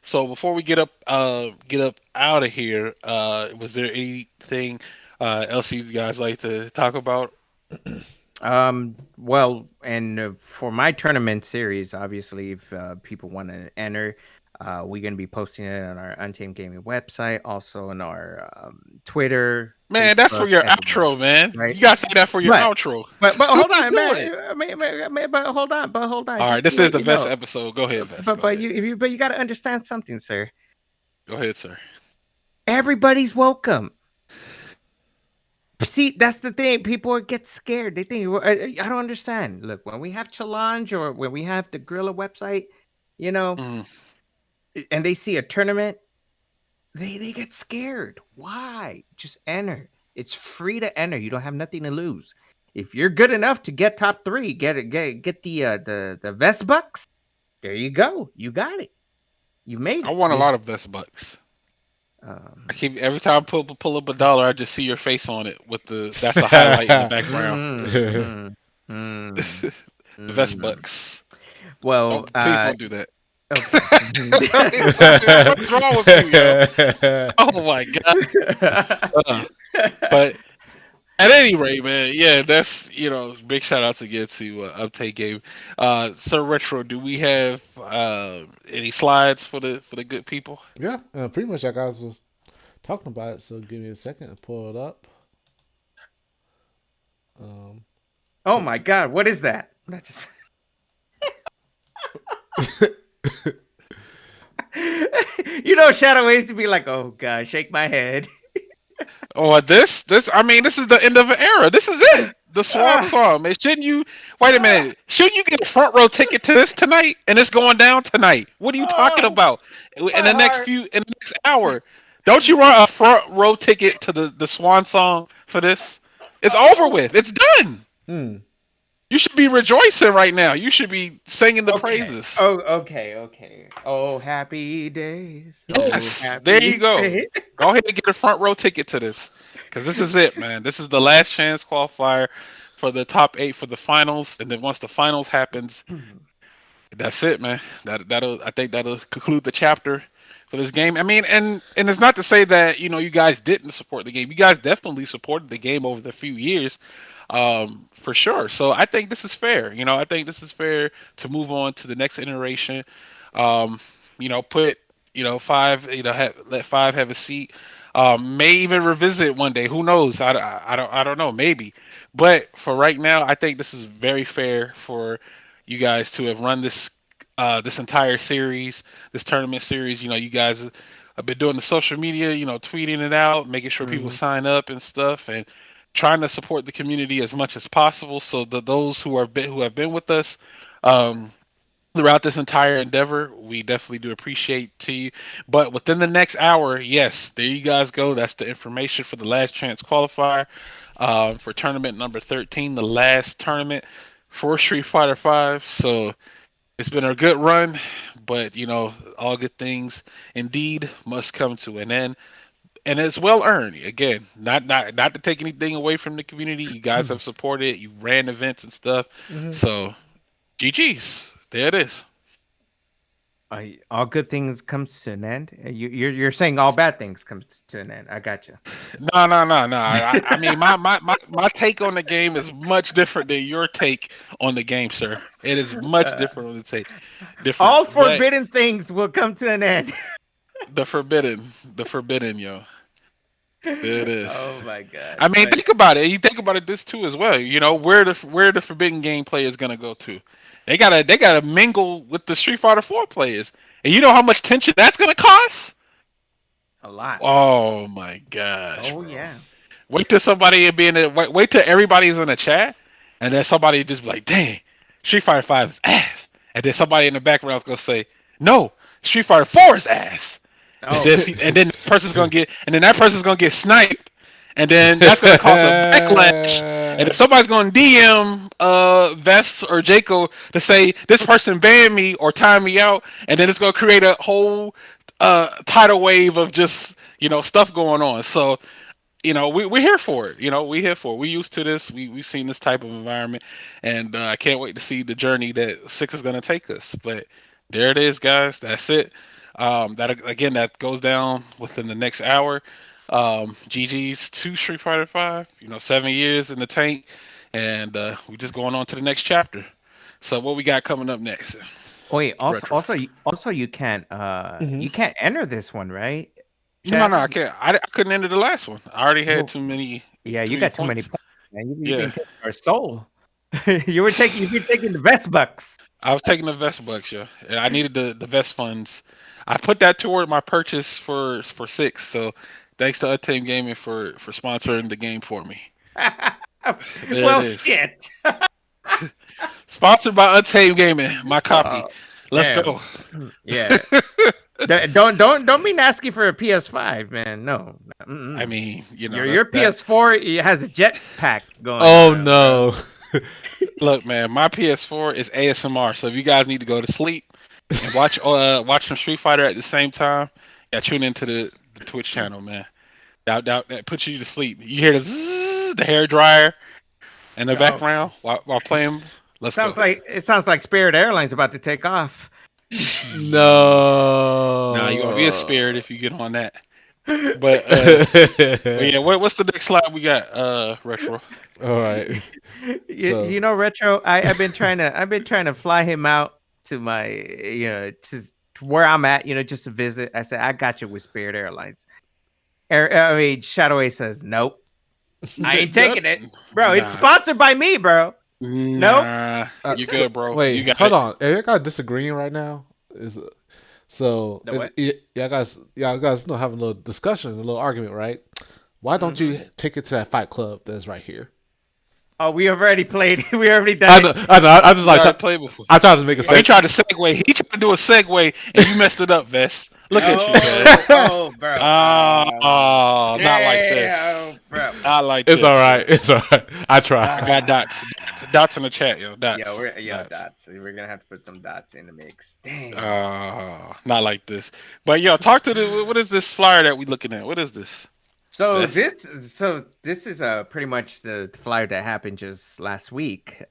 So before we get up out of here, was there anything else you guys like to talk about? Well, and for my tournament series, obviously, if people want to enter, we're gonna be posting it on our Untamed Gaming website, also on our Twitter, Man, that's for Facebook, your everywhere, outro, man. right? You gotta say that for your But outro. but Who hold you on, doing? man. But hold on, All right, just to this is let the you best know. episode. Go ahead, Bess. But Go ahead. you got to understand something, sir. Go ahead, sir. Everybody's welcome. See, that's the thing. People get scared. They think I don't understand. Look, when we have challenge or when we have the Gorilla website, you know, Mm. and they see a tournament, they get scared. Why? Just enter. It's free to enter. You don't have nothing to lose. If you're good enough to get top 3, get the vest bucks. There you go. You got it. You made I it. want a You lot of best bucks. I Um, keep every time I pull up a dollar, I just see your face on it with the that's a highlight in the background. mm, mm, mm, The Vest mm. Bucks. Well, Don't please don't do that. okay. What's wrong with you, yo? Oh my god. Uh, but at any rate, man, yeah, that's big shout outs again to Uptake Game. Sir Retro, do we have any slides for the good people? Yeah, pretty much like I was talking about it. So give me a second to pull it up. Um, Oh my God, what is that? That just Shadow Ace to be like, oh God, shake my head. Or this I mean, this is the end of an era. This is it. The swan Ah, song. Man, shouldn't you wait a ah, minute? Shouldn't you get a front row ticket to this tonight? And it's going down tonight. What are you talking oh, about? In my heart. the next hour. Don't you want a front row ticket to the swan song for this? It's over Oh, with. It's done. mm, You should be rejoicing right now. You should be singing the okay. praises. Oh, okay, okay. Oh, happy days. Oh, Yes, there you happy go. days. Go ahead and get a front row ticket to this, because this is it, man. This is the last chance qualifier for the top 8 for the finals, and then once the finals happens, that's it, man. I think that'll conclude the chapter for this game. I mean, and it's not to say that you guys didn't support the game. You guys definitely supported the game over the few years, for sure. So I think this is fair. I think this is fair to move on to the next iteration. Um, put five. Let five have a seat. May even revisit one day. Who knows? I don't know. Maybe, but for right now, I think this is very fair for you guys to have run this entire series, this tournament series. You guys have been doing the social media, tweeting it out, making sure people Mhm. sign up and stuff, and trying to support the community as much as possible. So those who have been with us, um, throughout this entire endeavor, we definitely do appreciate to you. But within the next hour, yes, there you guys go. That's the information for the last chance qualifier, for tournament number 13, the last tournament for Street Fighter 5. So it's been a good run, but all good things indeed must come to an end, and it's well earned. Again, not to take anything away from the community. You guys have supported. You ran events and stuff. mm-hmm. So GG's. There it is. All good things comes to an end. You're saying all bad things comes to an end. I got you. No, no, no, no. I mean, my take on the game is much different than your take on the game, sir. It is much Uh, different on the take. Different, all but forbidden things will come to an end. the forbidden, yo. There it is. Oh my God! I mean, But think about it. You think about it this too as well. Where the forbidden game players gonna go to? They gotta mingle with the Street Fighter 4 players, and you know how much tension that's gonna cost. a lot. Oh my gosh, Oh bro. yeah. Wait till somebody be in the wait till everybody's in the chat, and then somebody just be like, "Dang, Street Fighter 5 is ass," and then somebody in the background is gonna say, "No, Street Fighter 4 is ass," and Oh. then that person's gonna get sniped, and then that's gonna cause a backlash, and then somebody's gonna DM Vest or Jaco to say this person banned me or timed me out, and then it's gonna create a whole tidal wave of just stuff going on. So we're here for it. We're here for it. We're used to this. We've seen this type of environment, and I can't wait to see the journey that Six is going to take us. But there it is, guys. That's it. That goes down within the next hour. GG's to Street Fighter 5. 7 years in the tank, and we're just going on to the next chapter. So what we got coming up next? Wait. Also, Retro. also, also, Mm-hmm. you can't enter this one, right? No, no, Shadow. I can't. I couldn't enter the last one. I already had Oh, too many yeah, too you many got too many points. points, man. You've Yeah. been taking our soul. You've been taking the best bucks. I was taking the vest bucks, yeah, and I needed the vest funds. I put that toward my purchase for six. So thanks to Untamed Gaming for sponsoring the game for me. There it Well, is. shit. Sponsored by Untamed Gaming. My copy. Oh, Let's go. damn. Yeah. Don't be asking for a PS5, man. No. I Mm-mm. mean, Your PS4 has a jetpack going Oh on, bro. no. look, man. My PS4 is ASMR. So if you guys need to go to sleep and watch some Street Fighter at the same time, yeah, tune into the Twitch channel, man. That puts you to sleep. You hear the zzz, the hair dryer in the Oh, background while playing. Let's go. it sounds like Spirit Airlines about to take off. Nah, you gonna be a spirit No. if you get on that. But yeah, what's the next slide we got? Retro. All right. So, You know, Retro. I've been trying to fly him out to my to where I'm at. You know, just to visit. I said I got you with Spirit Airlines. I mean, Shadow Ace says nope. I ain't taking it, bro. It's Nah, sponsored by me, bro. Nope. nah, you good, bro. wait, You got hold it. on. Are you guys disagreeing right now? So The what? y'all guys know having a little discussion, a little argument, right? Why don't you Mm-hmm. take it to that fight club that's right here? Oh, we have already played. We already I done know, it. I know. I just You like already played before. I tried to make a Oh, he sense. tried to segue. He tried to do a segue, and you messed it up, Vest. Look at you, Vest. Oh, bro. Not like Yeah, this. bro. Not like It's this. all right. It's all right. I tried. I got dots. Dots in the chat, yo. Yeah, Dots. we're Dots. dots. We're gonna have to put some dots in the mix. Damn. Not like this. But yo, talk to the. What is this flyer that we looking at? What is this? Vest? So this is pretty much the flyer that happened just last week,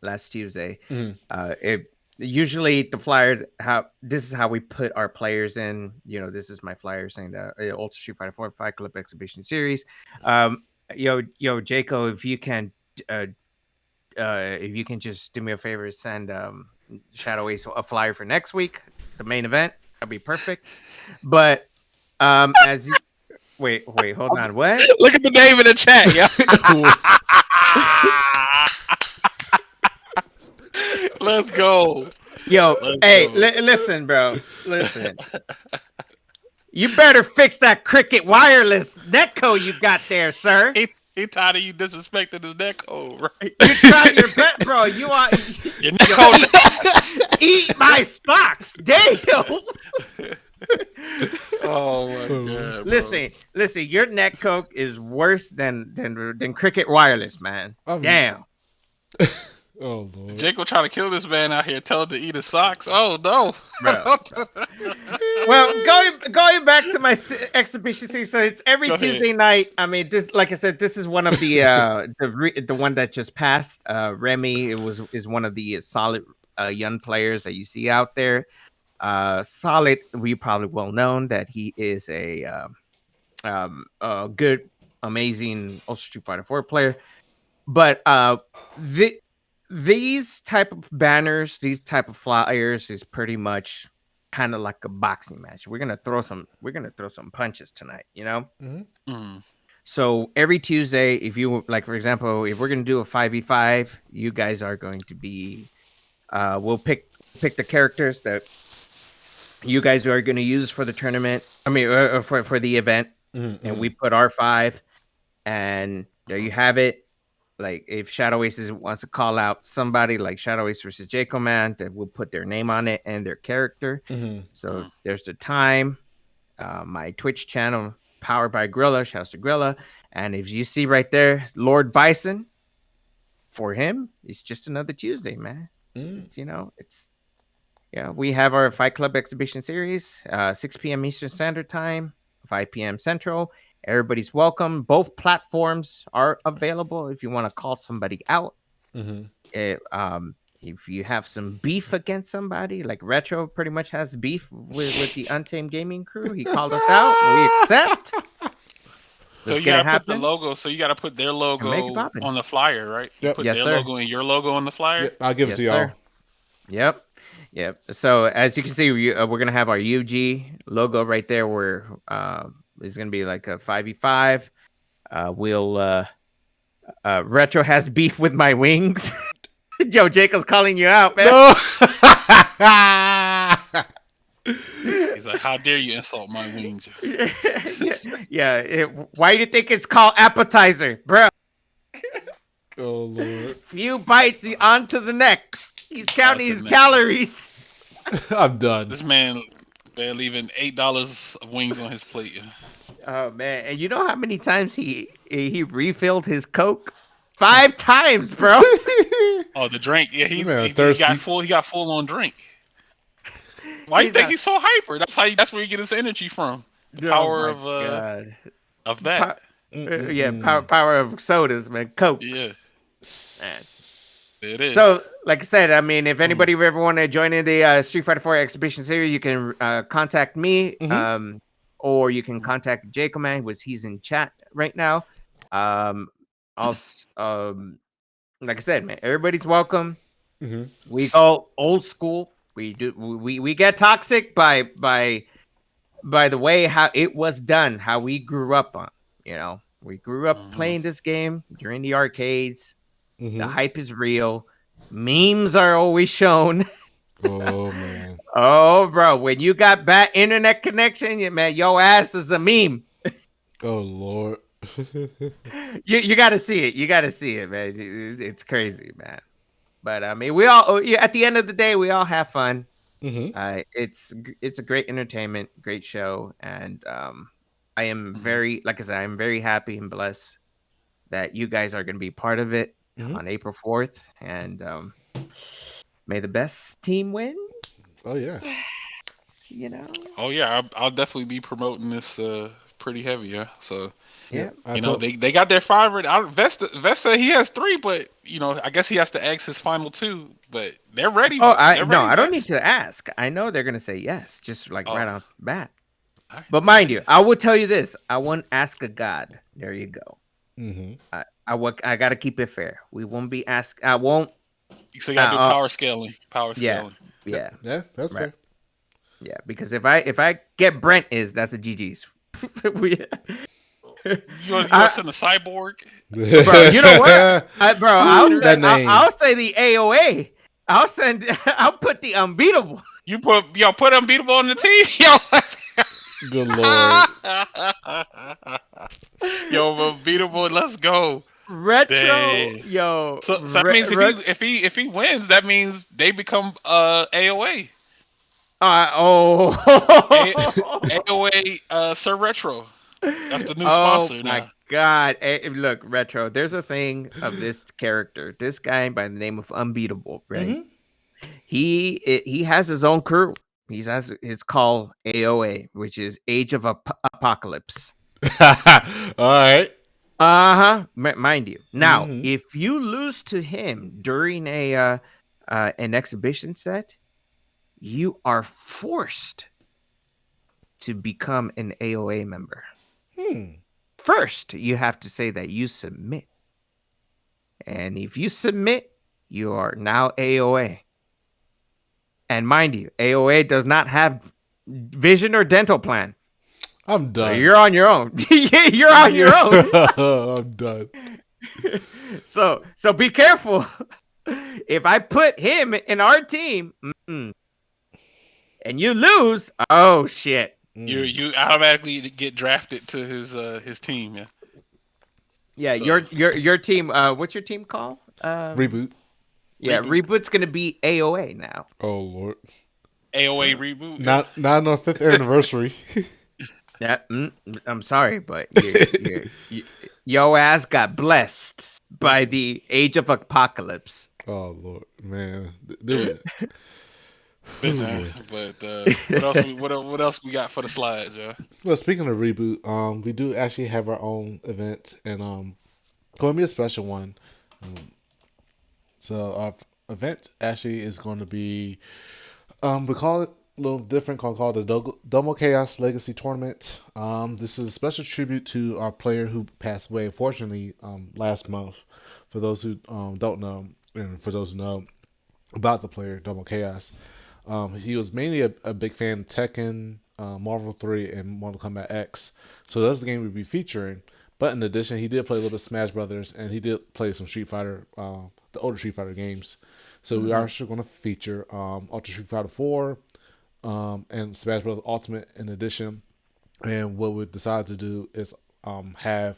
last Tuesday. Mhm. It usually the flyer how this is how we put our players in. You know, this is my flyer saying that Ultra Street Fighter 4 Fight Club Exhibition Series. Yo, Jaco, uh, if you can just do me a favor, send Shadow Ace a flyer for next week, the main event. That'd be perfect. But as you wait, hold on. What? Look at the name in the chat, yo. Let's go. Yo, Let's hey, go. listen, bro. Listen. You better fix that Cricket wireless netco you got there, sir. He tired of you disrespecting his neck code, right? You tried your best, bro. You want Your neck code eat my socks. Damn. Oh my god, bro. Listen, your neck coke is worse than Cricket wireless, man. Damn. Oh Lord. Jacob trying to kill this man out here, tell him to eat his socks. Oh no. Bro. Well, going back to my exhibition series, so it's every Go ahead. Tuesday night. I mean, this, like I said, this is one of the the one that just passed. Remy is one of the solid young players that you see out there. Solid, we probably well known that he is a good, amazing Ultra Street Fighter 4 player. But these type of banners, these type of flyers is pretty much kind of like a boxing match. We're gonna throw some punches tonight, you know. Mm. So every Tuesday, if you like, for example, if we're gonna do a 5v5, you guys are going to be we'll pick the characters that you guys are going to use for the tournament. I mean, for the event, and we put our 5, and there you have it. Like if Shadow Aces wants to call out somebody like Shadow Ace versus Jaco Man, that will put their name on it and their character. So there's the time. My Twitch channel, powered by Grilla, shouts to Grilla. And if you see right there, Lord Bison, for him, it's just another Tuesday, man. It's, we have our Fight Club exhibition series, 6 p.m. Eastern Standard Time, 5 p.m. Central. Everybody's welcome. Both platforms are available if you want to call somebody out. If you have some beef against somebody, like Retro pretty much has beef with the Untamed Gaming crew. He called us out. We accept. So you gotta put the logo. So you gotta put their logo on the flyer, right? You Yep. put Yes, their sir. logo and your logo on the flyer. Yep, I'll give it to y'all. Sir. Yep. So as you can see, we're gonna have our UG logo right there. Where it's gonna be like a 5v5. Retro has beef with my wings. Joe Jacobs calling you out, man. No. He's like, "How dare you insult my wings?" Why do you think it's called appetizer, bro? Oh Lord. Few bites, on to the next. He's counting his calories. I'm done. This man leaving $8 of wings on his plate. Oh man, and you know how many times he refilled his Coke? 5 times, bro. Oh, the drink. Yeah, he thirsty. got full. He got full on drink. Why do you think he's so hyper? That's where you get his energy from. The Oh power my god. of that. Po- yeah, Mm-mm-mm. power of sodas, man. Yeah, Cokes, man. it is. So, like I said, I mean, if Mm-hmm. anybody ever want to join in the Street Fighter 4 exhibition series, you can contact me, Mm-hmm. or you can contact Jacob, man, which he's in chat right now. Um, also, like I said, man, everybody's welcome. Mm-hmm. We go old school. We get toxic by the way how it was done, how we grew up on. You know, we grew up Hmm. playing this game during the arcades. The Mm-hmm. hype is real. Memes are always shown. Oh man. Oh, bro, when you got bad internet connection, man, your ass is a meme. Oh Lord. You got to see it. You got to see it, man. It's crazy, man. But I mean, we all at the end of the day, we all have fun. Mm-hmm. It's a great entertainment, great show, and I am Hmm. very, like I said, I'm very happy and blessed that you guys are going to be part of it Mm-hmm. on April 4th, and may the best team win. Oh yeah. You know, Oh yeah, I'll definitely be promoting this pretty heavy. Yeah, so Yeah. yeah. I you know told. they got their five. Vest said he has three, but you know I guess he has to ask his final two. But they're ready. Oh, They're no, ready, I don't need Vest. to ask. I know they're going to say yes, just like right Oh, off the bat. all right, But there mind it you, is. I will tell you this: I won't ask a god. There you go. Mm-hmm. I got to keep it fair. We won't be ask. I won't. So you gotta do Uh, power scaling. Power yeah, scaling. yeah, Yeah, that's right. fair. Yeah, because if I get Brent that's a GG's. we, You gonna I, send a cyborg bro, you know what? Bro, after? That name. I'll say the AOA. I'll send. I'll put the unbeatable Put unbeatable on the team. Yo, Good Lord. yo, unbeatable. Let's go. retro. Dang. Yo, So that means if he wins, that means they become AOA. A- oh. AOA Sir Retro. That's the new Oh sponsor my now. god. Look, retro. There's a thing of this character. This guy by the name of Unbeatable, right? Mm-hmm. He has his own crew. He has his call AOA, which is Age of Apocalypse. All right. Uh-huh. Mind you. Now, Mm-hmm. if you lose to him during a an exhibition set, you are forced to become an AOA member. Hmm. First, you have to say that you submit. And if you submit, you are now AOA. And mind you, AOA does not have vision or dental plan. I'm So done. you're on your own. You're on your own. I'm done. So be careful. If I put him in our team and you lose, oh shit. Mm. You automatically get drafted to his team. Yeah. Yeah, So your team. What's your team called? Reboot. Yeah, reboot. Reboot's gonna be AOA now. Oh Lord. AOA reboot. Yeah. Not on our 5th anniversary. Yeah, I'm sorry, but your ass got blessed by the Age of Apocalypse. Oh Lord, man. Dude. Listen, but what else we got for the slides, yeah? Well, speaking of reboot, we do actually have our own event, and going to be a special one. So our event actually is going to be we call it a little different, called the Domo Chaos Legacy Tournament. This is a special tribute to our player who passed away, unfortunately, last month. For those who don't know, and for those who know about the player Domo Chaos, he was mainly a big fan of Tekken, Marvel 3, and Mortal Kombat X. So that's the game we'll be featuring. But in addition, he did play a little bit of Smash Brothers, and he did play some Street Fighter, the older Street Fighter games. So we are actually going to feature Ultra Street Fighter 4 and Smash Bros. Ultimate in addition. And what we decided to do is have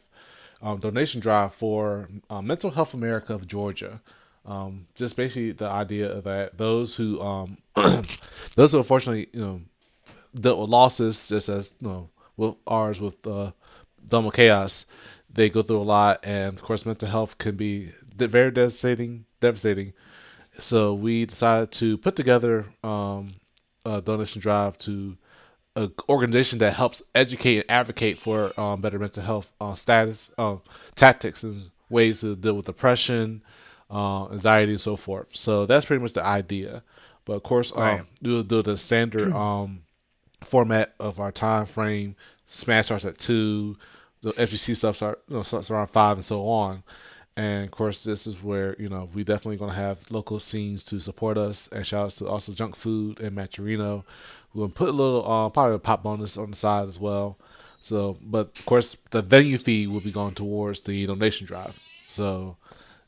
donation drive for Mental Health America of Georgia. Just basically the idea of that those who those who unfortunately dealt with losses, just as with ours with Domo Chaos, they go through a lot, and of course mental health can be very devastating. So we decided to put together a donation drive to a organization that helps educate and advocate for better mental health status, tactics, and ways to deal with depression, anxiety, and so forth. So that's pretty much the idea. But of course, Right. we'll do the standard format of our time frame. Smash starts at 2. The FGC stuff starts around 5, and so on. And of course, this is where we definitely gonna have local scenes to support us. And shout outs to also Junk Food and Maturino. We're gonna put a little probably a pop bonus on the side as well. So, but of course, the venue fee will be going towards the donation drive. So,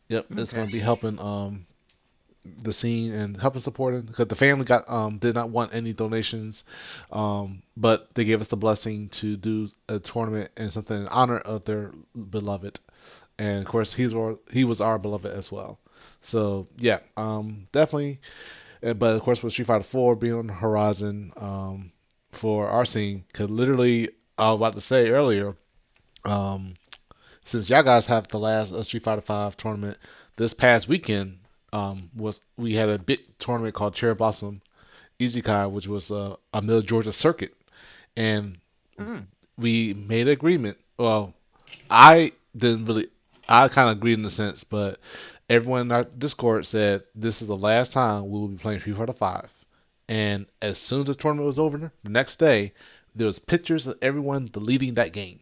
yep, it's Okay. gonna be helping the scene and helping supporting because the family got did not want any donations, but they gave us the blessing to do a tournament and something in honor of their beloved, and of course he was our beloved as well. So yeah, definitely. But of course, with Street Fighter 4 being on the horizon, for our scene, because literally I was about to say earlier, um, since y'all guys have the last Street Fighter 5 tournament this past weekend, was we had a big tournament called Cherry Blossom Isekai, which was a Middle Georgia circuit, and Mm. we made an agreement. Well, I didn't really. I kind of agreed in a sense, but everyone in our Discord said this is the last time we will be playing Street Fighter 5. And as soon as the tournament was over, the next day there was pictures of everyone deleting that game,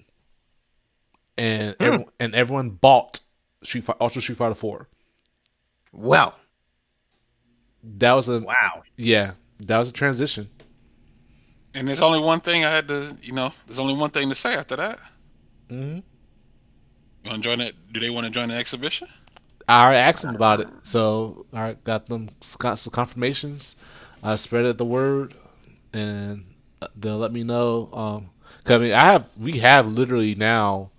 and Hmm. everyone bought Ultra Street Fighter 4. Well, That was a wow. Yeah, that was a transition. And there's only one thing I had to, there's only one thing to say after that. Hmm. You want to join it? Do they want to join the exhibition? I already asked them about it, so I got some confirmations. I spread the word, and they'll let me know. 'Cause I mean, we have literally now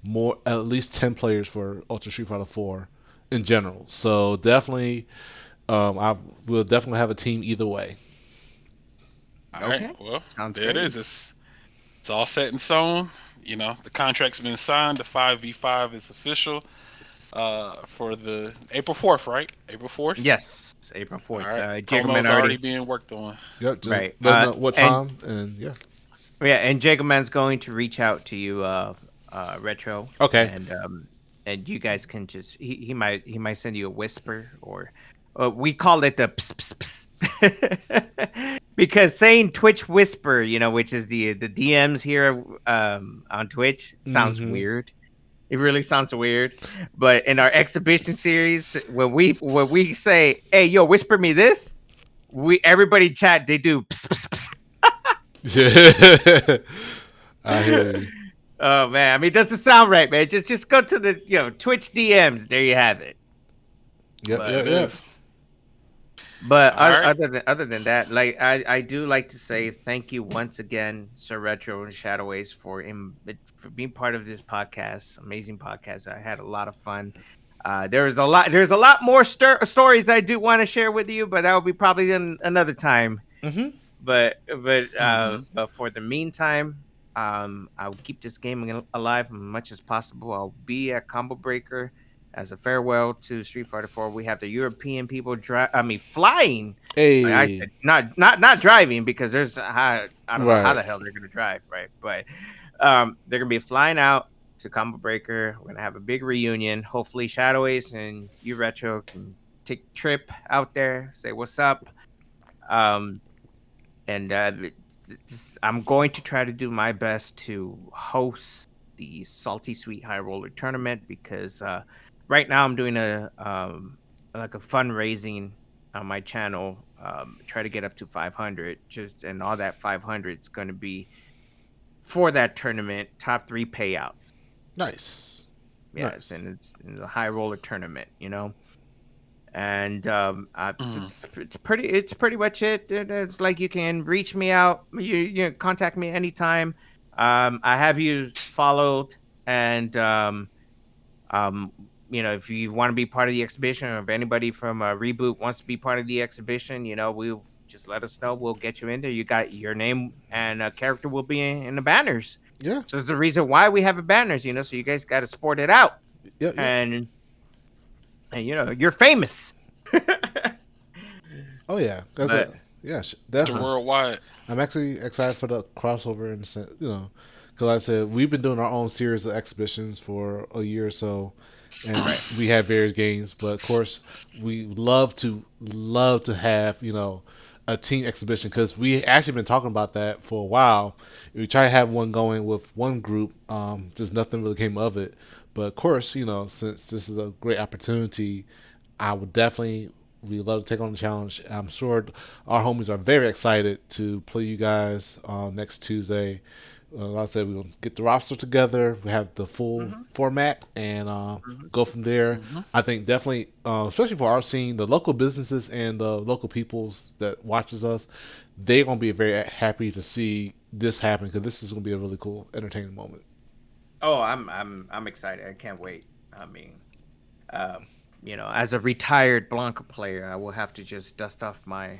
more at least 10 players for Ultra Street Fighter 4 in general. So definitely, I will definitely have a team either way. All right. Okay. Well, Sounds there it great. is. It's all set in stone. The contract's been signed. The 5v5 is official. For the April 4th, right? April 4th. Yes, April All 4th. right. Jacob Promo's already already. being worked on. Yep, just Right. let them know what And time, and yeah. yeah, and Jacob Man's going to reach out to you, Retro, Okay. and you guys can just he might send you a whisper or we call it the ps, because saying Twitch whisper, which is the DMs here on Twitch sounds Mm-hmm. weird. It really sounds weird, but in our exhibition series, when we say, "Hey, yo, whisper me this," we everybody chat. They do. Yeah. I hear you. Oh man, I mean, it doesn't sound right, man. Just go to the Twitch DMs. There you have it. Yep, There But it yep, yep. is. All right. other than that, like I do like to say thank you once again, Sir Retro and Shadoways, for being part of this podcast, amazing podcast. I had a lot of fun. There's a lot more stories I do want to share with you, but that will be probably another time. Mm-hmm. But for the meantime, I'll keep this game alive as much as possible. I'll be at Combo Breaker as a farewell to Street Fighter 4. We have the European people flying. I Hey. said not driving because I don't know how Right. the hell they're gonna drive, right? But they're gonna be flying out to Combo Breaker. We're gonna have a big reunion. Hopefully, Shadoways and you Retro can take a trip out there, say what's up. Um, and I'm going to try to do my best to host the Salty Sweet High Roller tournament because right now I'm doing a like a fundraising on my channel, try to get up to 500. And all that 500 is going to be for that tournament, top 3 payouts. Nice. Yes, Nice. and it's a high roller tournament. And Mhm. it's pretty much it. It's like you can reach me out, you contact me anytime. I have you followed, and um if you want to be part of the exhibition, or if anybody from Reboot wants to be part of the exhibition, we'll just let us know. We'll get you in there. You got your name and character will be in the banners. Yeah. So there's a reason why we have banners, so you guys got to sport it out. Yep, yep. And you're famous. Oh yeah. That's But it. Yeah, Mr. definitely. Worldwide. I'm actually excited for the crossover in the sense, because like I said, we've been doing our own series of exhibitions for a year or so, and Right. we have various games. But of course, we love to have a team exhibition because we actually been talking about that for a while. We try to have one going with one group, just nothing really came of it. But of course, since this is a great opportunity, I would definitely we love to take on the challenge. I'm sure our homies are very excited to play you guys next Tuesday. Like I said, we'll get the roster together. We have the full Hmm. format and Hmm. go from there. Hmm. I think definitely, especially for our scene, the local businesses and the local peoples that watches us, they're gonna be very happy to see this happen because this is gonna be a really cool, entertaining moment. Oh, I'm excited. I can't wait. I mean, uh, as a retired Blanca player, I will have to just dust off my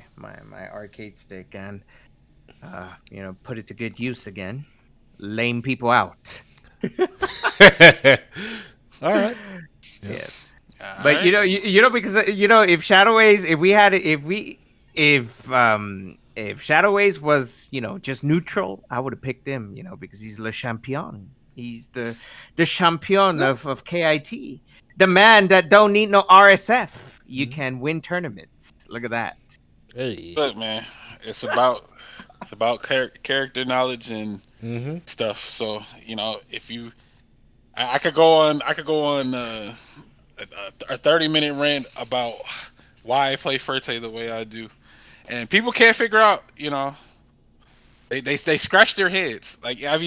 arcade stick and put it to good use again. Lame people out. All right. Yeah. Yeah. All But right. because if Shadoways, if we had if Shadoways was just neutral, I would have picked him. Because he's le champion. He's the champion No. of KIT, the man that don't need no RSF. You Mhm. can win tournaments. Look at that. Hey. Look, man, it's about character knowledge and Mm-hmm. stuff. So if you, I could go on a 30-minute rant about why I play Ferte the way I do, and people can't figure out. They scratch their heads. Like I've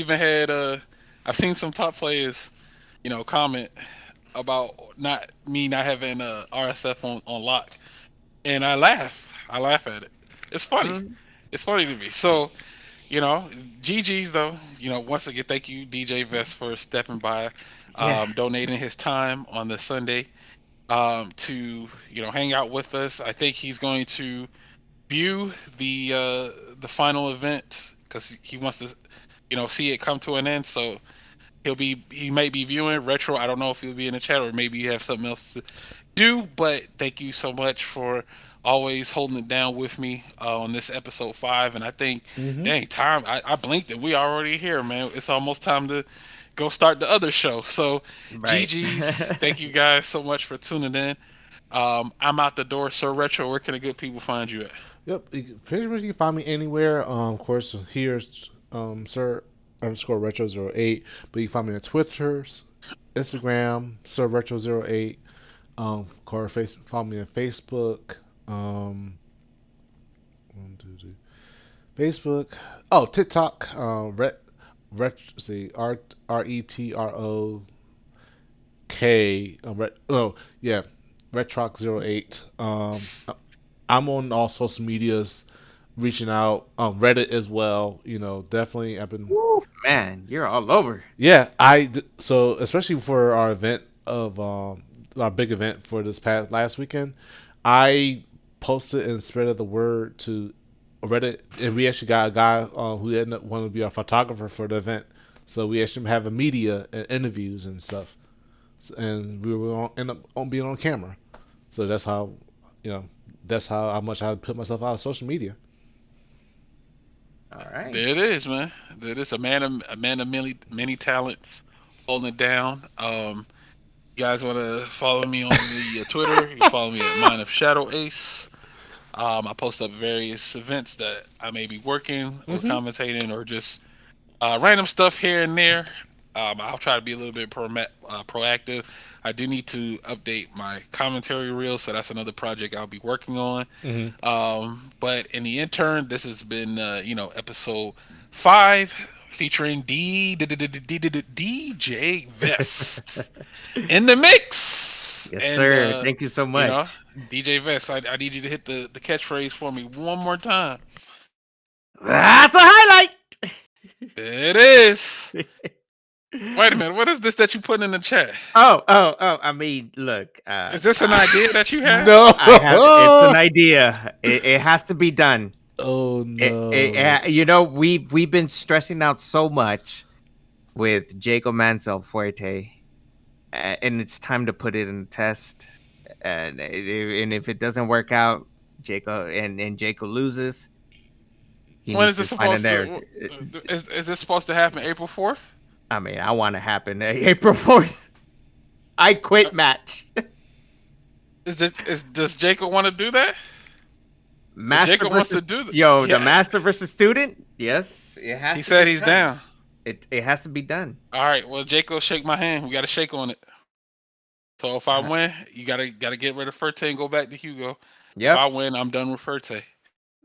seen some top players, comment about not having RSF on lock, and I laugh at it. It's funny. Mhm. It's funny to me. So you know, GG's though. Once again, thank you, DJ Vest, for stepping by, Yeah. donating his time on the Sunday, to hang out with us. I think he's going to view the final event because he wants to see it come to an end. So he might be viewing retro. I don't know if he'll be in the chat or maybe you have something else to do. But thank you so much for always holding it down with me on this episode 5. And I think, Mm-hmm. dang, time I blinked and we already here, man. It's almost time to go start the other show. So Right. GG's. Thank you guys so much for tuning in. I'm out the door. Sir Retro, where can the good people find you at? Yep. Pretty much you can find me anywhere. Of course, here's Sir underscore Retro 08. But you can find me on Twitter, Instagram, Sir Retro 08. Of course, follow me on Facebook. One, two, three. Facebook. Oh, TikTok. See, RETROK. Oh, yeah. Retroc 08. I'm on all social medias, reaching out. Reddit as well. Definitely. I've been. Woo, man, you're all over. Yeah, so especially for our event of our big event for this past last weekend, I posted and spread the word to Reddit, and we actually got a guy who ended up wanting to be our photographer for the event. So we actually have a media and interviews and stuff, and we will end up on being on camera. So you know, that's how much I put myself out of social media. All right. There it is, man. There it is. A man of many talents, holding it down. You guys want to follow me on the Twitter? You can follow me at Mind of Shadow Ace. I post up various events that I may be working or Mm-hmm. commentating or just random stuff here and there. I'll try to be a little bit proactive. I do need to update my commentary reel, so that's another project I'll be working on. Mm-hmm. But in the intern, this has been episode 5 featuring DJ Vest in the mix. Yes, And sir. Thank you so you know, much. DJ Vest, I need you to hit the catchphrase for me one more time. That's a highlight. There it is. Wait a minute, what is this that you put in the chat? Oh! I mean, look. Is this an idea that you had? No. I have. It's an idea. It has to be done. Oh no. We've been stressing out so much with Jacob Mansell Fuerte, and it's time to put it in the test. And if it doesn't work out, Jacob and Jacob loses, he When needs is this to find a supposed narrative. to? Is this supposed to happen April 4th? I mean, I want to happen April 4th. I quit match. Does Jacob want to do that? If Master Jacob wants to versus do that, the yeah, master versus student. Yes, it he has to said get he's done. down. It has to be done. All right, well, Jacob, shake my hand. We got to shake on it. So if I win, you gotta get rid of Ferte and go back to Hugo. If I Yep. win, I'm done with Ferte.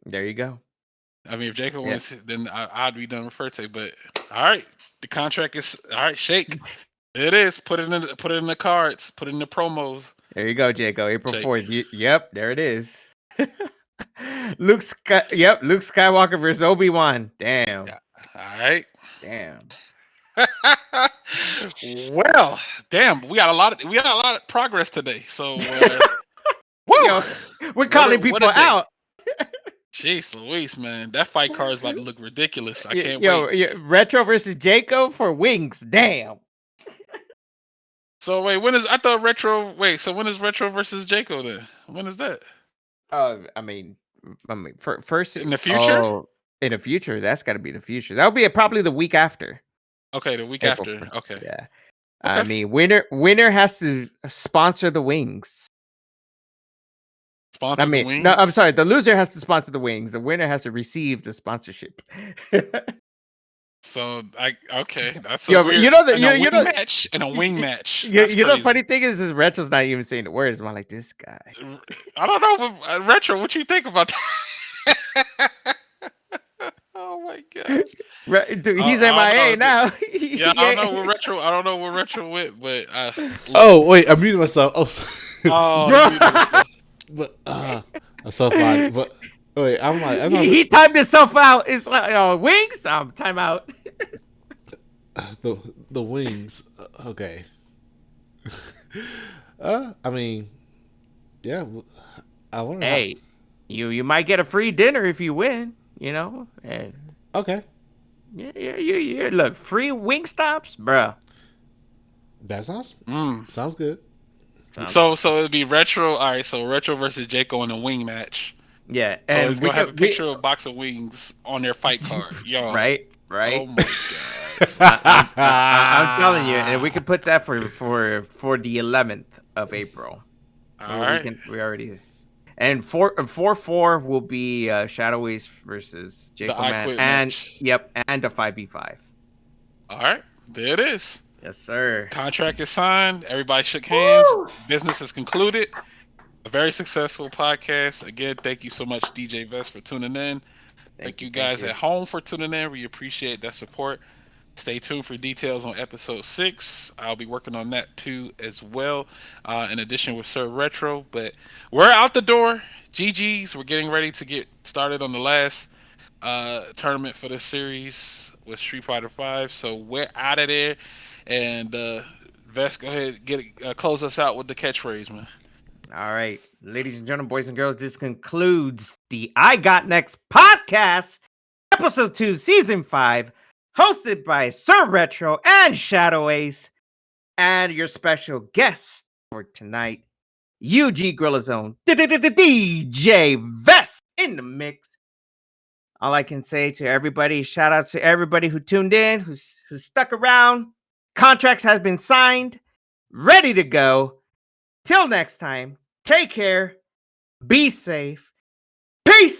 There you go. I mean, if Jacob Yeah. wins, then I'd be done with Ferte. But all right, the contract is all right. Shake. It is. Put it in the cards. Put it in the promos. There you go, Jacob. April Shake. 4th. Yep, there it is. Luke Skywalker versus Obi-Wan. Damn. Yeah. All right. Damn. Well, damn, we got a lot of progress today. So, woo! Yo, we're calling people what a day. out. Jeez Louise, man, that fight card is about to look ridiculous. I can't Yo, wait. Retro versus Jacob for wings. Damn. So wait, when is I thought Retro? Wait, so when is Retro versus Jaco then? When is that? I mean, first In the future? Oh, in the future, that's got to be the future. That'll be probably the week after. Okay, the week April after. 1st. Okay. Yeah. Okay. I mean, winner has to sponsor the wings. Sponsor the wings. No, I'm sorry. The loser has to sponsor the wings. The winner has to receive the sponsorship. So okay, that's a Yo, weird. you know that and a wing match and a wing match. That's you know the crazy. funny thing is Retro's not even saying the words. I'm like, this guy. I don't know, but Retro, what you think about that? Oh my gosh, Dude, he's MIA now. Yeah, I don't know where Retro. I don't know where Retro went, but Oh wait, I muted myself. Oh, sorry. oh, but self-lied. But wait, I'm like, he timed himself out. It's like wings. Time out. the wings. Okay. I mean, yeah. I wonder. Hey, you might get a free dinner if you win. You know. And okay. Yeah. Look, free wing stops, bro. That sounds good. So it'd be Retro. All right, so Retro versus Jaco in a wing match. Yeah, So and it's gonna have a picture of a box of wings on their fight card. Yo, right. Oh my god. I'm telling you, and we could put that for the 11th of April. All right. We already. And 4-4 will be Shadow Ace versus Jacob Man, and match. Yep, and a 5v5. All right, there it is. Yes, sir. Contract is signed. Everybody shook hands. Woo! Business is concluded. A very successful podcast. Again, thank you so much, DJ Vest, for tuning in. Thank you guys at home for tuning in. We appreciate that support. Stay tuned for details on episode 6. I'll be working on that too as well, in addition with Sir Retro. But we're out the door. GG's. We're getting ready to get started on the last tournament for this series with Street Fighter 5. So we're out of there. And Vest, go ahead, close us out with the catchphrase, man. All right, ladies and gentlemen, boys and girls, this concludes the I Got Next podcast, episode 2, season 5, hosted by Sir Retro and Shadow Ace, and your special guest for tonight, UG Gorilla Zone, DJ Vest in the mix. All I can say to everybody, shout out to everybody who tuned in, who's stuck around. Contracts has been signed, ready to go. Till next time, take care, be safe, peace.